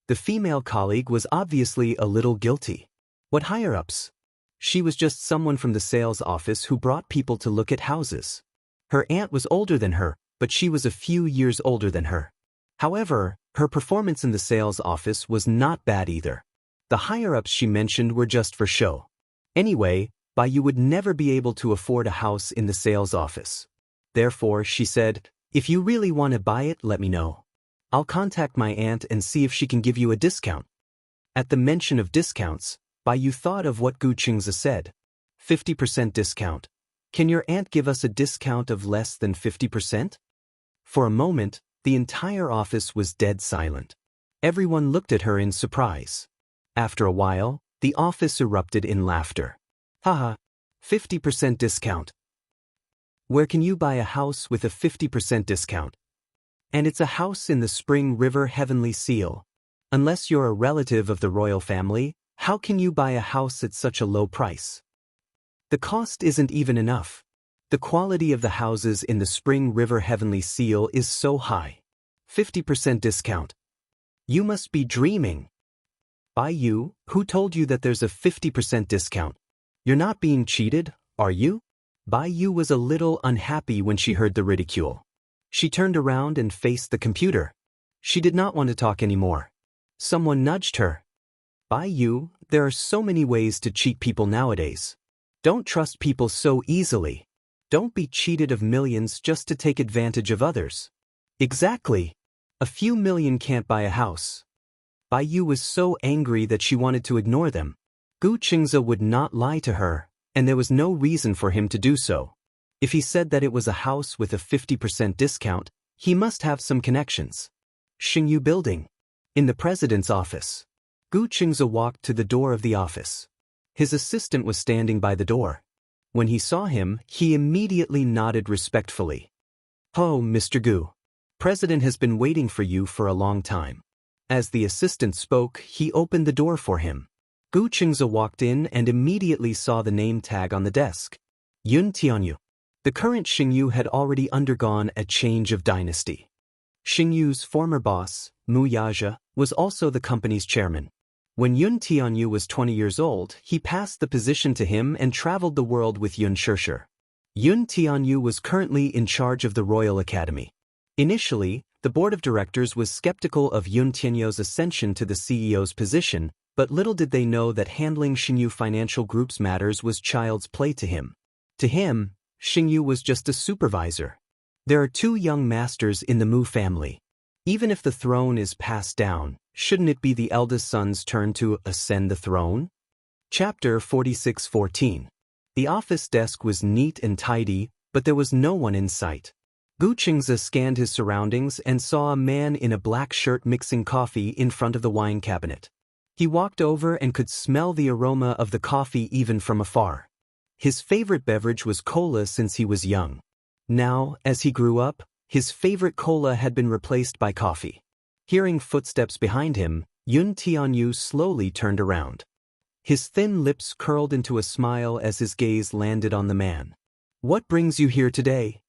The female colleague was obviously a little guilty. What higher-ups? She was just someone from the sales office who brought people to look at houses. Her aunt was older than her, but she was a few years older than her. However, her performance in the sales office was not bad either. The higher-ups she mentioned were just for show. Anyway, Bai Yu would never be able to afford a house in the sales office. Therefore, she said, "If you really want to buy it, let me know. I'll contact my aunt and see if she can give you a discount." At the mention of discounts, Bai Yu thought of what Gu Qingzi said. 50% discount. Can your aunt give us a discount of less than 50%? For a moment, the entire office was dead silent. Everyone looked at her in surprise. After a while, the office erupted in laughter. Haha, 50% discount. Where can you buy a house with a 50% discount? And it's a house in the Spring River Heavenly Seal. Unless you're a relative of the royal family, how can you buy a house at such a low price? The cost isn't even enough. The quality of the houses in the Spring River Heavenly Seal is so high. 50% discount. You must be dreaming. Bai Yu, who told you that there's a 50% discount? You're not being cheated, are you? Bai Yu was a little unhappy when she heard the ridicule. She turned around and faced the computer. She did not want to talk anymore. Someone nudged her. Bai Yu, there are so many ways to cheat people nowadays. Don't trust people so easily. Don't be cheated of millions just to take advantage of others. Exactly. A few million can't buy a house. Bai Yu was so angry that she wanted to ignore them. Gu Qingzi would not lie to her, and there was no reason for him to do so. If he said that it was a house with a 50% discount, he must have some connections. Xingyu Building. In the president's office. Gu Qingzi walked to the door of the office. His assistant was standing by the door. When he saw him, he immediately nodded respectfully. "Oh, Mr. Gu. President has been waiting for you for a long time." As the assistant spoke, he opened the door for him. Gu Qingzi walked in and immediately saw the name tag on the desk. Yun Tianyu. The current Xingyu had already undergone a change of dynasty. Xingyu's former boss, Mu Yaja, was also the company's chairman. When Yun Tianyu was 20 years old, he passed the position to him and traveled the world with Yun Xianxia. Yun Tianyu was currently in charge of the Royal Academy. Initially, the board of directors was skeptical of Yun Tianyu's ascension to the CEO's position, but little did they know that handling Xingyu Financial Group's matters was child's play to him. To him, Xingyu was just a supervisor. There are two young masters in the Mu family. Even if the throne is passed down, shouldn't it be the eldest son's turn to ascend the throne? Chapter 46:14. The office desk was neat and tidy, but there was no one in sight. Gu Qingzi scanned his surroundings and saw a man in a black shirt mixing coffee in front of the wine cabinet. He walked over and could smell the aroma of the coffee even from afar. His favorite beverage was cola since he was young. Now, as he grew up, his favorite cola had been replaced by coffee. Hearing footsteps behind him, Yun Tianyu slowly turned around. His thin lips curled into a smile as his gaze landed on the man. "What brings you here today?"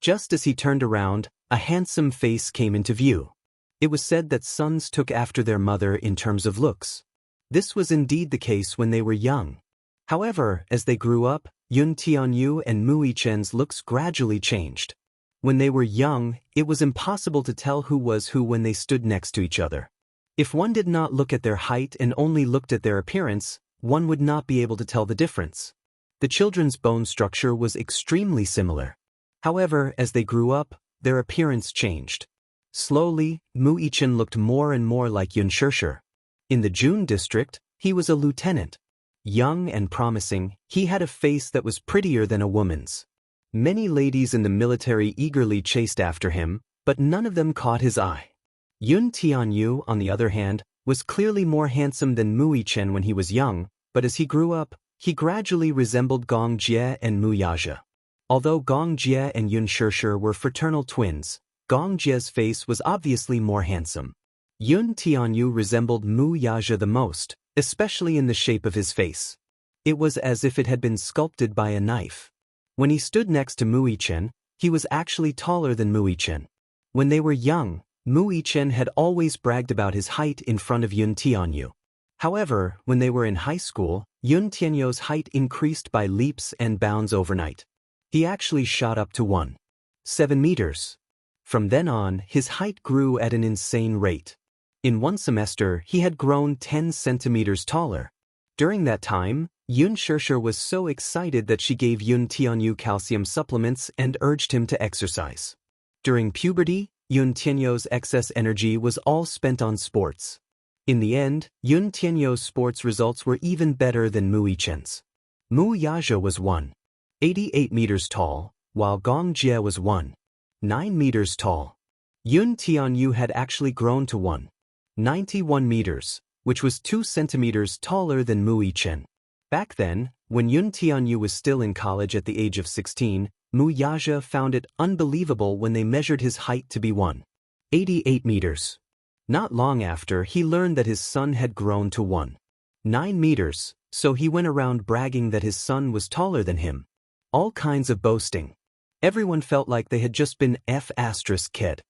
Just as he turned around, a handsome face came into view. It was said that sons took after their mother in terms of looks. This was indeed the case when they were young. However, as they grew up, Yun Tianyu and Mu Yichen's looks gradually changed. When they were young, it was impossible to tell who was who when they stood next to each other. If one did not look at their height and only looked at their appearance, one would not be able to tell the difference. The children's bone structure was extremely similar. However, as they grew up, their appearance changed. Slowly, Mu Yichen looked more and more like Yun Xianxia. In the June district, he was a lieutenant. Young and promising, he had a face that was prettier than a woman's. Many ladies in the military eagerly chased after him, but none of them caught his eye. Yun Tianyu, on the other hand, was clearly more handsome than Mu Yichen when he was young, but as he grew up, he gradually resembled Gong Jie and Mu Yaja. Although Gong Jie and Yun Xianxia were fraternal twins, Gong Jie's face was obviously more handsome. Yun Tianyu resembled Mu Yaja the most, especially in the shape of his face. It was as if it had been sculpted by a knife. When he stood next to Mu Yichen, he was actually taller than Mu Yichen. When they were young, Mu Yichen had always bragged about his height in front of Yun Tianyu. However, when they were in high school, Yun Tianyu's height increased by leaps and bounds overnight. He actually shot up to 1.7 meters. From then on, his height grew at an insane rate. In one semester, he had grown 10 centimeters taller. During that time, Yun Xianxia was so excited that she gave Yun Tianyu calcium supplements and urged him to exercise. During puberty, Yun Tianyu's excess energy was all spent on sports. In the end, Yun Tianyou's sports results were even better than Mu Yichen's. Mu Yajia was 1.88 meters tall, while Gong Jie was 1.9 meters tall. Yun Tianyou had actually grown to 1.91 meters, which was 2 centimeters taller than Mu Yichen. Back then, when Yun Tianyou was still in college at the age of 16, Mu Yajia found it unbelievable when they measured his height to be 1.88 meters. Not long after, he learned that his son had grown to 1.9 meters, so he went around bragging that his son was taller than him. All kinds of boasting. Everyone felt like they had just been kid.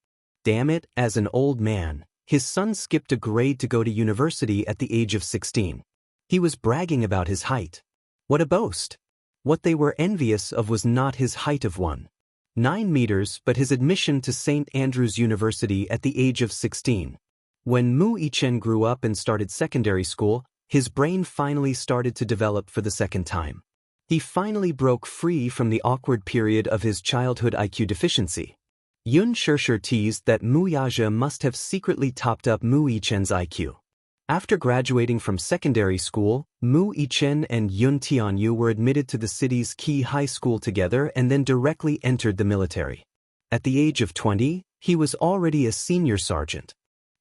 Damn it, as an old man, his son skipped a grade to go to university at the age of 16. He was bragging about his height. What a boast! What they were envious of was not his height of 1.9 meters but his admission to St. Andrews University at the age of 16. When Mu Yichen grew up and started secondary school, his brain finally started to develop for the second time. He finally broke free from the awkward period of his childhood IQ deficiency. Yun Xianxia teased that Mu Yajia must have secretly topped up Mu Yichen's IQ. After graduating from secondary school, Mu Yichen and Yun Tianyou were admitted to the city's key high school together and then directly entered the military. At the age of 20, he was already a senior sergeant.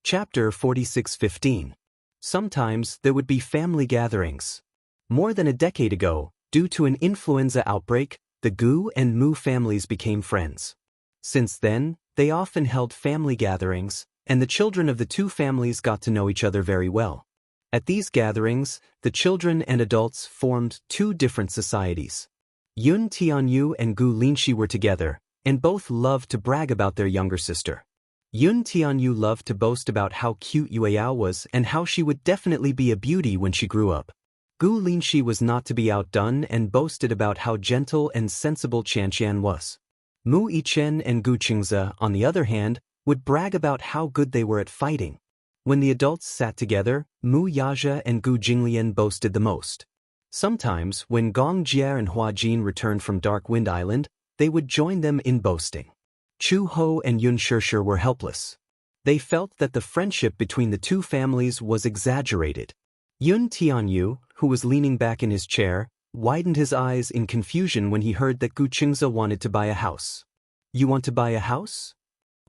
Chapter 46:15. Sometimes there would be family gatherings. More than a decade ago, due to an influenza outbreak, the Gu and Mu families became friends. Since then, they often held family gatherings, and the children of the two families got to know each other very well. At these gatherings, the children and adults formed two different societies. Yun Tianyou and Gu Linshi were together, and both loved to brag about their younger sister. Yun Tianyou loved to boast about how cute Yueyao was and how she would definitely be a beauty when she grew up. Gu Linshi was not to be outdone and boasted about how gentle and sensible Xianxian was. Mu Yichen and Gu Qingzi, on the other hand, would brag about how good they were at fighting. When the adults sat together, Mu Yajia and Gu Jinglian boasted the most. Sometimes, when Gong Jie and Hua Jin returned from Dark Wind Island, they would join them in boasting. Chu Ho and Yun Xianxia were helpless. They felt that the friendship between the two families was exaggerated. Yun Tianyou, who was leaning back in his chair, widened his eyes in confusion when he heard that Gu Qingzi wanted to buy a house. You want to buy a house?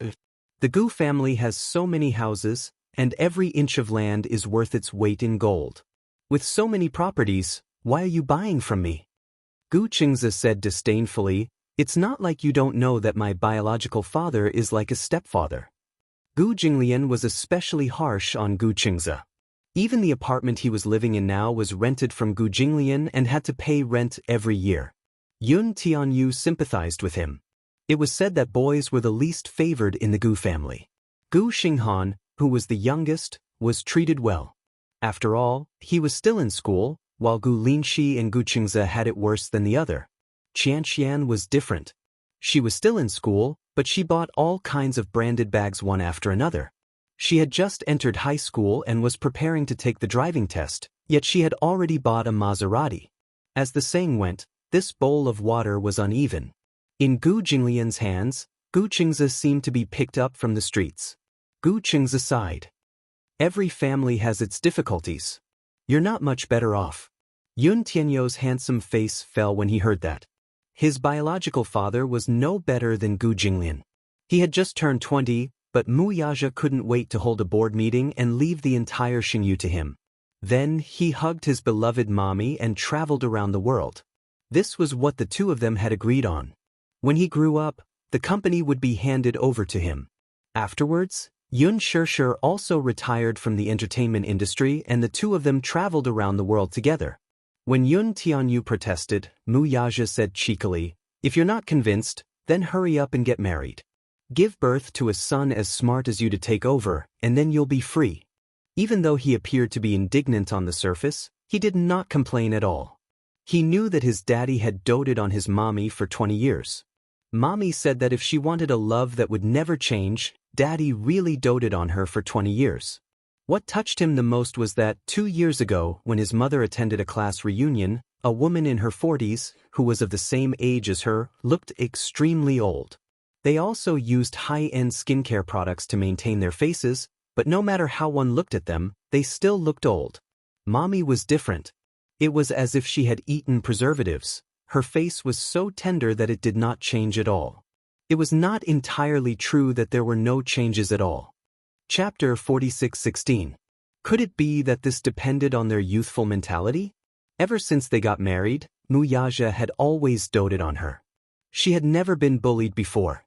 The Gu family has so many houses, and every inch of land is worth its weight in gold. With so many properties, why are you buying from me? Gu Qingzi said disdainfully, it's not like you don't know that my biological father is like a stepfather. Gu Jinglian was especially harsh on Gu Qingzi. Even the apartment he was living in now was rented from Gu Jinglian and had to pay rent every year. Yun Tianyou sympathized with him. It was said that boys were the least favored in the Gu family. Gu Xinghan, who was the youngest, was treated well. After all, he was still in school, while Gu Linshi and Gu Qingzi had it worse than the other. Xianxian was different. She was still in school, but she bought all kinds of branded bags one after another. She had just entered high school and was preparing to take the driving test, yet she had already bought a Maserati. As the saying went, this bowl of water was uneven. In Gu Jinglian's hands, Gu Qingzi seemed to be picked up from the streets. Gu Qingzi sighed. Every family has its difficulties. You're not much better off. Yun Tianyou's handsome face fell when he heard that. His biological father was no better than Gu Jinglian. He had just turned 20, but Mu Yajia couldn't wait to hold a board meeting and leave the entire Xingyu to him. Then he hugged his beloved mommy and traveled around the world. This was what the two of them had agreed on. When he grew up, the company would be handed over to him. Afterwards, Yun Xianxia also retired from the entertainment industry and the two of them traveled around the world together. When Yun Tianyou protested, Mu Yajia said cheekily, if you're not convinced, then hurry up and get married. Give birth to a son as smart as you to take over, and then you'll be free. Even though he appeared to be indignant on the surface, he did not complain at all. He knew that his daddy had doted on his mommy for 20 years. Mommy said that if she wanted a love that would never change, Daddy really doted on her for 20 years. What touched him the most was that 2 years ago, when his mother attended a class reunion, a woman in her 40s, who was of the same age as her, looked extremely old. They also used high-end skincare products to maintain their faces, But no matter how one looked at them, they still looked old. Mommy was different. It was as if she had eaten preservatives. Her face was so tender that it did not change at all. It was not entirely true that there were no changes at all. Chapter 46:16. Could it be that this depended on their youthful mentality? Ever since they got married, Wuxia had always doted on her. She had never been bullied before.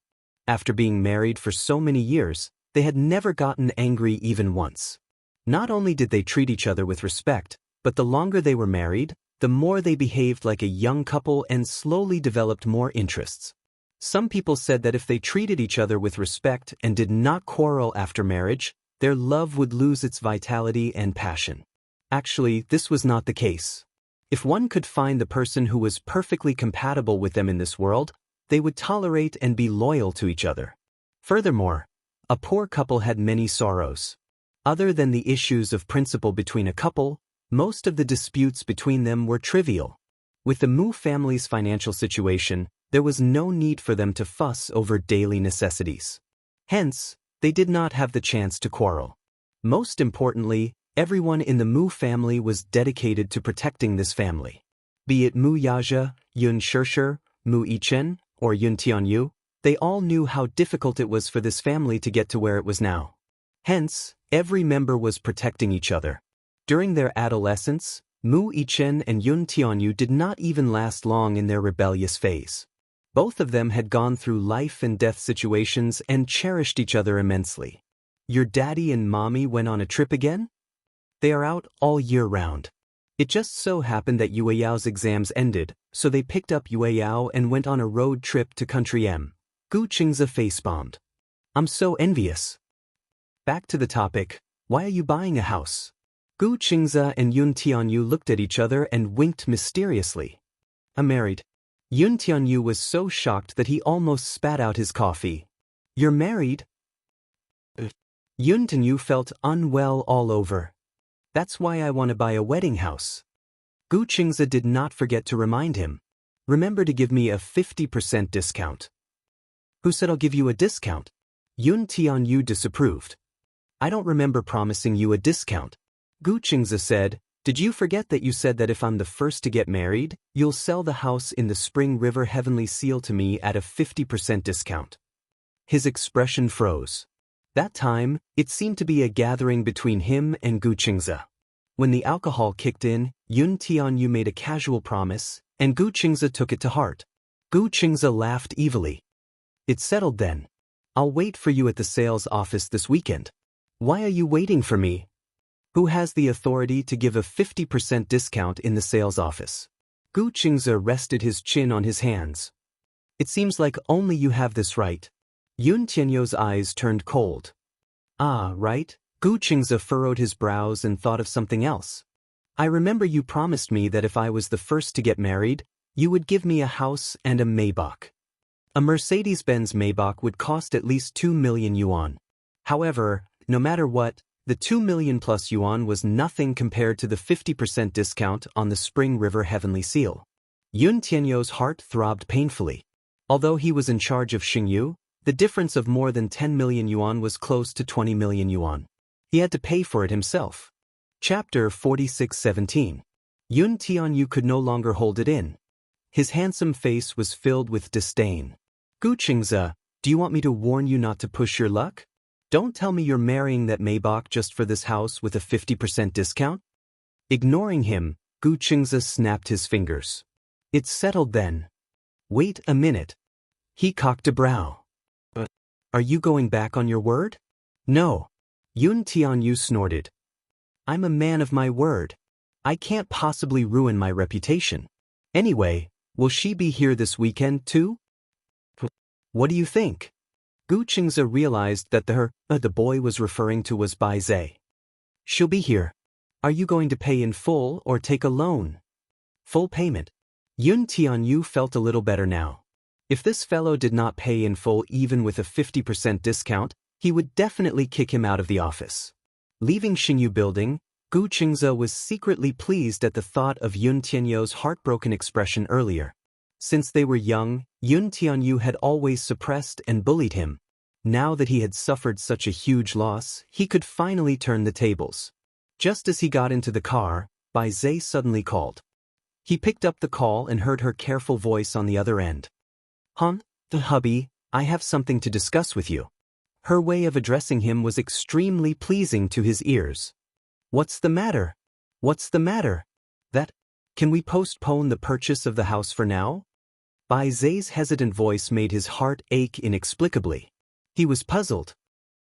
After being married for so many years, they had never gotten angry even once. Not only did they treat each other with respect, but the longer they were married, the more they behaved like a young couple and slowly developed more interests. Some people said that if they treated each other with respect and did not quarrel after marriage, their love would lose its vitality and passion. Actually, this was not the case. If one could find the person who was perfectly compatible with them in this world, they would tolerate and be loyal to each other. Furthermore, a poor couple had many sorrows. Other than the issues of principle between a couple, most of the disputes between them were trivial. With the Mu family's financial situation, there was no need for them to fuss over daily necessities. Hence, they did not have the chance to quarrel. Most importantly, everyone in the Mu family was dedicated to protecting this family. Be it Mu Yaja, Yun Shirshir, Mu Yichen, or Yun Tianyu, they all knew how difficult it was for this family to get to where it was now. Hence, every member was protecting each other. During their adolescence, Mu Yichen and Yun Tianyu did not even last long in their rebellious phase. Both of them had gone through life and death situations and cherished each other immensely. Your daddy and mommy went on a trip again? They are out all year round. It just so happened that Yue Yao's exams ended, so they picked up Yue Yao and went on a road trip to Country M. Gu Qingze face-bombed. I'm so envious. Back to the topic, why are you buying a house? Gu Qingze and Yun Tianyu looked at each other and winked mysteriously. I'm married. Yun Tianyu was so shocked that he almost spat out his coffee. You're married? Yun Tianyu felt unwell all over. That's why I want to buy a wedding house. Gu Qingze did not forget to remind him. Remember to give me a 50% discount. Who said I'll give you a discount? Yun Tianyu disapproved. I don't remember promising you a discount. Gu Qingze said, did you forget that you said that if I'm the first to get married, you'll sell the house in the Spring River Heavenly Seal to me at a 50% discount? His expression froze. That time, it seemed to be a gathering between him and Gu Qingze. When the alcohol kicked in, Yun Tianyu made a casual promise, and Gu Qingze took it to heart. Gu Qingze laughed evilly. It's settled then. I'll wait for you at the sales office this weekend. Why are you waiting for me? Who has the authority to give a 50% discount in the sales office? Gu Qingze rested his chin on his hands. It seems like only you have this right. Yun Tianyu's eyes turned cold. Ah, right? Gu Qingze furrowed his brows and thought of something else. I remember you promised me that if I was the first to get married, you would give me a house and a Maybach. A Mercedes-Benz Maybach would cost at least 2 million yuan. However, no matter what, the 2 million plus yuan was nothing compared to the 50% discount on the Spring River Heavenly Seal. Yun Tianyu's heart throbbed painfully. Although he was in charge of Xingyu, the difference of more than 10 million yuan was close to 20 million yuan. He had to pay for it himself. Chapter 46:17. Yun Tianyu could no longer hold it in. His handsome face was filled with disdain. Gu Qingze, do you want me to warn you not to push your luck? Don't tell me you're marrying that Maybach just for this house with a 50% discount? Ignoring him, Gu Qingze snapped his fingers. It's settled then. Wait a minute. He cocked a brow. Are you going back on your word? No. Yun Tianyu snorted. I'm a man of my word. I can't possibly ruin my reputation. Anyway, will she be here this weekend too? What do you think? Gu Qingze realized that the boy was referring to was Bai Zhe. She'll be here. Are you going to pay in full or take a loan? Full payment. Yun Tianyu felt a little better now. If this fellow did not pay in full even with a 50% discount, he would definitely kick him out of the office. Leaving Xingyu building, Gu Qingze was secretly pleased at the thought of Yun Tianyu's heartbroken expression earlier. Since they were young, Yun Tianyu had always suppressed and bullied him. Now that he had suffered such a huge loss, he could finally turn the tables. Just as he got into the car, Bai Zhe suddenly called. He picked up the call and heard her careful voice on the other end. The hubby, I have something to discuss with you. Her way of addressing him was extremely pleasing to his ears. What's the matter? What's the matter? Can we postpone the purchase of the house for now? Bai Zhe's hesitant voice made his heart ache inexplicably. He was puzzled.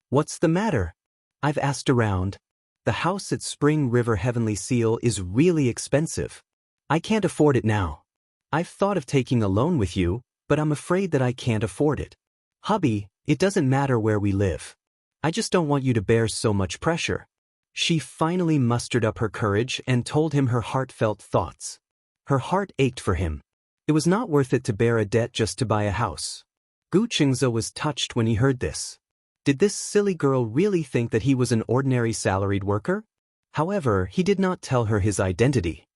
What's the matter? I've asked around. The house at Spring River Heavenly Seal is really expensive. I can't afford it now. I've thought of taking a loan with you, but I'm afraid that I can't afford it. Hubby, it doesn't matter where we live. I just don't want you to bear so much pressure. She finally mustered up her courage and told him her heartfelt thoughts. Her heart ached for him. It was not worth it to bear a debt just to buy a house. Gu Qingze was touched when he heard this. Did this silly girl really think that he was an ordinary salaried worker? However, he did not tell her his identity.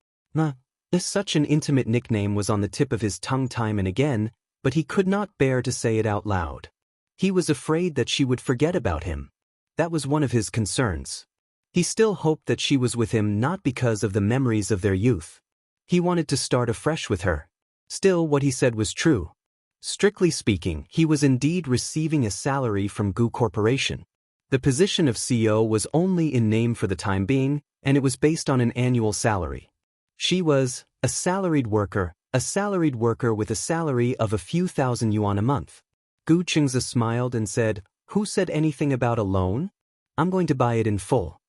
Such an intimate nickname was on the tip of his tongue time and again, but he could not bear to say it out loud. He was afraid that she would forget about him. That was one of his concerns. He still hoped that she was with him not because of the memories of their youth. He wanted to start afresh with her. Still, what he said was true. Strictly speaking, he was indeed receiving a salary from Gu Corporation. The position of CEO was only in name for the time being, and it was based on an annual salary. She was a salaried worker with a salary of a few thousand yuan a month. Gu Qingze smiled and said, "Who said anything about a loan? I'm going to buy it in full."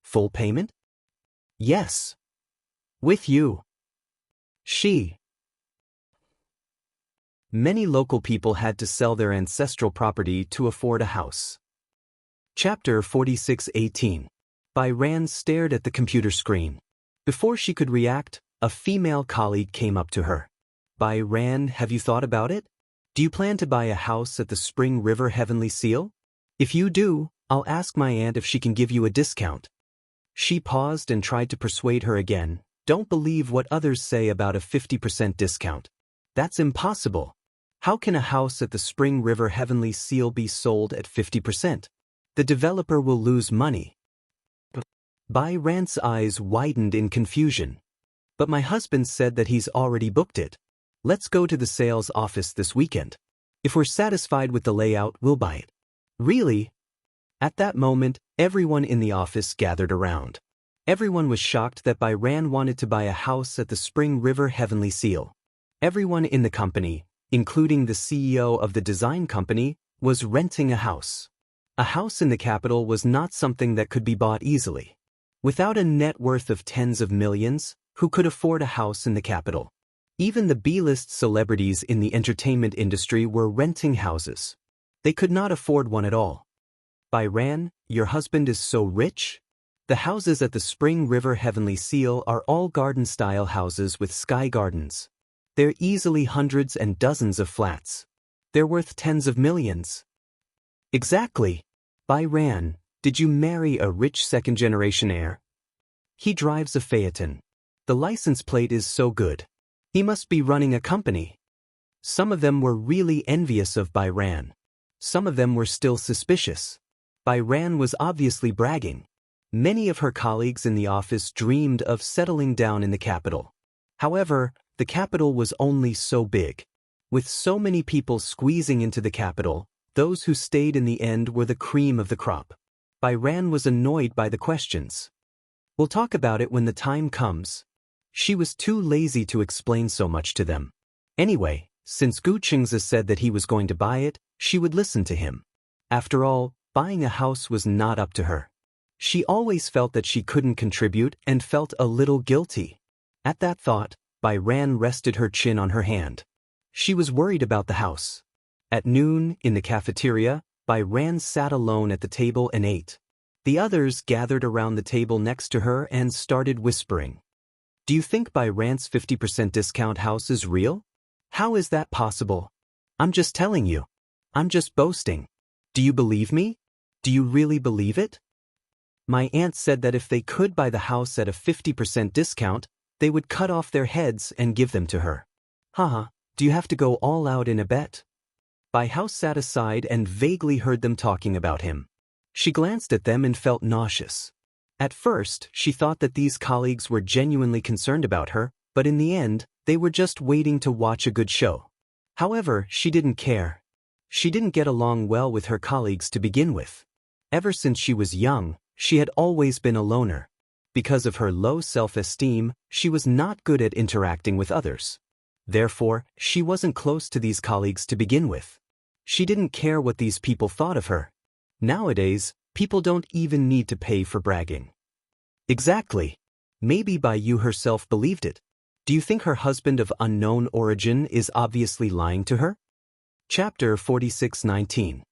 Full payment? Yes. With you. Many local people had to sell their ancestral property to afford a house. Chapter 46:18. Bai Ran stared at the computer screen. Before she could react, a female colleague came up to her. Bai Ran, have you thought about it? Do you plan to buy a house at the Spring River Heavenly Seal? If you do, I'll ask my aunt if she can give you a discount. She paused and tried to persuade her again. Don't believe what others say about a 50% discount. That's impossible. How can a house at the Spring River Heavenly Seal be sold at 50%? The developer will lose money. Bai Ran's eyes widened in confusion. But my husband said that he's already booked it. Let's go to the sales office this weekend. If we're satisfied with the layout, we'll buy it. Really? At that moment, everyone in the office gathered around. Everyone was shocked that Bai Ran wanted to buy a house at the Spring River Heavenly Seal. Everyone in the company, including the CEO of the design company, was renting a house. A house in the capital was not something that could be bought easily. Without a net worth of tens of millions, who could afford a house in the capital? Even the B-list celebrities in the entertainment industry were renting houses. They could not afford one at all. Bai Ran, your husband is so rich? The houses at the Spring River Heavenly Seal are all garden-style houses with sky gardens. They're easily hundreds and dozens of flats. They're worth tens of millions. Exactly. Bai Ran, did you marry a rich second-generation heir? He drives a Phaeton. The license plate is so good. He must be running a company. Some of them were really envious of Bai Ran. Some of them were still suspicious. Bai Ran was obviously bragging. Many of her colleagues in the office dreamed of settling down in the capital. However, the capital was only so big. With so many people squeezing into the capital, those who stayed in the end were the cream of the crop. Bai Ran was annoyed by the questions. We'll talk about it when the time comes. She was too lazy to explain so much to them. Anyway, since Gu Qingze said that he was going to buy it, she would listen to him. After all, buying a house was not up to her. She always felt that she couldn't contribute and felt a little guilty. At that thought, Bai Ran rested her chin on her hand. She was worried about the house. At noon, in the cafeteria, Bai Ran sat alone at the table and ate. The others gathered around the table next to her and started whispering. Do you think Bai Ran's 50% discount house is real? How is that possible? I'm just telling you. I'm just boasting. Do you believe me? Do you really believe it? My aunt said that if they could buy the house at a 50% discount, they would cut off their heads and give them to her. Haha, do you have to go all out in a bet? Bai Hao sat aside and vaguely heard them talking about him. She glanced at them and felt nauseous. At first, she thought that these colleagues were genuinely concerned about her, but in the end, they were just waiting to watch a good show. However, she didn't care. She didn't get along well with her colleagues to begin with. Ever since she was young, she had always been a loner. Because of her low self-esteem, she was not good at interacting with others. Therefore, she wasn't close to these colleagues to begin with. She didn't care what these people thought of her. Nowadays, people don't even need to pay for bragging. Exactly. Maybe Bai Yu herself believed it. Do you think her husband of unknown origin is obviously lying to her? Chapter 46:19.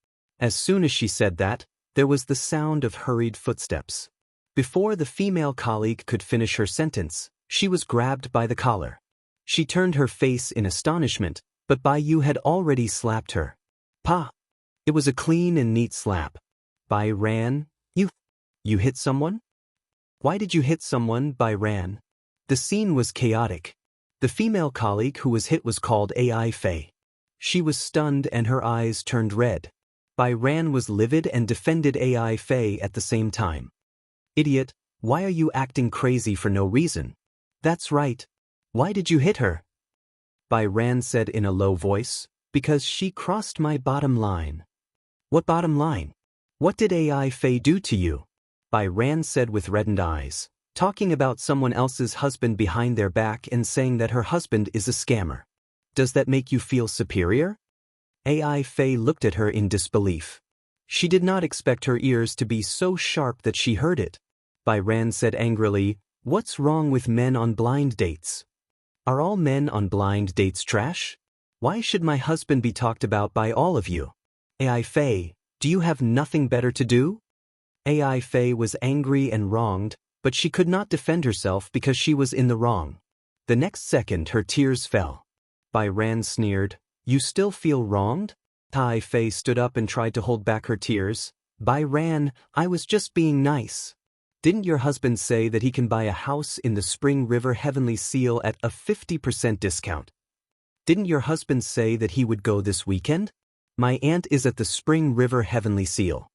As soon as she said that, there was the sound of hurried footsteps. Before the female colleague could finish her sentence, she was grabbed by the collar. She turned her face in astonishment, but Bai Yu had already slapped her. Pa! It was a clean and neat slap. Bai ran. You hit someone? Why did you hit someone? Bai ran. The scene was chaotic. The female colleague who was hit was called Ai Fei. She was stunned and her eyes turned red. Bai Ran was livid and defended Ai Fei at the same time. Idiot, why are you acting crazy for no reason? That's right. Why did you hit her? Bai Ran said in a low voice, because she crossed my bottom line. What bottom line? What did Ai Fei do to you? Bai Ran said with reddened eyes, talking about someone else's husband behind their back and saying that her husband is a scammer. Does that make you feel superior? Ai Fei looked at her in disbelief. She did not expect her ears to be so sharp that she heard it. Bai Ran said angrily, "What's wrong with men on blind dates? Are all men on blind dates trash? Why should my husband be talked about by all of you? Ai Fei, do you have nothing better to do?" Ai Fei was angry and wronged, but she could not defend herself because she was in the wrong. The next second her tears fell. Bai Ran sneered, "You still feel wronged?" Ai Fei stood up and tried to hold back her tears. Bai Ran, I was just being nice. Didn't your husband say that he can buy a house in the Spring River Heavenly Seal at a 50% discount? Didn't your husband say that he would go this weekend? My aunt is at the Spring River Heavenly Seal.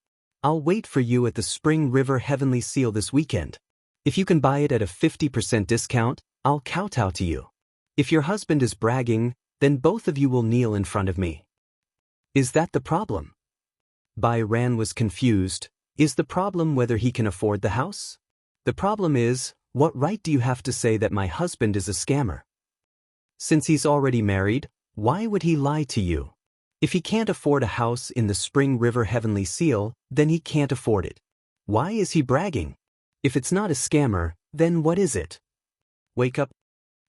I'll wait for you at the Spring River Heavenly Seal this weekend. If you can buy it at a 50% discount, I'll kowtow to you. If your husband is bragging, then both of you will kneel in front of me. Is that the problem? Bai Ran was confused. Is the problem whether he can afford the house? The problem is, what right do you have to say that my husband is a scammer? Since he's already married, why would he lie to you? If he can't afford a house in the Spring River Heavenly Seal, then he can't afford it. Why is he bragging? If it's not a scammer, then what is it? Wake up.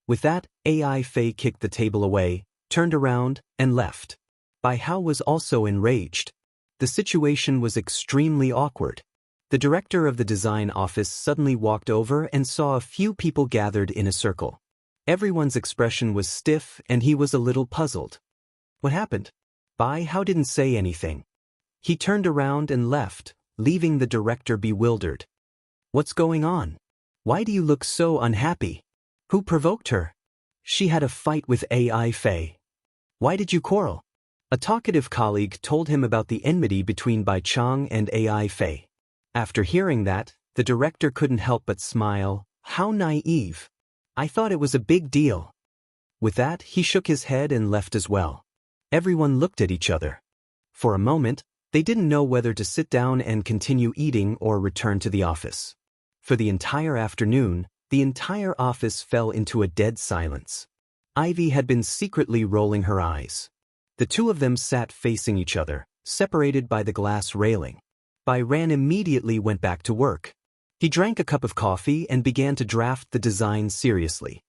With that, Ai Fei kicked the table away, turned around, and left. Bai Hao was also enraged. The situation was extremely awkward. The director of the design office suddenly walked over and saw a few people gathered in a circle. Everyone's expression was stiff and he was a little puzzled. What happened? Bai Hao didn't say anything. He turned around and left, leaving the director bewildered. What's going on? Why do you look so unhappy? Who provoked her? She had a fight with Ai Fei. Why did you quarrel? A talkative colleague told him about the enmity between Bai Chang and Ai Fei. After hearing that, the director couldn't help but smile. How naive. I thought it was a big deal. With that, he shook his head and left as well. Everyone looked at each other. For a moment, they didn't know whether to sit down and continue eating or return to the office. For the entire afternoon, the entire office fell into a dead silence. Ivy had been secretly rolling her eyes. The two of them sat facing each other, separated by the glass railing. Bai Ran immediately went back to work. He drank a cup of coffee and began to draft the design seriously.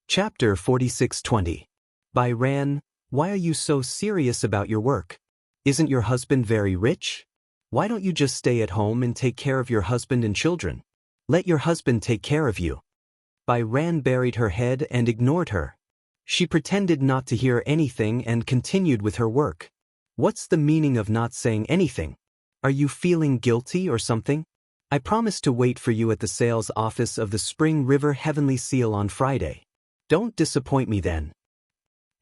Chapter 46:20. Bai Ran, why are you so serious about your work? Isn't your husband very rich? Why don't you just stay at home and take care of your husband and children? Let your husband take care of you. Bai Ran buried her head and ignored her. She pretended not to hear anything and continued with her work. What's the meaning of not saying anything? Are you feeling guilty or something? I promised to wait for you at the sales office of the Spring River Heavenly Seal on Friday. Don't disappoint me then.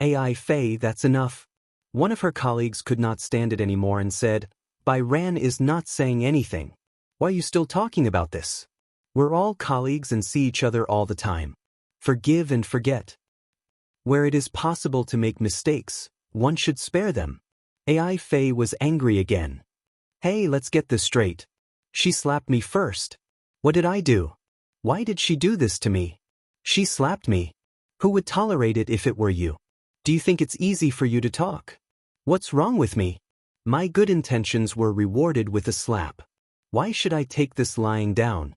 Ai Fei, that's enough. One of her colleagues could not stand it anymore and said, Bai Ran is not saying anything. Why are you still talking about this? We're all colleagues and see each other all the time. Forgive and forget. Where it is possible to make mistakes, one should spare them. AI Fei was angry again. Hey, let's get this straight. She slapped me first. What did I do? Why did she do this to me? She slapped me. Who would tolerate it if it were you? Do you think it's easy for you to talk? What's wrong with me? My good intentions were rewarded with a slap. Why should I take this lying down?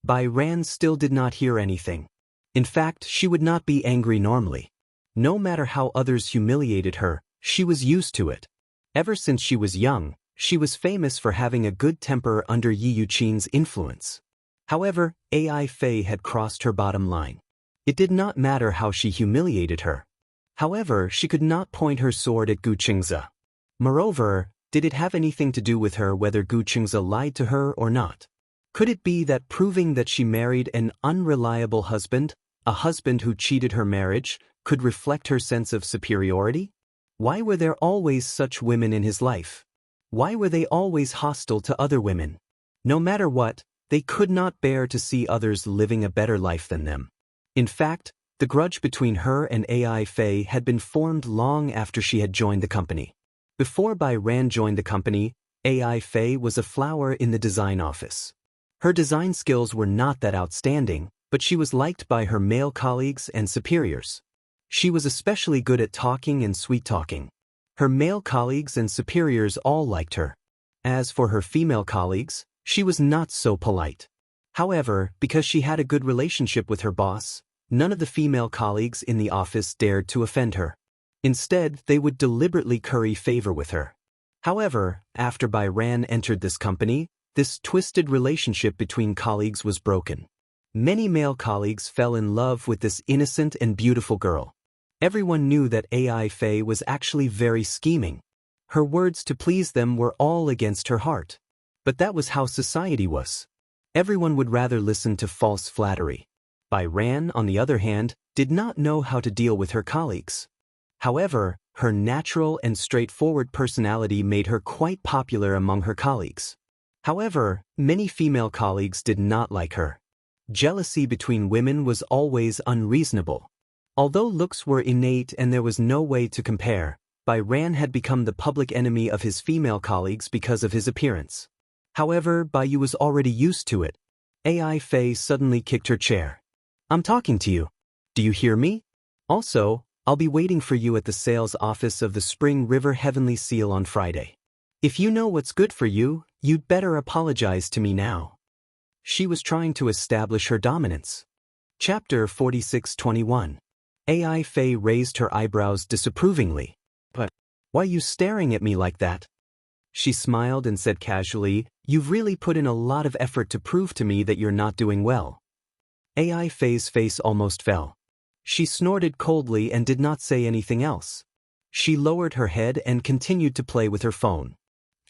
Bai Ran still did not hear anything. In fact, she would not be angry normally. No matter how others humiliated her, she was used to it. Ever since she was young, she was famous for having a good temper under Yi Yuqin's influence. However, AI Fei had crossed her bottom line. It did not matter how she humiliated her. However, she could not point her sword at Gu Qingze. Moreover, did it have anything to do with her whether Gu Qingze lied to her or not? Could it be that proving that she married an unreliable husband, a husband who cheated her marriage, could reflect her sense of superiority? Why were there always such women in his life? Why were they always hostile to other women? No matter what, they could not bear to see others living a better life than them. In fact, the grudge between her and AI Fei had been formed long after she had joined the company. Before Bai Ran joined the company, AI Fei was a flower in the design office. Her design skills were not that outstanding, but she was liked by her male colleagues and superiors. She was especially good at talking and sweet-talking. Her male colleagues and superiors all liked her. As for her female colleagues, she was not so polite. However, because she had a good relationship with her boss, none of the female colleagues in the office dared to offend her. Instead, they would deliberately curry favor with her. However, after Bai Ran entered this company, this twisted relationship between colleagues was broken. Many male colleagues fell in love with this innocent and beautiful girl. Everyone knew that AI Fei was actually very scheming. Her words to please them were all against her heart. But that was how society was. Everyone would rather listen to false flattery. Bai Ran, on the other hand, did not know how to deal with her colleagues. However, her natural and straightforward personality made her quite popular among her colleagues. However, many female colleagues did not like her. Jealousy between women was always unreasonable. Although looks were innate and there was no way to compare, Bai Ran had become the public enemy of his female colleagues because of his appearance. However, Bai Yu was already used to it. AI Fei suddenly kicked her chair. I'm talking to you. Do you hear me? Also, I'll be waiting for you at the sales office of the Spring River Heavenly Seal on Friday. If you know what's good for you, you'd better apologize to me now. She was trying to establish her dominance. Chapter 46:21. AI Fei raised her eyebrows disapprovingly. But why are you staring at me like that? She smiled and said casually, You've really put in a lot of effort to prove to me that you're not doing well. AI Fei's face almost fell. She snorted coldly and did not say anything else. She lowered her head and continued to play with her phone.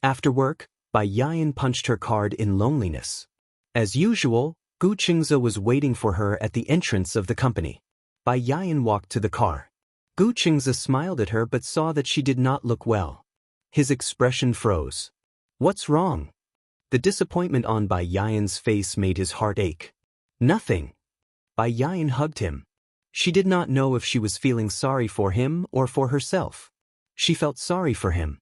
After work, Bai Yan punched her card in loneliness. As usual, Gu Qingze was waiting for her at the entrance of the company. Bai Yan walked to the car. Gu Qingze smiled at her but saw that she did not look well. His expression froze. What's wrong? The disappointment on Bai Yan's face made his heart ache. Nothing. Bai Yan hugged him. She did not know if she was feeling sorry for him or for herself. She felt sorry for him.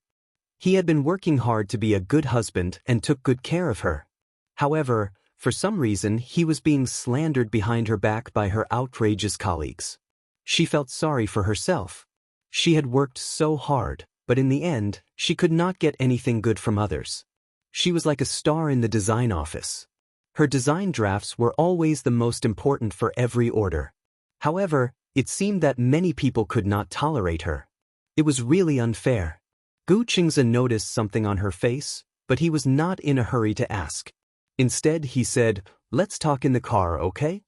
He had been working hard to be a good husband and took good care of her. However, for some reason he was being slandered behind her back by her outrageous colleagues. She felt sorry for herself. She had worked so hard, but in the end, she could not get anything good from others. She was like a star in the design office. Her design drafts were always the most important for every order. However, it seemed that many people could not tolerate her. It was really unfair. Gu Qingze noticed something on her face, but he was not in a hurry to ask. Instead, he said, Let's talk in the car, okay?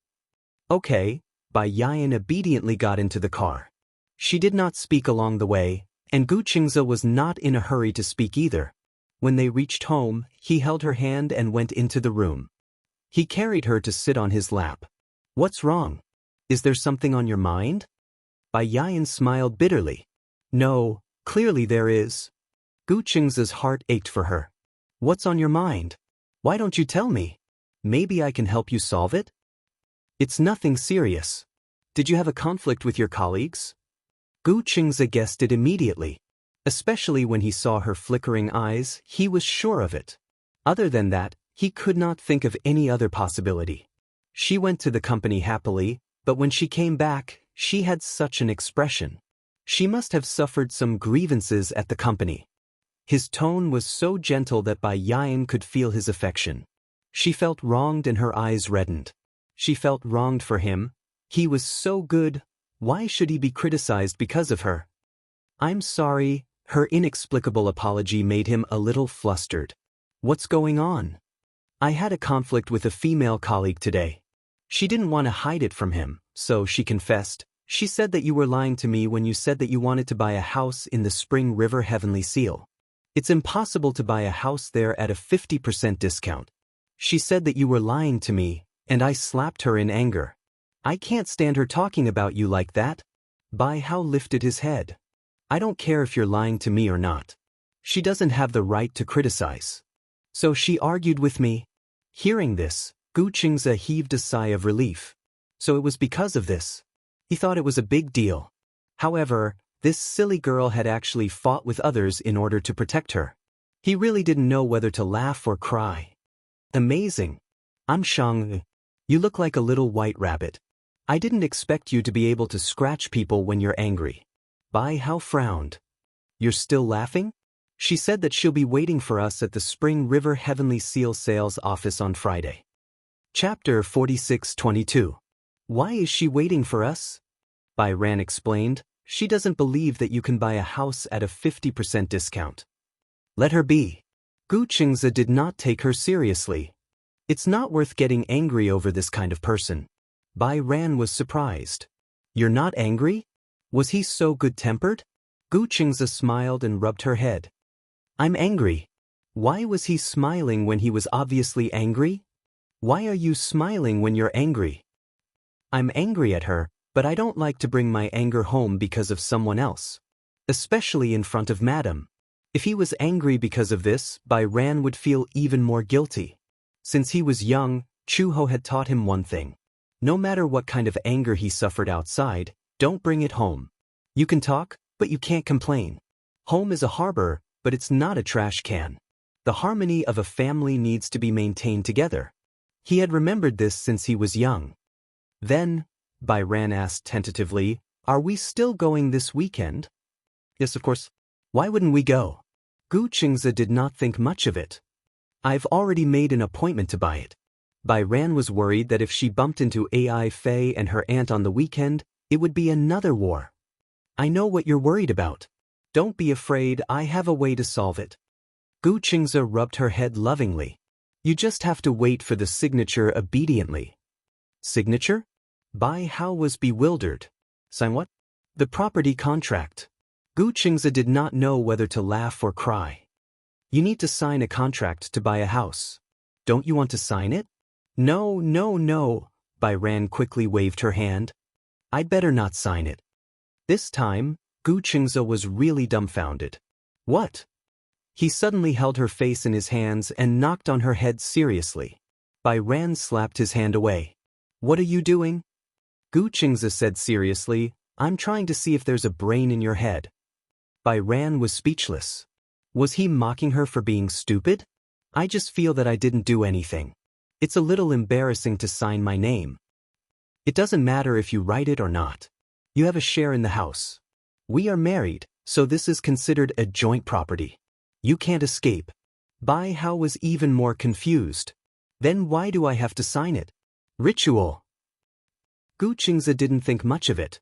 Okay. Bai Yan obediently got into the car. She did not speak along the way, and Gu Qingze was not in a hurry to speak either. When they reached home, he held her hand and went into the room. He carried her to sit on his lap. What's wrong? Is there something on your mind? Bai Yan smiled bitterly. No, Clearly there is. Gu Qing's heart ached for her. What's on your mind? Why don't you tell me? Maybe I can help you solve it? It's nothing serious. Did you have a conflict with your colleagues? Gu Qingze guessed it immediately. Especially when he saw her flickering eyes, he was sure of it. Other than that, he could not think of any other possibility. She went to the company happily, but when she came back, she had such an expression. She must have suffered some grievances at the company. His tone was so gentle that Bai Yan could feel his affection. She felt wronged and her eyes reddened. She felt wronged for him. He was so good. Why should he be criticized because of her? I'm sorry. Her inexplicable apology made him a little flustered. What's going on? I had a conflict with a female colleague today. She didn't want to hide it from him, so she confessed. She said that you were lying to me when you said that you wanted to buy a house in the Spring River Heavenly Seal. It's impossible to buy a house there at a 50% discount. She said that you were lying to me, and I slapped her in anger. I can't stand her talking about you like that. Bai Hao lifted his head. I don't care if you're lying to me or not. She doesn't have the right to criticize. So she argued with me. Hearing this, Gu Qingze heaved a sigh of relief. So it was because of this. He thought it was a big deal. However, this silly girl had actually fought with others in order to protect her. He really didn't know whether to laugh or cry. Amazing. I'm Shang. You look like a little white rabbit. I didn't expect you to be able to scratch people when you're angry. Bai Hao frowned. You're still laughing? She said that she'll be waiting for us at the Spring River Heavenly Seal sales office on Friday. Chapter 46:22. Why is she waiting for us? Bai Ran explained. She doesn't believe that you can buy a house at a 50% discount. Let her be. Gu Qingze did not take her seriously. It's not worth getting angry over this kind of person. Bai Ran was surprised. You're not angry? Was he so good-tempered? Gu Qingze smiled and rubbed her head. I'm angry. Why was he smiling when he was obviously angry? Why are you smiling when you're angry? I'm angry at her, but I don't like to bring my anger home because of someone else. Especially in front of Madam. If he was angry because of this, Bai Ran would feel even more guilty. Since he was young, Chu Ho had taught him one thing. No matter what kind of anger he suffered outside, don't bring it home. You can talk, but you can't complain. Home is a harbor, but it's not a trash can. The harmony of a family needs to be maintained together. He had remembered this since he was young. Then, Bai Ran asked tentatively, are we still going this weekend? Yes, of course. Why wouldn't we go? Gu Qingze did not think much of it. I've already made an appointment to buy it. Bai Ran was worried that if she bumped into Ai Fei and her aunt on the weekend, it would be another war. I know what you're worried about. Don't be afraid, I have a way to solve it. Gu Qingze rubbed her head lovingly. You just have to wait for the signature obediently. Signature? Bai Hao was bewildered. Sign what? The property contract. Gu Qingze did not know whether to laugh or cry. You need to sign a contract to buy a house. Don't you want to sign it? No, no, no. Bai Ran quickly waved her hand. I'd better not sign it. This time, Gu Qingze was really dumbfounded. What? He suddenly held her face in his hands and knocked on her head seriously. Bai Ran slapped his hand away. What are you doing? Gu Qingze said seriously, I'm trying to see if there's a brain in your head. Bai Ran was speechless. Was he mocking her for being stupid? I just feel that I didn't do anything. It's a little embarrassing to sign my name. It doesn't matter if you write it or not. You have a share in the house. We are married, so this is considered a joint property. You can't escape. Bai Hao was even more confused. Then why do I have to sign it? Ritual. Gu Qingze didn't think much of it.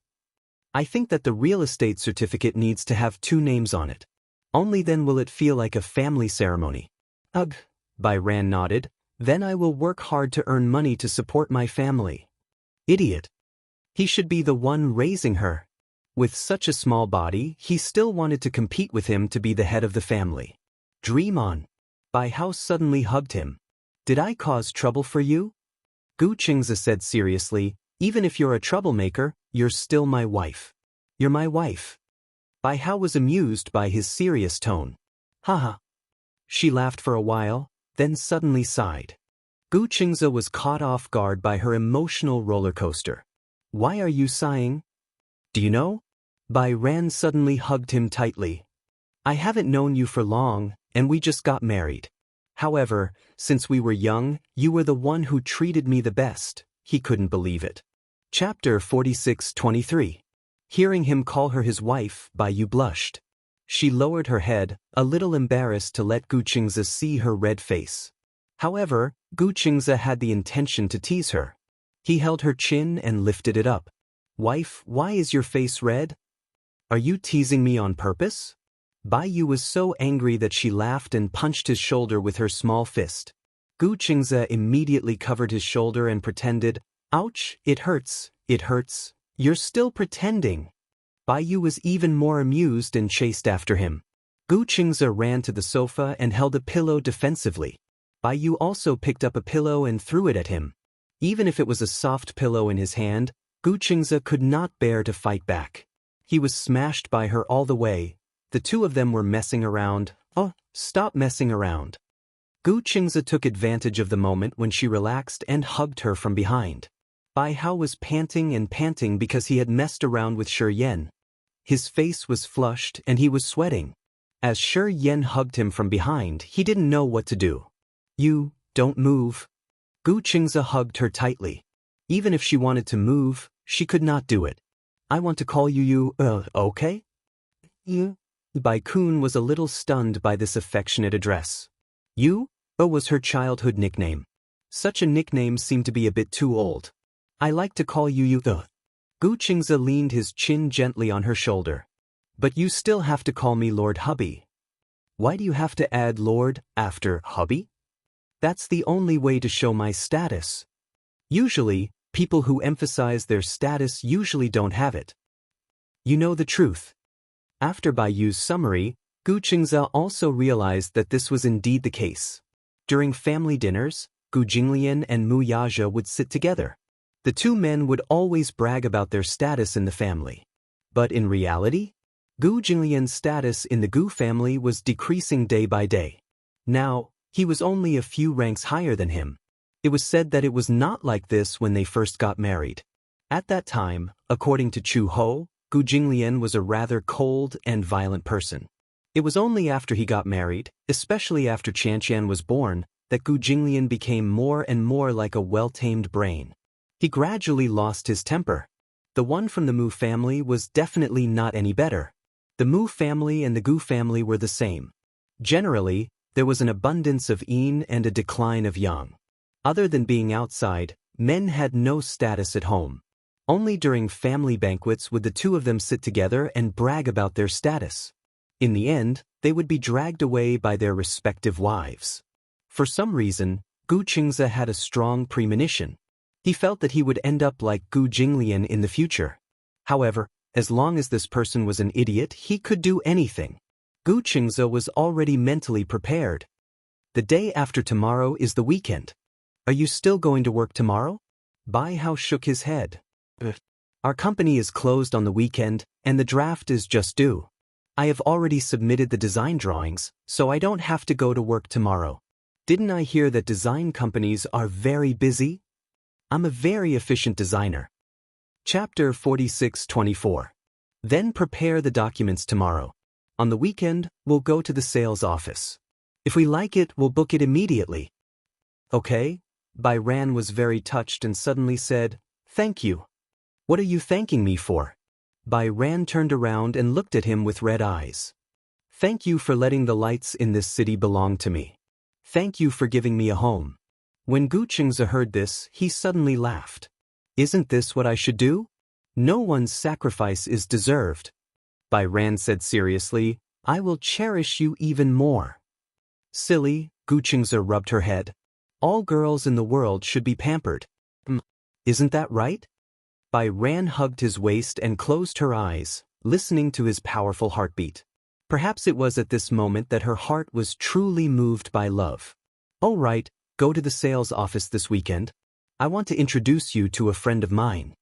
I think that the real estate certificate needs to have 2 names on it. Only then will it feel like a family ceremony. Ugh, Bai Ran nodded. Then I will work hard to earn money to support my family. Idiot. He should be the one raising her. With such a small body, he still wanted to compete with him to be the head of the family. Dream on. Bai Hao suddenly hugged him. Did I cause trouble for you? Gu Qingze said seriously, even if you're a troublemaker, you're still my wife. You're my wife. Bai Hao was amused by his serious tone. Haha. She laughed for a while, then suddenly sighed. Gu Qingze was caught off guard by her emotional roller coaster. Why are you sighing? Do you know? Bai Ran suddenly hugged him tightly. I haven't known you for long, and we just got married. However, since we were young, you were the one who treated me the best. He couldn't believe it. Chapter 46:23. Hearing him call her his wife, Bai Yu blushed. She lowered her head, a little embarrassed to let Gu Qingze see her red face. However, Gu Qingze had the intention to tease her. He held her chin and lifted it up. Wife, why is your face red? Are you teasing me on purpose? Bai Yu was so angry that she laughed and punched his shoulder with her small fist. Gu Qingze immediately covered his shoulder and pretended, ouch, it hurts, it hurts. You're still pretending. Bai Yu was even more amused and chased after him. Gu Qingze ran to the sofa and held a pillow defensively. Bai Yu also picked up a pillow and threw it at him. Even if it was a soft pillow in his hand, Gu Qingze could not bear to fight back. He was smashed by her all the way. The two of them were messing around. Oh, stop messing around. Gu Qingze took advantage of the moment when she relaxed and hugged her from behind. Bai Hao was panting and panting because he had messed around with Shi Yan. His face was flushed and he was sweating. As Shi Yan hugged him from behind, he didn't know what to do. You, don't move. Gu Qingze hugged her tightly. Even if she wanted to move, she could not do it. I want to call you okay? You? Bai Kun was a little stunned by this affectionate address. You? Was her childhood nickname. Such a nickname seemed to be a bit too old. I like to call you Gu Qingze leaned his chin gently on her shoulder. But you still have to call me Lord Hubby. Why do you have to add Lord after Hubby? That's the only way to show my status. Usually, people who emphasize their status usually don't have it. You know the truth. After Bai Yu's summary, Gu Qingze also realized that this was indeed the case. During family dinners, Gu Jinglian and Mu Yazhe would sit together. The two men would always brag about their status in the family. But in reality, Gu Jinglian's status in the Gu family was decreasing day by day. Now, he was only a few ranks higher than him. It was said that it was not like this when they first got married. At that time, according to Chu Ho, Gu Jinglian was a rather cold and violent person. It was only after he got married, especially after Qianqian was born, that Gu Jinglian became more and more like a well-tamed brain. He gradually lost his temper. The one from the Mu family was definitely not any better. The Mu family and the Gu family were the same. Generally, there was an abundance of yin and a decline of yang. Other than being outside, men had no status at home. Only during family banquets would the two of them sit together and brag about their status. In the end, they would be dragged away by their respective wives. For some reason, Gu Qingze had a strong premonition. He felt that he would end up like Gu Jinglian in the future. However, as long as this person was an idiot, he could do anything. Gu Qingze was already mentally prepared. The day after tomorrow is the weekend. Are you still going to work tomorrow? Bai Hao shook his head. Our company is closed on the weekend, and the draft is just due. I have already submitted the design drawings, so I don't have to go to work tomorrow. Didn't I hear that design companies are very busy? I'm a very efficient designer. Chapter 46:24. Then prepare the documents tomorrow. On the weekend, we'll go to the sales office. If we like it, we'll book it immediately. Okay? Bai Ran was very touched and suddenly said, Thank you. What are you thanking me for? Bai Ran turned around and looked at him with red eyes. Thank you for letting the lights in this city belong to me. Thank you for giving me a home. When Gu Qingze heard this, he suddenly laughed. Isn't this what I should do? No one's sacrifice is deserved. Bai Ran said seriously, I will cherish you even more. Silly, Gu Qingze rubbed her head. All girls in the world should be pampered. Isn't that right? Bai Ran hugged his waist and closed her eyes, listening to his powerful heartbeat. Perhaps it was at this moment that her heart was truly moved by love. All right, go to the sales office this weekend. I want to introduce you to a friend of mine.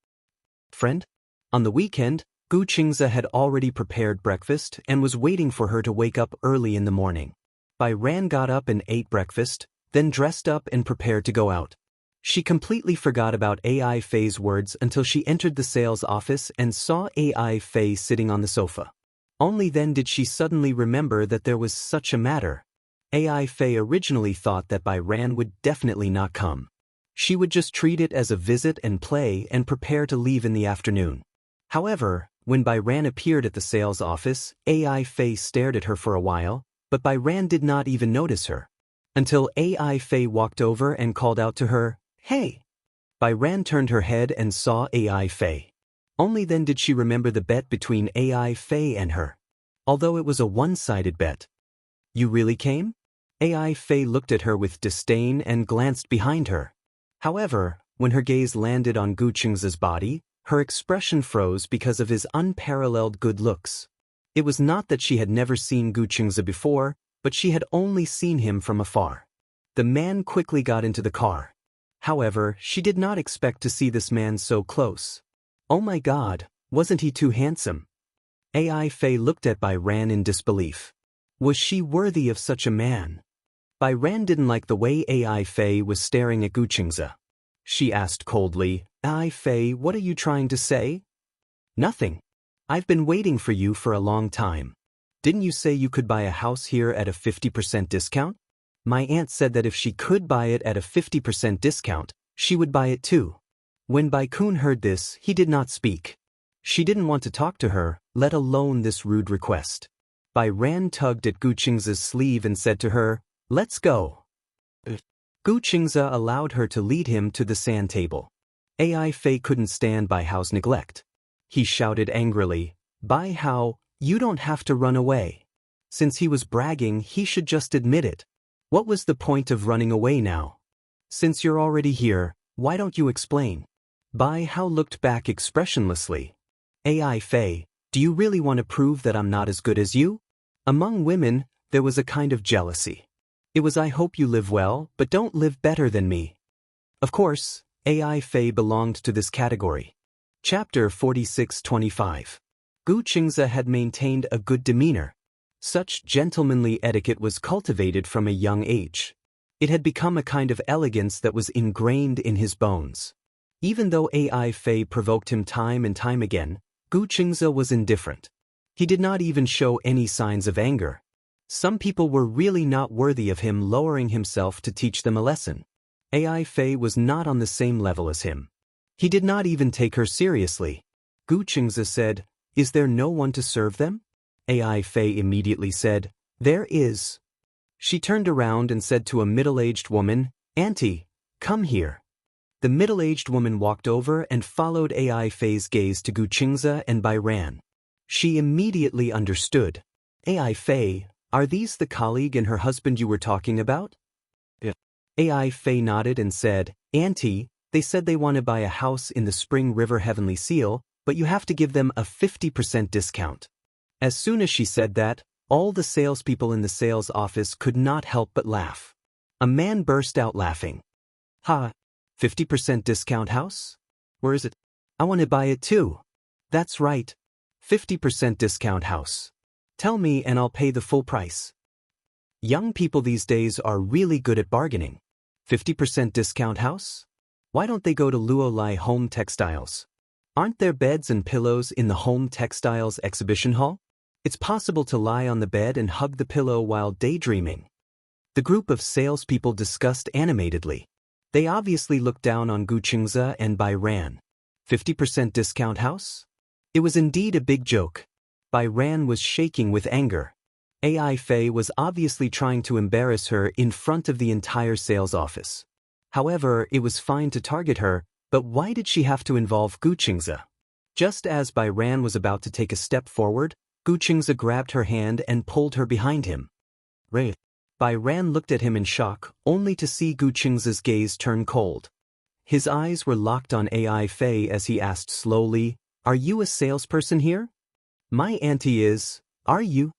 Friend? On the weekend, Gu Qingze had already prepared breakfast and was waiting for her to wake up early in the morning. Bai Ran got up and ate breakfast, then dressed up and prepared to go out. She completely forgot about AI Fei's words until she entered the sales office and saw AI Fei sitting on the sofa. Only then did she suddenly remember that there was such a matter. AI Fei originally thought that Bai Ran would definitely not come. She would just treat it as a visit and play and prepare to leave in the afternoon. However, when Bai Ran appeared at the sales office, AI Fei stared at her for a while, but Bai Ran did not even notice her. Until AI Fei walked over and called out to her, "Hey!" Bai Ran turned her head and saw AI Fei. Only then did she remember the bet between AI Fei and her. Although it was a one-sided bet. "You really came?" AI Fei looked at her with disdain and glanced behind her. However, when her gaze landed on Gu Qingze's body, her expression froze because of his unparalleled good looks. It was not that she had never seen Gu Qingze before, but she had only seen him from afar. The man quickly got into the car. However, she did not expect to see this man so close. Oh my God, wasn't he too handsome? AI Fei looked at Bai Ran in disbelief. Was she worthy of such a man? Bai Ran didn't like the way AI Fei was staring at Gu Qingze. She asked coldly, "AI Fei, what are you trying to say?" "Nothing. I've been waiting for you for a long time. Didn't you say you could buy a house here at a 50% discount? My aunt said that if she could buy it at a 50% discount, she would buy it too." When Bai Kun heard this, he did not speak. She didn't want to talk to her, let alone this rude request. Bai Ran tugged at Gu Qingze's sleeve and said to her, "Let's go." Gu Qingze allowed her to lead him to the sand table. AI Fei couldn't stand Bai Hao's neglect. He shouted angrily, "Bai Hao, you don't have to run away." Since he was bragging, he should just admit it. What was the point of running away now? "Since you're already here, why don't you explain?" Bai Hao looked back expressionlessly. "AI Fei, do you really want to prove that I'm not as good as you?" Among women, there was a kind of jealousy. It was, "I hope you live well, but don't live better than me." Of course, AI Fei belonged to this category. Chapter 46-25. Gu Qingze had maintained a good demeanor. Such gentlemanly etiquette was cultivated from a young age. It had become a kind of elegance that was ingrained in his bones. Even though AI Fei provoked him time and time again, Gu Qingze was indifferent. He did not even show any signs of anger. Some people were really not worthy of him lowering himself to teach them a lesson. AI Fei was not on the same level as him. He did not even take her seriously. Gu Qingze said, "Is there no one to serve them?" AI Fei immediately said, "There is." She turned around and said to a middle-aged woman, "Auntie, come here." The middle-aged woman walked over and followed AI Fei's gaze to Gu Qingze and Bai Ran. She immediately understood. "AI Fei, are these the colleague and her husband you were talking about?" Yeah. AI Fei nodded and said, "Auntie, they said they want to buy a house in the Spring River Heavenly Seal, but you have to give them a 50% discount." As soon as she said that, all the salespeople in the sales office could not help but laugh. A man burst out laughing. "Ha! 50% discount house? Where is it? I want to buy it too." "That's right. 50% discount house. Tell me and I'll pay the full price." Young people these days are really good at bargaining. 50% discount house? Why don't they go to Luolai Home Textiles? Aren't there beds and pillows in the Home Textiles exhibition hall? It's possible to lie on the bed and hug the pillow while daydreaming. The group of salespeople discussed animatedly. They obviously looked down on Gu Qingze and Bai Ran. 50% discount house? It was indeed a big joke. Bai Ran was shaking with anger. AI Fei was obviously trying to embarrass her in front of the entire sales office. However, it was fine to target her, but why did she have to involve Gu Qingze? Just as Bai Ran was about to take a step forward, Gu Qingze grabbed her hand and pulled her behind him. "Ray." Bai Ran looked at him in shock, only to see Gu Qingze's gaze turn cold. His eyes were locked on AI Fei as he asked slowly, "Are you a salesperson here?" "My auntie is. Are you?"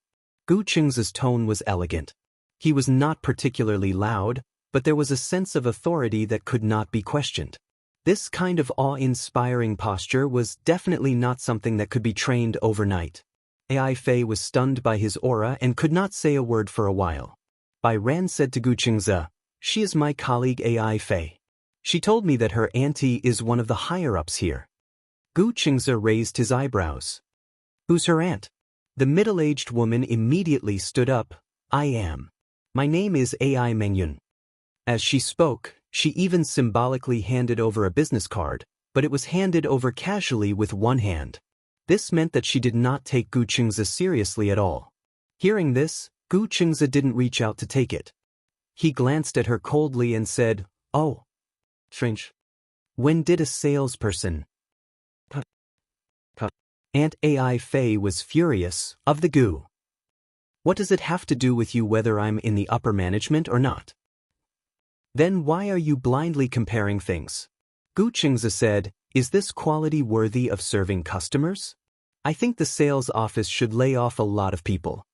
Gu Qingze's tone was elegant. He was not particularly loud, but there was a sense of authority that could not be questioned. This kind of awe-inspiring posture was definitely not something that could be trained overnight. AI Fei was stunned by his aura and could not say a word for a while. Bai Ran said to Gu Qingze, "She is my colleague AI Fei. She told me that her auntie is one of the higher-ups here." Gu Qingze raised his eyebrows. "Who's her aunt?" The middle-aged woman immediately stood up. "I am. My name is AI Mengyun." As she spoke, she even symbolically handed over a business card, but it was handed over casually with one hand. This meant that she did not take Gu Qingze seriously at all. Hearing this, Gu Qingze didn't reach out to take it. He glanced at her coldly and said, "Oh, strange. When did a salesperson?" Aunt AI Fei was furious. "Of the Gu. What does it have to do with you whether I'm in the upper management or not? Then why are you blindly comparing things?" Gu Qingze said, "Is this quality worthy of serving customers? I think the sales office should lay off a lot of people."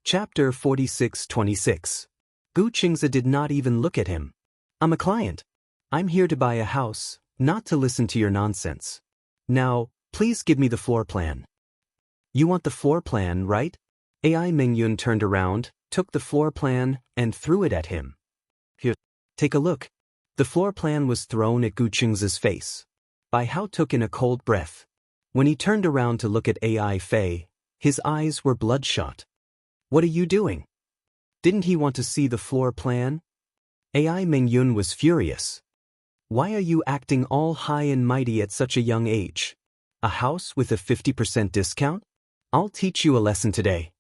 Chapter 46-26. Gu Qingze did not even look at him. "I'm a client. I'm here to buy a house, not to listen to your nonsense. Now, please give me the floor plan." "You want the floor plan, right?" AI Mengyun turned around, took the floor plan, and threw it at him. "Here, take a look." The floor plan was thrown at Gu Qingze's face. Bai Hao took in a cold breath. When he turned around to look at AI Fei, his eyes were bloodshot. "What are you doing? Didn't he want to see the floor plan?" AI Mengyun was furious. "Why are you acting all high and mighty at such a young age? A house with a 50% discount? I'll teach you a lesson today.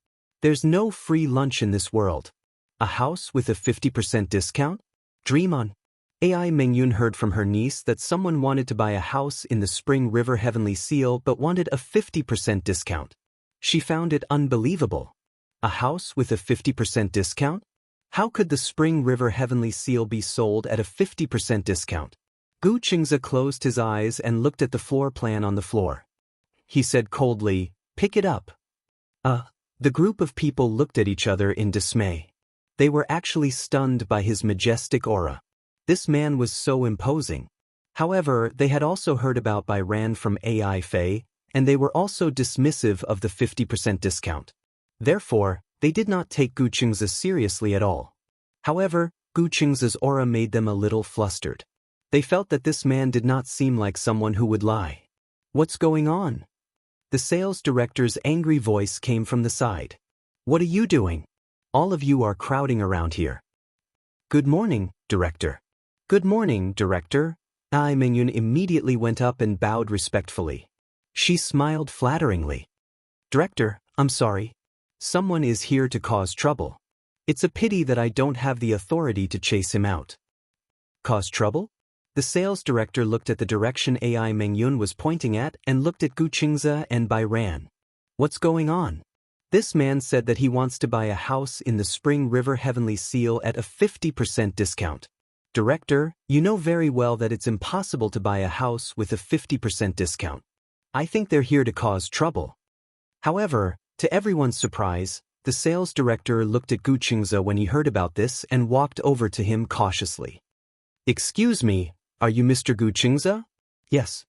There's no free lunch in this world. A house with a 50% discount? Dream on." AI Mengyun heard from her niece that someone wanted to buy a house in the Spring River Heavenly Seal but wanted a 50% discount. She found it unbelievable. A house with a 50% discount? How could the Spring River Heavenly Seal be sold at a 50% discount? Gu Qingze closed his eyes and looked at the floor plan on the floor. He said coldly, "Pick it up." The group of people looked at each other in dismay. They were actually stunned by his majestic aura. This man was so imposing. However, they had also heard about Bai Ran from AI Fei, and they were also dismissive of the 50% discount. Therefore, they did not take Gu Qingze seriously at all. However, Gu Qingze's aura made them a little flustered. They felt that this man did not seem like someone who would lie. "What's going on?" The sales director's angry voice came from the side. "What are you doing? All of you are crowding around here." "Good morning, Director." "Good morning, Director." AI Mengyun immediately went up and bowed respectfully. She smiled flatteringly. "Director, I'm sorry. Someone is here to cause trouble. It's a pity that I don't have the authority to chase him out." "Cause trouble?" The sales director looked at the direction AI Mengyun was pointing at and looked at Gu Qingze and Bai Ran. "What's going on?" "This man said that he wants to buy a house in the Spring River Heavenly Seal at a 50% discount. Director, you know very well that it's impossible to buy a house with a 50% discount. I think they're here to cause trouble." However, to everyone's surprise, the sales director looked at Gu Qingze when he heard about this and walked over to him cautiously. "Excuse me, are you Mr. Gu Qingze?" "Yes."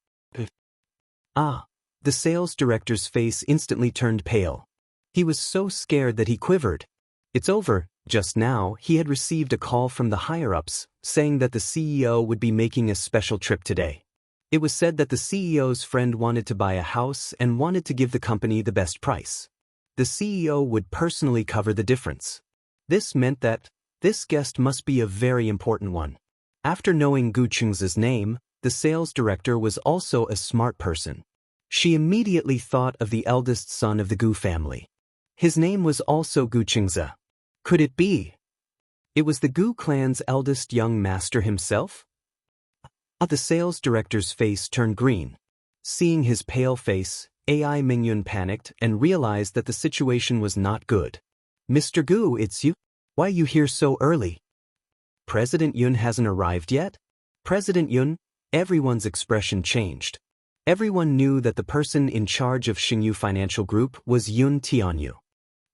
The sales director's face instantly turned pale. He was so scared that he quivered. It's over. Just now, he had received a call from the higher-ups, saying that the CEO would be making a special trip today. It was said that the CEO's friend wanted to buy a house and wanted to give the company the best price. The CEO would personally cover the difference. This meant that this guest must be a very important one. After knowing Gu Qingze's name, the sales director was also a smart person. She immediately thought of the eldest son of the Gu family. His name was also Gu Qingze. Could it be? It was the Gu clan's eldest young master himself? The sales director's face turned green. Seeing his pale face, AI Mengyun panicked and realized that the situation was not good. "Mr. Gu, it's you? Why are you here so early? President Yun hasn't arrived yet?" President Yun? Everyone's expression changed. Everyone knew that the person in charge of Xingyu Financial Group was Yun Tianyu.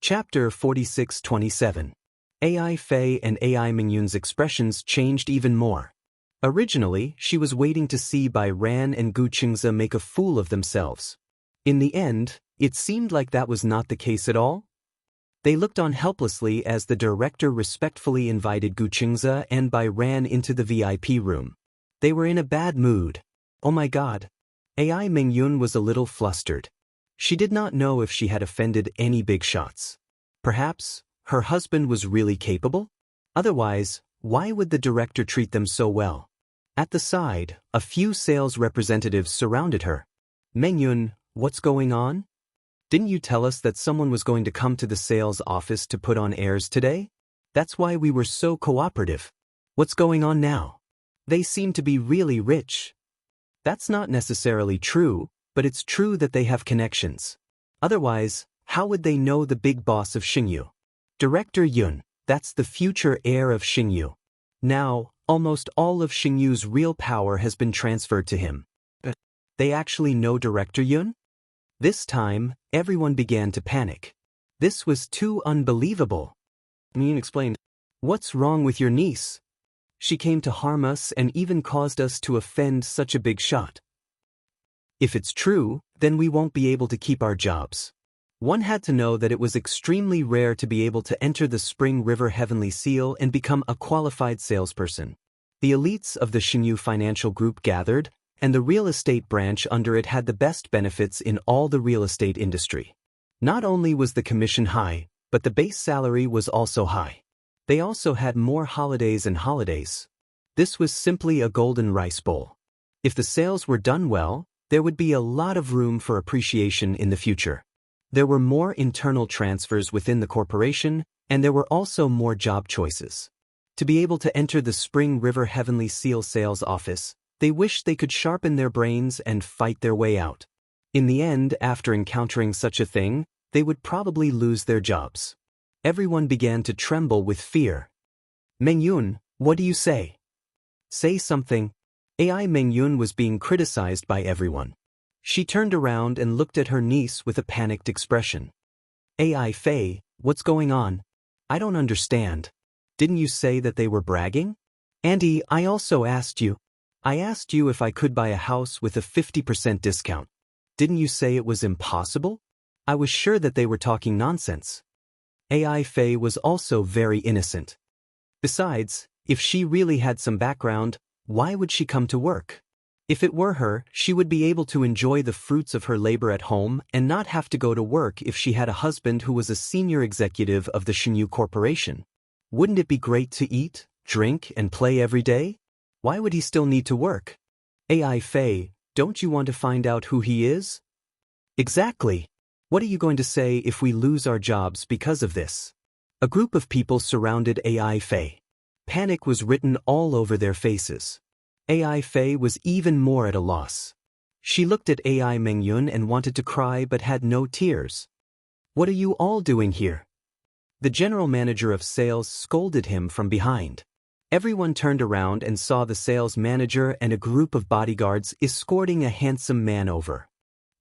Chapter 46-27. AI Fei and AI Mengyun's expressions changed even more. Originally, she was waiting to see Bai Ran and Gu Qingze make a fool of themselves. In the end, it seemed like that was not the case at all. They looked on helplessly as the director respectfully invited Gu Qingze and Bai Ran into the VIP room. They were in a bad mood. Oh my god. AI Mengyun was a little flustered. She did not know if she had offended any big shots. Perhaps her husband was really capable? Otherwise, why would the director treat them so well? At the side, a few sales representatives surrounded her. Mengyun, what's going on? Didn't you tell us that someone was going to come to the sales office to put on airs today? That's why we were so cooperative. What's going on now? They seem to be really rich. That's not necessarily true, but it's true that they have connections. Otherwise, how would they know the big boss of Xingyu? Director Yun, that's the future heir of Xingyu. Now, almost all of Xingyu's real power has been transferred to him. They actually know Director Yun? This time, everyone began to panic. This was too unbelievable. Yun explained, "What's wrong with your niece? She came to harm us and even caused us to offend such a big shot. If it's true, then we won't be able to keep our jobs." One had to know that it was extremely rare to be able to enter the Spring River Heavenly Seal and become a qualified salesperson. The elites of the Xingyu Financial Group gathered, and the real estate branch under it had the best benefits in all the real estate industry. Not only was the commission high, but the base salary was also high. They also had more holidays and holidays. This was simply a golden rice bowl. If the sales were done well, there would be a lot of room for appreciation in the future. There were more internal transfers within the corporation, and there were also more job choices. To be able to enter the Spring River Heavenly Seal sales office, they wished they could sharpen their brains and fight their way out. In the end, after encountering such a thing, they would probably lose their jobs. Everyone began to tremble with fear. "Mengyun, what do you say? Say something." AI Mengyun was being criticized by everyone. She turned around and looked at her niece with a panicked expression. "AI Fei, what's going on? I don't understand. Didn't you say that they were bragging? Auntie, I also asked you. I asked you if I could buy a house with a 50% discount. Didn't you say it was impossible? I was sure that they were talking nonsense." AI Fei was also very innocent. Besides, if she really had some background, why would she come to work? If it were her, she would be able to enjoy the fruits of her labor at home and not have to go to work if she had a husband who was a senior executive of the Xingyu Corporation. Wouldn't it be great to eat, drink, and play every day? Why would he still need to work? AI Fei, don't you want to find out who he is? Exactly. What are you going to say if we lose our jobs because of this? A group of people surrounded AI Fei. Panic was written all over their faces. AI Fei was even more at a loss. She looked at AI Mengyun and wanted to cry but had no tears. "What are you all doing here?" The general manager of sales scolded him from behind. Everyone turned around and saw the sales manager and a group of bodyguards escorting a handsome man over.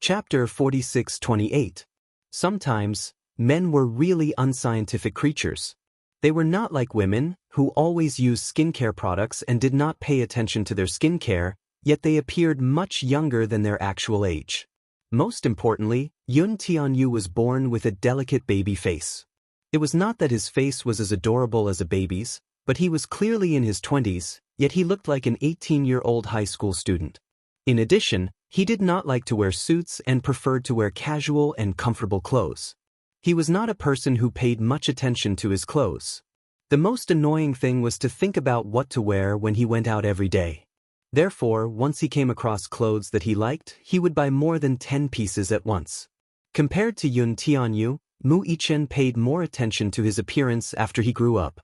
Chapter 46:28. Sometimes, men were really unscientific creatures. They were not like women, who always used skincare products and did not pay attention to their skincare, yet they appeared much younger than their actual age. Most importantly, Yun Tianyu was born with a delicate baby face. It was not that his face was as adorable as a baby's, but he was clearly in his 20s, yet he looked like an 18-year-old high school student. In addition, he did not like to wear suits and preferred to wear casual and comfortable clothes. He was not a person who paid much attention to his clothes. The most annoying thing was to think about what to wear when he went out every day. Therefore, once he came across clothes that he liked, he would buy more than 10 pieces at once. Compared to Yun Tianyu, Mu Yichen paid more attention to his appearance after he grew up.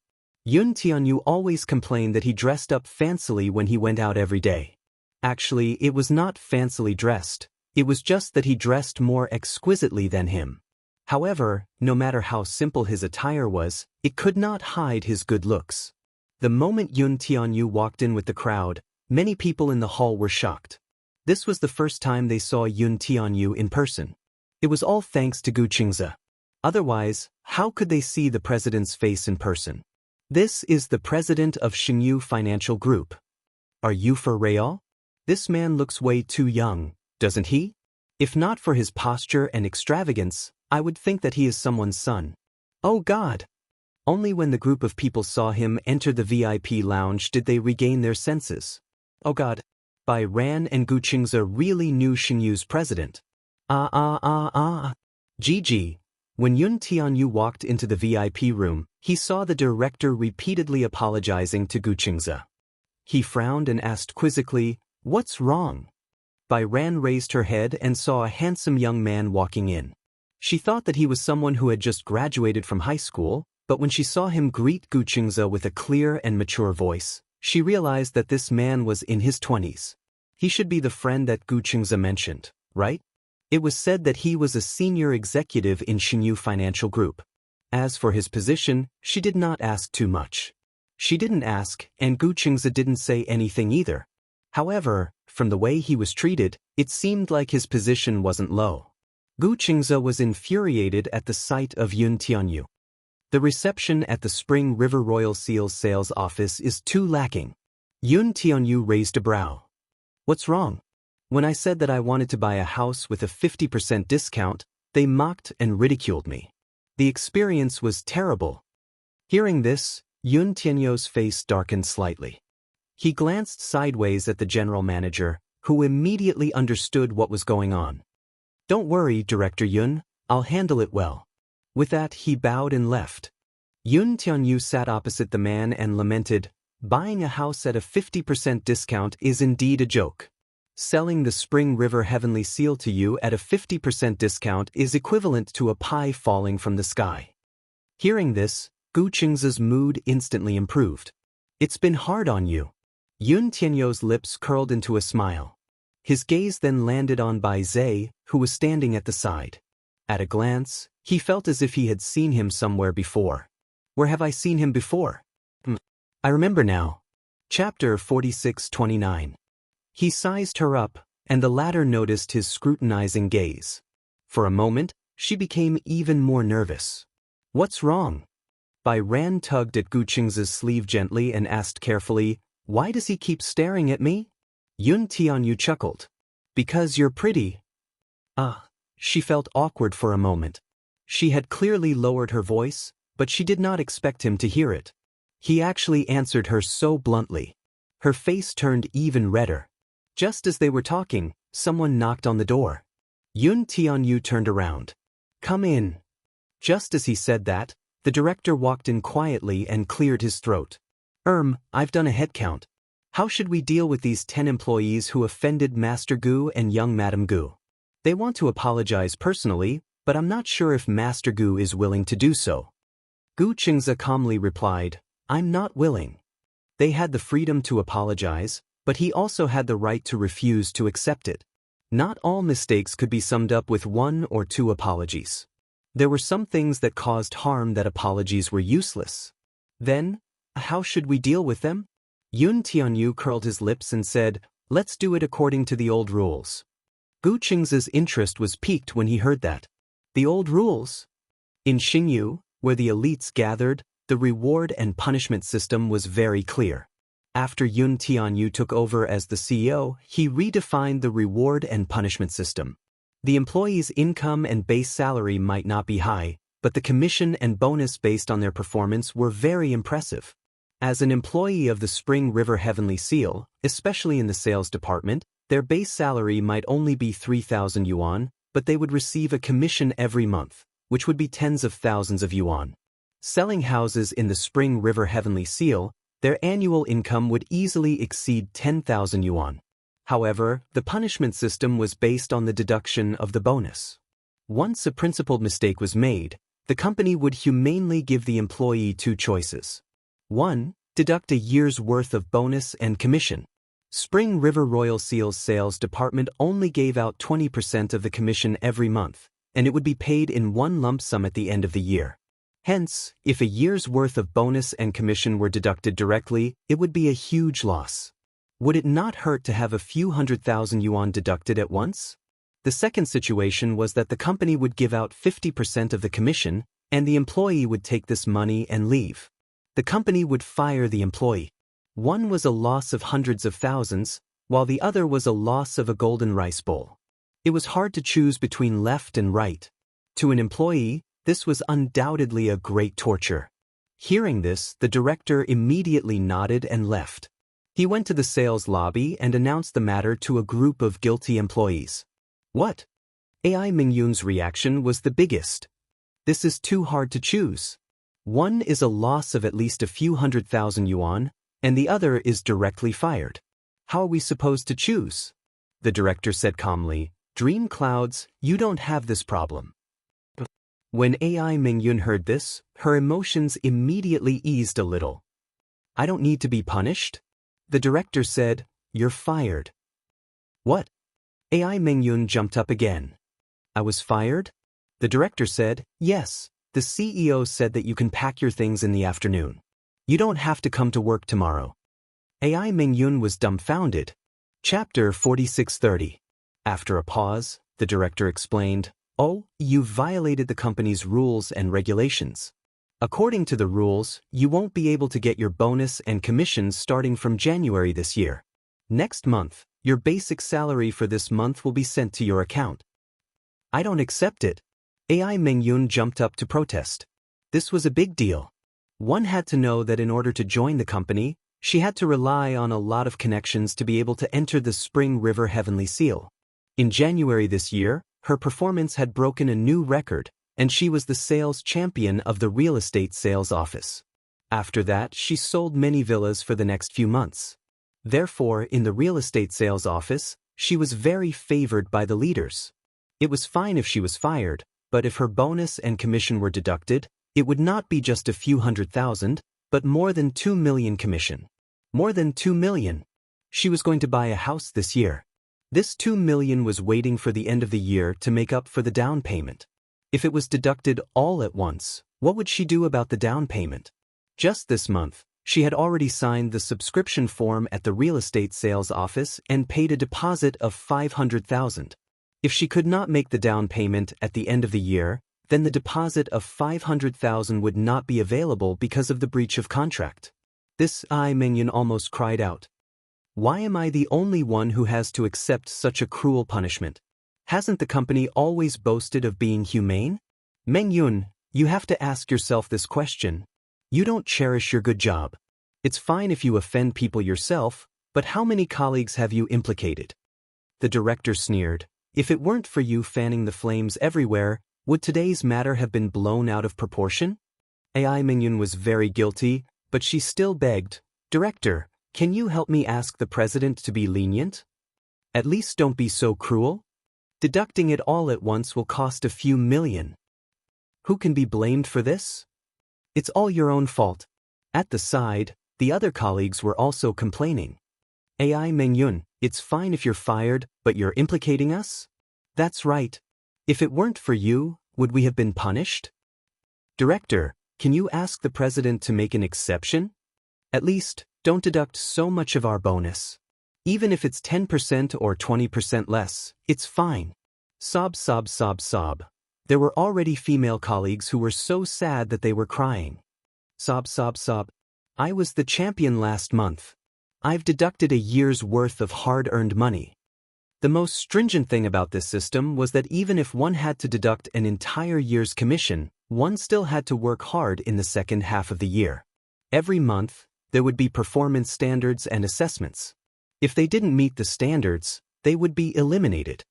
Yun Tianyu always complained that he dressed up fancily when he went out every day. Actually, it was not fancily dressed, it was just that he dressed more exquisitely than him. However, no matter how simple his attire was, it could not hide his good looks. The moment Yun Tianyu walked in with the crowd, many people in the hall were shocked. This was the first time they saw Yun Tianyu in person. It was all thanks to Gu Qingze. Otherwise, how could they see the president's face in person? This is the president of Xingyu Financial Group. Are you for real? This man looks way too young, doesn't he? If not for his posture and extravagance, I would think that he is someone's son. Oh God! Only when the group of people saw him enter the VIP lounge did they regain their senses. Oh God! Bai Ran and Gu Qingze really knew Xingyu's president. Gigi. When Yun Tianyu walked into the VIP room, he saw the director repeatedly apologizing to Gu Qingze. He frowned and asked quizzically, "What's wrong?" Bai Ran raised her head and saw a handsome young man walking in. She thought that he was someone who had just graduated from high school, but when she saw him greet Gu Qingze with a clear and mature voice, she realized that this man was in his 20s. He should be the friend that Gu Qingze mentioned, right? It was said that he was a senior executive in Xingyu Financial Group. As for his position, she did not ask too much. She didn't ask, and Gu Qingze didn't say anything either. However, from the way he was treated, it seemed like his position wasn't low. Gu Qingze was infuriated at the sight of Yun Tianyu. The reception at the Spring River Royal Seals sales office is too lacking. Yun Tianyu raised a brow. What's wrong? When I said that I wanted to buy a house with a 50% discount, they mocked and ridiculed me. The experience was terrible. Hearing this, Yun Tianyu's face darkened slightly. He glanced sideways at the general manager, who immediately understood what was going on. Don't worry, Director Yun, I'll handle it well. With that, he bowed and left. Yun Tianyu sat opposite the man and lamented, buying a house at a 50% discount is indeed a joke. Selling the Spring River Heavenly Seal to you at a 50% discount is equivalent to a pie falling from the sky. Hearing this, Gu Qingze's mood instantly improved. It's been hard on you. Yun Tianyu's lips curled into a smile. His gaze then landed on Bai Zhe, who was standing at the side. At a glance, he felt as if he had seen him somewhere before. Where have I seen him before? I remember now. Chapter 46-29. He sized her up, and the latter noticed his scrutinizing gaze. For a moment, she became even more nervous. What's wrong? Bai Ran tugged at Gu Qingze's sleeve gently and asked carefully, why does he keep staring at me? Yun Tianyu chuckled. Because you're pretty. She felt awkward for a moment. She had clearly lowered her voice, but she did not expect him to hear it. He actually answered her so bluntly. Her face turned even redder. Just as they were talking, someone knocked on the door. Yun Tianyu turned around. Come in. Just as he said that, the director walked in quietly and cleared his throat. I've done a head count. How should we deal with these 10 employees who offended Master Gu and young Madam Gu? They want to apologize personally, but I'm not sure if Master Gu is willing to do so. Gu Qingze calmly replied, I'm not willing. They had the freedom to apologize, but he also had the right to refuse to accept it. Not all mistakes could be summed up with 1 or 2 apologies. There were some things that caused harm that apologies were useless. Then, how should we deal with them? Yun Tianyu curled his lips and said, let's do it according to the old rules. Gu Qingze's interest was piqued when he heard that. The old rules? In Xingyu, where the elites gathered, the reward and punishment system was very clear. After Yun Tianyu took over as the CEO, he redefined the reward and punishment system. The employee's income and base salary might not be high, but the commission and bonus based on their performance were very impressive. As an employee of the Spring River Heavenly Seal, especially in the sales department, their base salary might only be 3,000 yuan, but they would receive a commission every month, which would be tens of thousands of yuan. Selling houses in the Spring River Heavenly Seal, their annual income would easily exceed 10,000 yuan. However, the punishment system was based on the deduction of the bonus. Once a principled mistake was made, the company would humanely give the employee 2 choices. 1. Deduct a year's worth of bonus and commission. Spring River Royal Seals sales department only gave out 20% of the commission every month, and it would be paid in one lump sum at the end of the year. Hence, if a year's worth of bonus and commission were deducted directly, it would be a huge loss. Would it not hurt to have a few 100,000 yuan deducted at once? The second situation was that the company would give out 50% of the commission, and the employee would take this money and leave. The company would fire the employee. One was a loss of hundreds of thousands, while the other was a loss of a golden rice bowl. It was hard to choose between left and right. To an employee, this was undoubtedly a great torture. Hearing this, the director immediately nodded and left. He went to the sales lobby and announced the matter to a group of guilty employees. What? AI Mingyun's reaction was the biggest. This is too hard to choose. One is a loss of at least a few 100,000 yuan, and the other is directly fired. How are we supposed to choose? The director said calmly, "Dream clouds, you don't have this problem." When AI Mingyun heard this, her emotions immediately eased a little. "I don't need to be punished?" The director said, "You're fired." "What?" AI Mingyun jumped up again. "I was fired?" The director said, "Yes, the CEO said that you can pack your things in the afternoon. You don't have to come to work tomorrow." AI Mingyun was dumbfounded. Chapter 4630. After a pause, the director explained, "Oh, you violated the company's rules and regulations. According to the rules, you won't be able to get your bonus and commissions starting from January this year. Next month, your basic salary for this month will be sent to your account." "I don't accept it." AI Mingyun jumped up to protest. This was a big deal. One had to know that in order to join the company, she had to rely on a lot of connections to be able to enter the Spring River Heavenly Seal. In January this year, her performance had broken a new record, and she was the sales champion of the real estate sales office. After that, she sold many villas for the next few months. Therefore, in the real estate sales office, she was very favored by the leaders. It was fine if she was fired, but if her bonus and commission were deducted, it would not be just a few 100,000, but more than 2 million commission. More than 2 million. She was going to buy a house this year. This 2 million was waiting for the end of the year to make up for the down payment. If it was deducted all at once, what would she do about the down payment? Just this month, she had already signed the subscription form at the real estate sales office and paid a deposit of 500,000. If she could not make the down payment at the end of the year, then the deposit of 500,000 would not be available because of the breach of contract. This AI Mingyun almost cried out. Why am I the only one who has to accept such a cruel punishment? Hasn't the company always boasted of being humane? Mingyun, you have to ask yourself this question. You don't cherish your good job. It's fine if you offend people yourself, but how many colleagues have you implicated? The director sneered. If it weren't for you fanning the flames everywhere, would today's matter have been blown out of proportion? AI Mingyun was very guilty, but she still begged, "Director, can you help me ask the president to be lenient? At least don't be so cruel. Deducting it all at once will cost a few million. Who can be blamed for this? It's all your own fault." At the side, the other colleagues were also complaining. AI Mingyun, it's fine if you're fired, but you're implicating us? That's right. If it weren't for you, would we have been punished? Director, can you ask the president to make an exception? At least, don't deduct so much of our bonus. Even if it's 10% or 20% less, it's fine. Sob, sob, sob, sob. There were already female colleagues who were so sad that they were crying. Sob, sob, sob. I was the champion last month. I've deducted a year's worth of hard-earned money. The most stringent thing about this system was that even if one had to deduct an entire year's commission, one still had to work hard in the second half of the year. Every month, there would be performance standards and assessments. If they didn't meet the standards, they would be eliminated.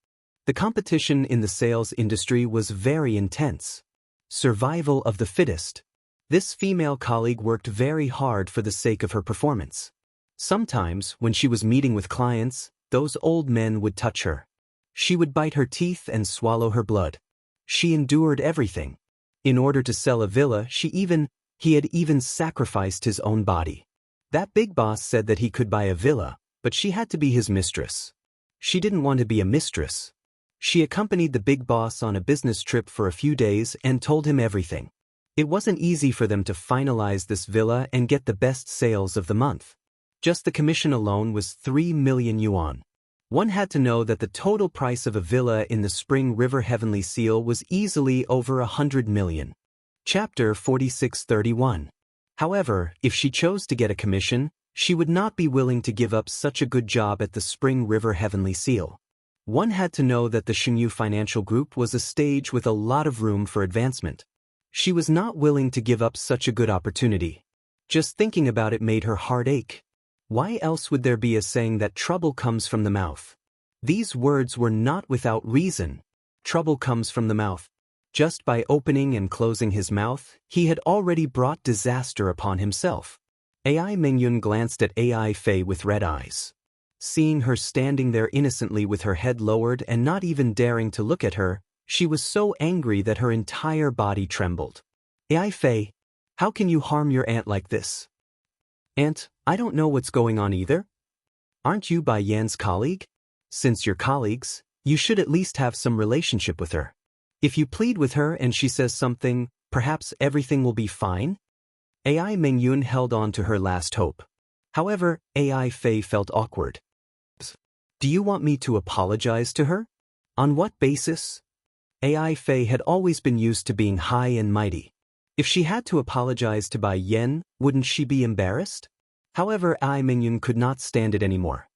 The competition in the sales industry was very intense. Survival of the fittest. This female colleague worked very hard for the sake of her performance. Sometimes, when she was meeting with clients, those old men would touch her. She would bite her teeth and swallow her blood. She endured everything. In order to sell a villa, he had even sacrificed his own body. That big boss said that he could buy a villa, but she had to be his mistress. She didn't want to be a mistress. She accompanied the big boss on a business trip for a few days and told him everything. It wasn't easy for them to finalize this villa and get the best sales of the month. Just the commission alone was 3 million yuan. One had to know that the total price of a villa in the Spring River Heavenly Seal was easily over 100 million. Chapter 4631. However, if she chose to get a commission, She would not be willing to give up such a good job at the Spring River Heavenly Seal. One had to know that the Xinyu Financial Group was a stage with a lot of room for advancement. She was not willing to give up such a good opportunity. Just thinking about it made her heart ache. Why else would there be a saying that trouble comes from the mouth? These words were not without reason. Trouble comes from the mouth. Just by opening and closing his mouth, he had already brought disaster upon himself. AI Mengyun glanced at AI Fei with red eyes. Seeing her standing there innocently with her head lowered and not even daring to look at her, she was so angry that her entire body trembled. AI Fei, how can you harm your aunt like this? Aunt, I don't know what's going on either. Aren't you Bai Yan's colleague? Since you're colleagues, you should at least have some relationship with her. If you plead with her and she says something, perhaps everything will be fine? AI Mengyun held on to her last hope. However, AI Fei felt awkward. Do you want me to apologize to her? On what basis? AI Fei had always been used to being high and mighty. If she had to apologize to Bai Yan, wouldn't she be embarrassed? However, AI Mengyun could not stand it anymore.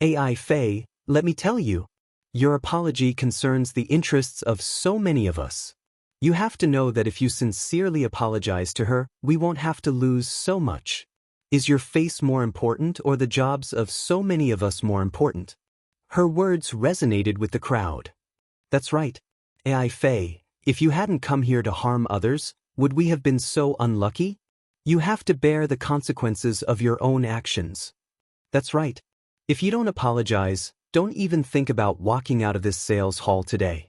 AI Fei, let me tell you, your apology concerns the interests of so many of us. You have to know that if you sincerely apologize to her, we won't have to lose so much. Is your face more important or the jobs of so many of us more important? Her words resonated with the crowd. That's right. AI Fei, if you hadn't come here to harm others, would we have been so unlucky? You have to bear the consequences of your own actions. That's right. If you don't apologize, don't even think about walking out of this sales hall today.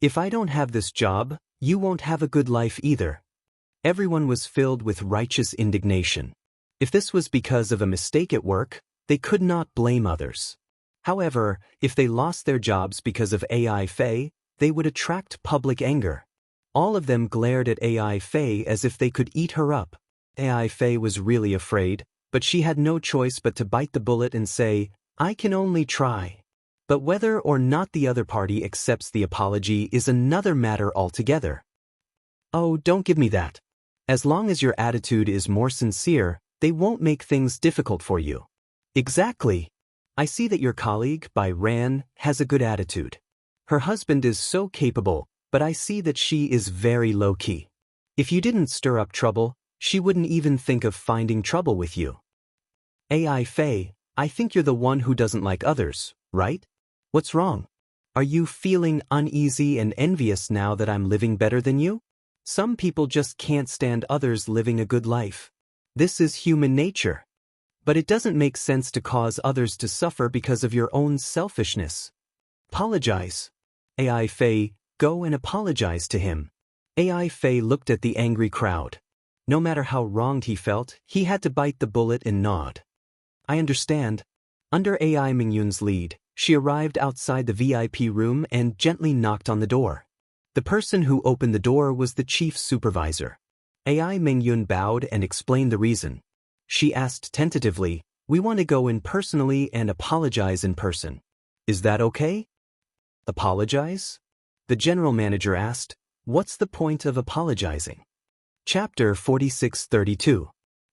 If I don't have this job, you won't have a good life either. Everyone was filled with righteous indignation. If this was because of a mistake at work, they could not blame others. However, if they lost their jobs because of AI Fei, they would attract public anger. All of them glared at AI Fei as if they could eat her up. AI Fei was really afraid, but she had no choice but to bite the bullet and say, I can only try. But whether or not the other party accepts the apology is another matter altogether. Oh, don't give me that. As long as your attitude is more sincere, they won't make things difficult for you. Exactly. I see that your colleague, Bai Ran, has a good attitude. Her husband is so capable, but I see that she is very low-key. If you didn't stir up trouble, she wouldn't even think of finding trouble with you. AI Fei, I think you're the one who doesn't like others, right? What's wrong? Are you feeling uneasy and envious now that I'm living better than you? Some people just can't stand others living a good life. This is human nature. But it doesn't make sense to cause others to suffer because of your own selfishness. Apologize. AI Fei, go and apologize to him. AI Fei looked at the angry crowd. No matter how wronged he felt, he had to bite the bullet and nod. I understand. Under AI Mengyun's lead, she arrived outside the VIP room and gently knocked on the door. The person who opened the door was the chief supervisor. AI Mengyun bowed and explained the reason. She asked tentatively, we want to go in personally and apologize in person. Is that okay? Apologize? The general manager asked, what's the point of apologizing? Chapter 4632.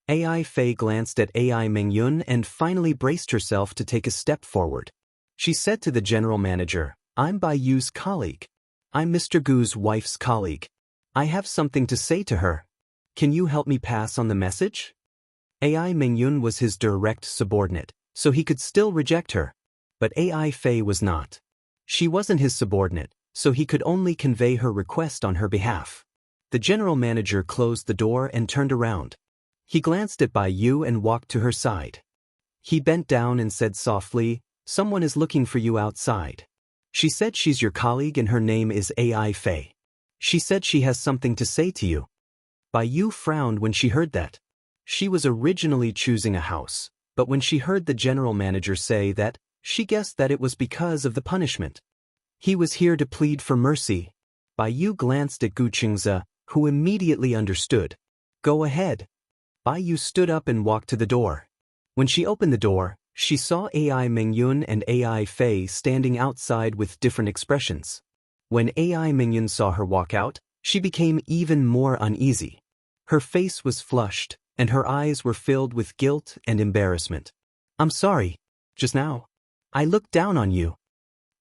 AI Fei glanced at AI Mengyun and finally braced herself to take a step forward. She said to the general manager, I'm Bai Yu's colleague. I'm Mr. Gu's wife's colleague. I have something to say to her. Can you help me pass on the message? AI Mengyun was his direct subordinate, so he could still reject her. But AI Fei was not. She wasn't his subordinate, so he could only convey her request on her behalf. The general manager closed the door and turned around. He glanced at Bai Yu and walked to her side. He bent down and said softly, someone is looking for you outside. She said she's your colleague and her name is AI Fei. She said she has something to say to you. Bai Yu frowned when she heard that. She was originally choosing a house, but when she heard the general manager say that, she guessed that it was because of the punishment. He was here to plead for mercy. Bai Yu glanced at Gu Qingze, who immediately understood. Go ahead. Bai Yu stood up and walked to the door. When she opened the door, she saw AI Mengyun and AI Fei standing outside with different expressions. When AI Mengyun saw her walk out, she became even more uneasy. Her face was flushed, and her eyes were filled with guilt and embarrassment. I'm sorry. Just now, I looked down on you.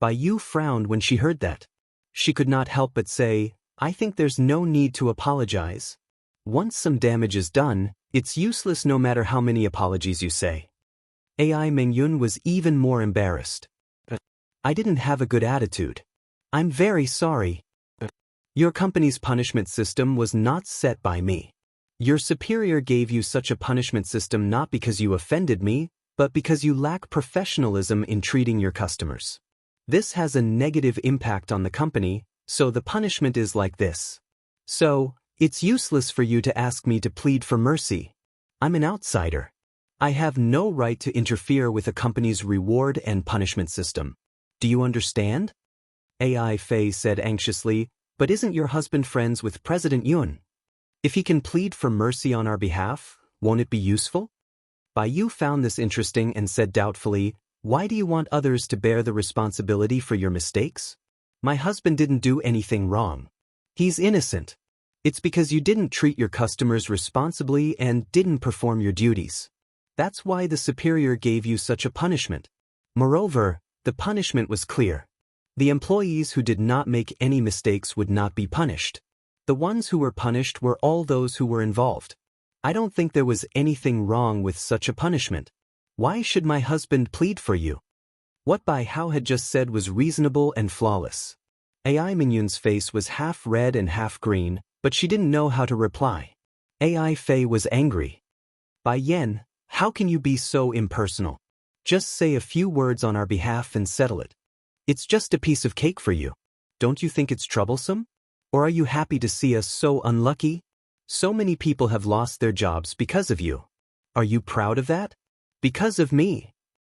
Bai Yu frowned when she heard that. She could not help but say, I think there's no need to apologize. Once some damage is done, it's useless no matter how many apologies you say. AI Mengyun was even more embarrassed. I didn't have a good attitude. I'm very sorry. Your company's punishment system was not set by me. Your superior gave you such a punishment system not because you offended me, but because you lack professionalism in treating your customers. This has a negative impact on the company, so the punishment is like this. So, it's useless for you to ask me to plead for mercy. I'm an outsider. I have no right to interfere with a company's reward and punishment system. Do you understand? AI Fei said anxiously, but isn't your husband friends with President Yun? If he can plead for mercy on our behalf, won't it be useful? Bai Yu found this interesting and said doubtfully, why do you want others to bear the responsibility for your mistakes? My husband didn't do anything wrong. He's innocent. It's because you didn't treat your customers responsibly and didn't perform your duties. That's why the superior gave you such a punishment. Moreover, the punishment was clear. The employees who did not make any mistakes would not be punished. The ones who were punished were all those who were involved. I don't think there was anything wrong with such a punishment. Why should my husband plead for you? What Bai Hao had just said was reasonable and flawless. AI Minyun's face was half red and half green, but she didn't know how to reply. AI Fei was angry. Bai Yan, how can you be so impersonal? Just say a few words on our behalf and settle it. It's just a piece of cake for you. Don't you think it's troublesome? Or are you happy to see us so unlucky? So many people have lost their jobs because of you. Are you proud of that? Because of me.